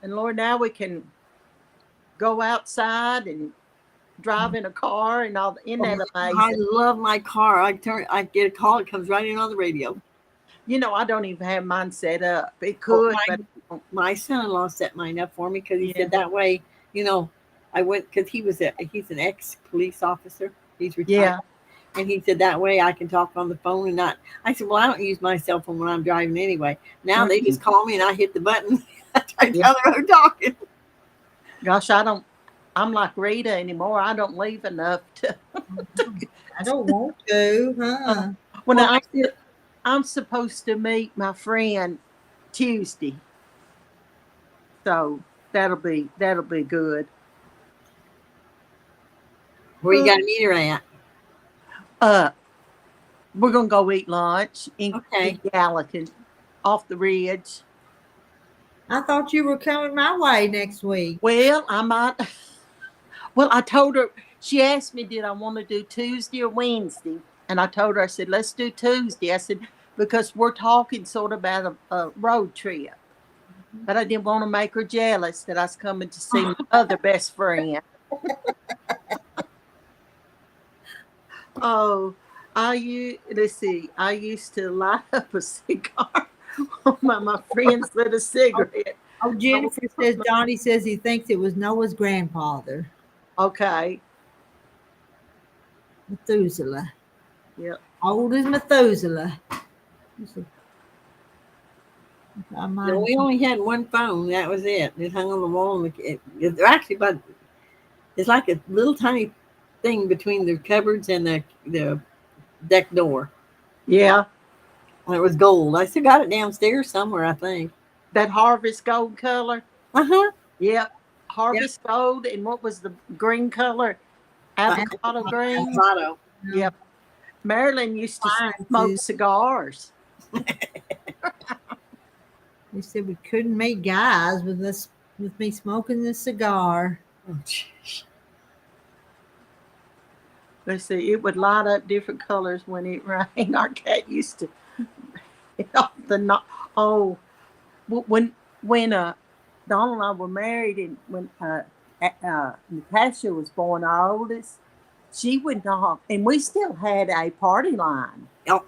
And Lord, now we can go outside and drive in a car and all. Isn't that I amazing? love my car. I get a call, it comes right in on the radio. You know, I don't even have mine set up. It Oh, could, but my son-in-law set mine up for me because he Yeah. said that way, I went because he's an ex-police officer. He's retired. yeah, And he said that way I can talk on the phone and not. I said, well, I don't use my cell phone when I'm driving anyway. Now they just call me and I hit the button. I try down the road talking. gosh, I'm like Rita anymore. I don't leave enough to. I don't want to, huh? When Well, I'm supposed to meet my friend Tuesday, so that'll be good. where you got to meet her at? We're gonna go eat lunch in Okay. Gallatin, off the ridge. I thought you were coming my way next week. Well, I might. Well, I told her. She asked me, did I want to do Tuesday or Wednesday? And I told her, I said, let's do Tuesday. I said, because we're talking sort of about a road trip. But I didn't want to make her jealous that I was coming to see my other best friend. Oh, let's see. I used to light up a cigar on my friends lit a cigarette. Oh, Jennifer says Donnie says he thinks it was Noah's grandfather, Okay. Methuselah. Yep. Old as Methuselah. No, we only had one phone. That was it. It hung on the wall. It's actually about. It's like a little tiny thing between the cupboards and the deck door. Yeah. And it was gold. I still got it downstairs somewhere, I think. That harvest gold color. Uh-huh. Yep. Harvest gold. And what was the green color? Avocado green. Avocado. Yep. Marilyn used to smoke cigars. They said we couldn't meet guys with me smoking this cigar. Oh, jeez. Let's see, it would light up different colors when it rained. Our cat used to. When Donald and I were married, and when Natasha was born, our oldest, she would knock, and we still had a party line. Oh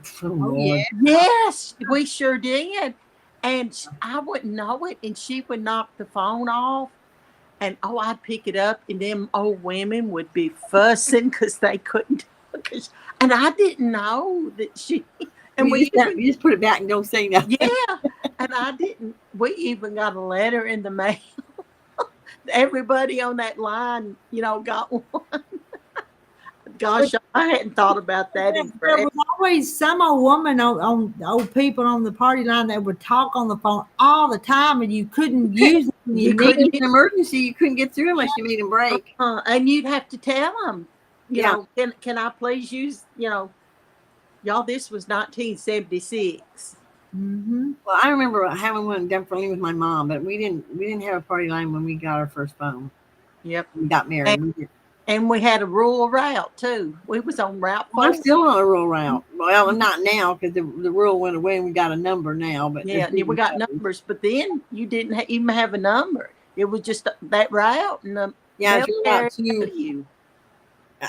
Yeah. Yes, we sure did. And I wouldn't know it, and she would knock the phone off, and I'd pick it up, and them old women would be fussing because they couldn't. And I didn't know that she. And you just put it back and don't say nothing. Yeah, and I didn't. We even got a letter in the mail. Everybody on that line, got one. Gosh, I hadn't thought about that. There was always some old woman on old people on the party line that would talk on the phone all the time, and you couldn't use it. You couldn't, in an emergency, you couldn't get through unless you made them break. And you'd have to tell them, can I please use, y'all, this was 1976. Mm-hmm. Well, I remember having one done for me with my mom, but we didn't have a party line when we got our first phone. Yep. We got married. And we had a rural route too. We was on Route 4. I'm still on a rural route. Well, not now because the rural went away and we got a number now. But yeah, we got numbers. But then you didn't even have a number. It was just that route. And it's Rural Route 2.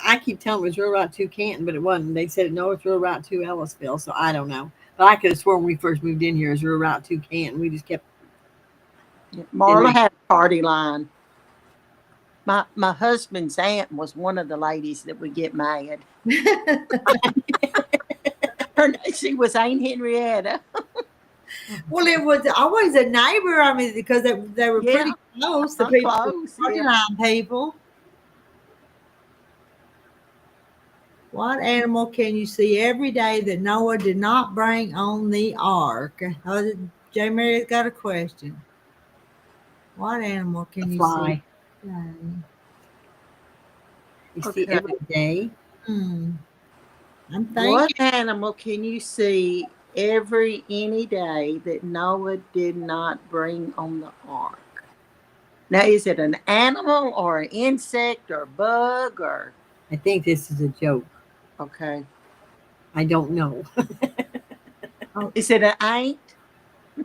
I keep telling them it was Rural Route 2 Canton, but it wasn't. They said, no, it's Rural Route 2 Ellisville. So I don't know. But I could have sworn when we first moved in here it was Rural Route 2 Canton. We just kept. Marla had a party line. My husband's aunt was one of the ladies that would get mad. She was Aunt Henrietta. Well, it was always a neighbor. I mean, because they were pretty close. The people, party line people. What animal can you see every day that Noah did not bring on the ark? J. Mary's got a question. What animal can you see? You see every day. I'm thinking. What animal can you see any day that Noah did not bring on the ark? Now, is it an animal or an insect or a bug or? I think this is a joke. Okay. I don't know. Is it an ant?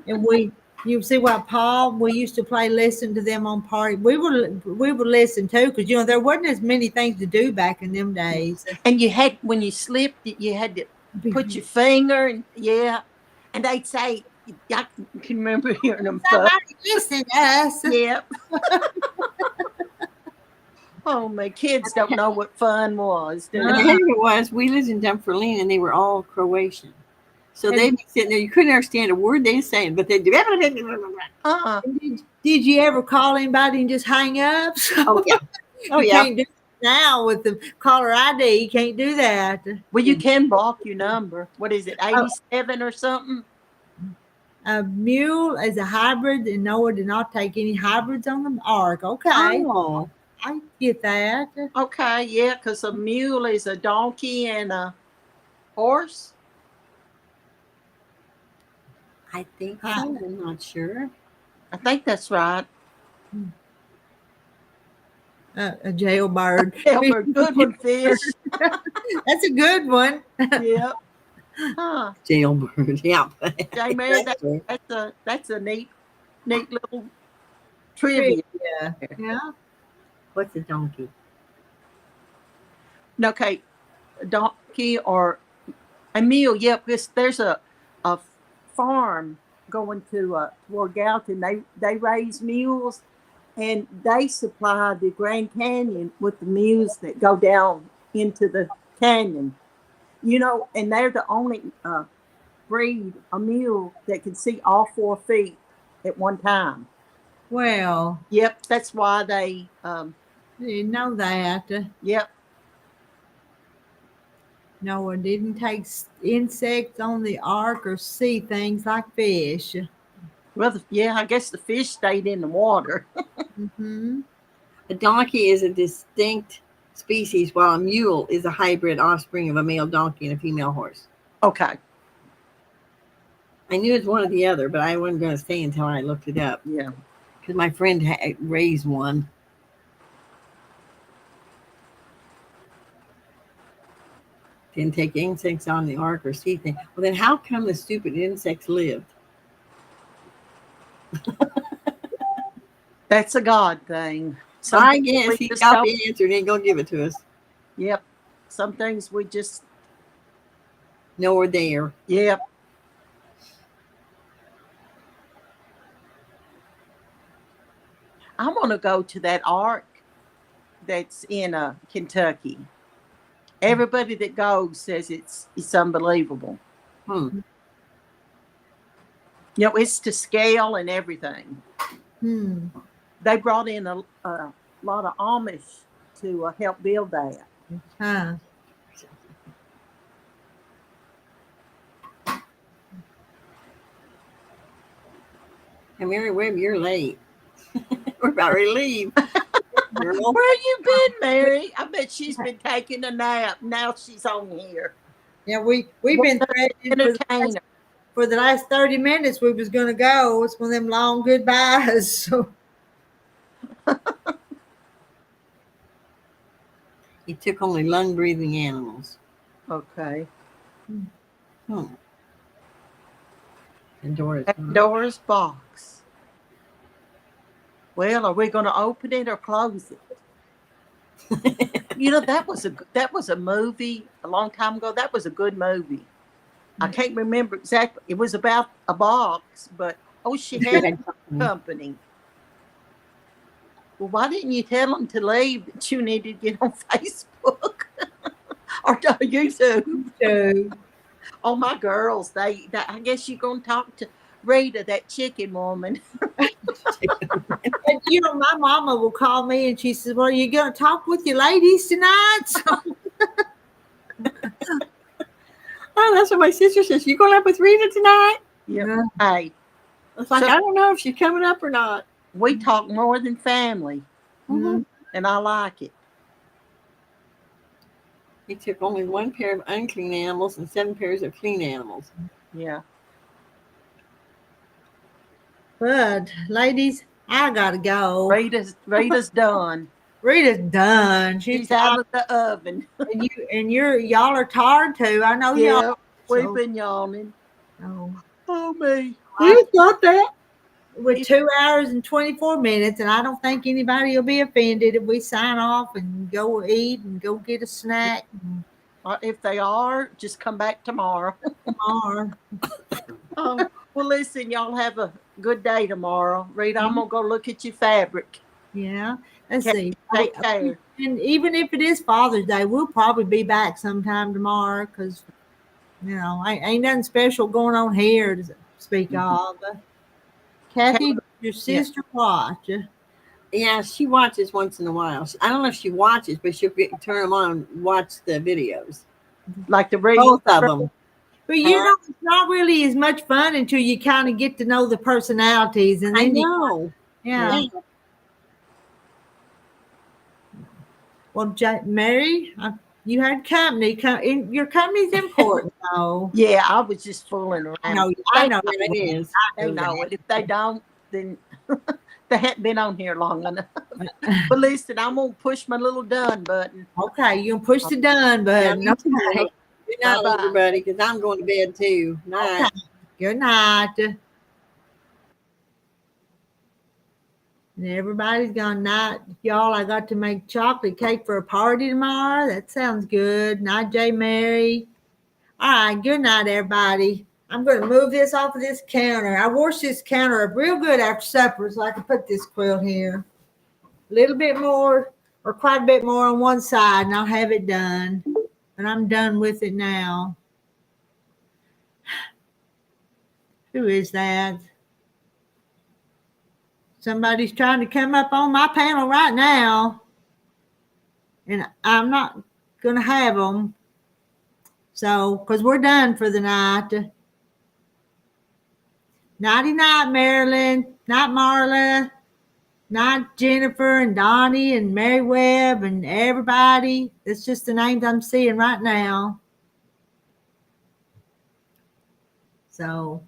And you see what Paul, we used to play listen to them on party. We would listen too, because there wasn't as many things to do back in them days. And you had, when you slipped, you had to put your finger and and they'd say, I can remember hearing them. Somebody listen to us. Yep. Oh, my kids don't know what fun was. Do And they? the thing was, we lived in Dumfrielline, and they were all Croatian. So they'd be sitting there. You couldn't understand a word they were saying, but they'd do. Did you ever call anybody and just hang up? Oh yeah. Oh You yeah. can't do it now with the caller ID. You can't do that. Well, you can block your number. What is it, 87 or something? A mule is a hybrid, and Noah did not take any hybrids on the ark. Okay, Oh. I get that. Okay, yeah, because a mule is a donkey and a horse. I think so. I'm not sure. I think that's right. A jailbird. Elmer, good one, fish. That's a good one. Yep. Huh. Jailbird. Yeah. J. Mary, that's a neat little trivia. Yeah. What's a donkey? Okay, a donkey or a mule. Yep, there's a farm going to toward Gallatin. They raise mules, and they supply the Grand Canyon with the mules that go down into the canyon. And they're the only breed a mule that can see all 4 feet at one time. Well, Yep, that's why they. didn't know that. Yep. Noah didn't take insects on the ark or see things like fish. Well, I guess the fish stayed in the water. Mm-hmm. A donkey is a distinct species, while a mule is a hybrid offspring of a male donkey and a female horse. Okay. I knew it was one or the other, but I wasn't going to say until I looked it up. Yeah. Because my friend raised one. Didn't take insects on the ark or see things. Well, then how come the stupid insects lived? That's a God thing. I guess he got the answer and ain't going to give it to us. Yep. Some things we just. No, we're there. Yep. I want to go to that ark that's in Kentucky. Everybody that goes says it's unbelievable. It's to scale and everything. They brought in a lot of Amish to help build that. Huh. And Mary Webb, you're late. We're about ready to leave. Where you been, Mary? I bet she's been taking a nap. Now she's on here. Yeah, we've been threatening for the last 30 minutes we was going to go. It's one of them long goodbyes. So. He took only lung-breathing animals. Okay. Pandora's box. Well, are we going to open it or close it? That was a movie a long time ago. That was a good movie. I can't remember exactly. It was about a box, but she had a company. Well, why didn't you tell them to leave that you needed to get on Facebook or YouTube? Oh, my girls, I guess you're going to talk to Rita, that chicken woman. My mama will call me and she says, well, are you going to talk with your ladies tonight? Oh, that's what my sister says. You going up with Rita tonight? Yeah. Hey. It's like, I don't know if she's coming up or not. We talk more than family. Mm-hmm. And I like it. He took only 1 pair of unclean animals and 7 pairs of clean animals. Yeah. But, ladies, I gotta go. Rita's done. Rita's done. She's out of the oven. and y'all are tired too. I know y'all. Yeah, we've So, been yawning. oh, Oh me. I- got that. with 2 hours and 24 minutes, and I don't think anybody will be offended if we sign off and go eat and go get a snack If they are, just come back tomorrow. tomorrow. Well, listen, y'all have a good day tomorrow. Rita, I'm gonna go look at your fabric. Yeah. Let's Okay, see. take care. And even if it is Father's Day, we'll probably be back sometime tomorrow because, ain't nothing special going on here to speak of. Kathy, your sister watch. Yeah, she watches once in a while. I don't know if she watches, but she'll turn them on and watch the videos. Like the regular. Both of them. But it's not really as much fun until you kind of get to know the personalities. And I then know. yeah. Well, Mary, you had company. Your company's important, though. Yeah, I was just fooling around. I know it is. They know it. If they don't, then they hadn't been on here long enough. But listen, I'm gonna push my little done button. Okay, you can push the done button. Yeah, Okay. Good night, Bye-bye. everybody, because I'm going to bed too. Night. Okay. Good night. And everybody's gone night. Y'all, I got to make chocolate cake for a party tomorrow. That sounds good. Night, J. Mary. All right, good night, everybody. I'm going to move this off of this counter. I washed this counter up real good after supper so I can put this quilt here. A little bit more or quite a bit more on one side and I'll have it done. But I'm done with it now. Who is that? Somebody's trying to come up on my panel right now. And I'm not going to have them. So, because we're done for the night. Nighty night, Marilyn. Night, Marla. Night, Jennifer and Donnie and Mary Webb and everybody. That's just the names I'm seeing right now. So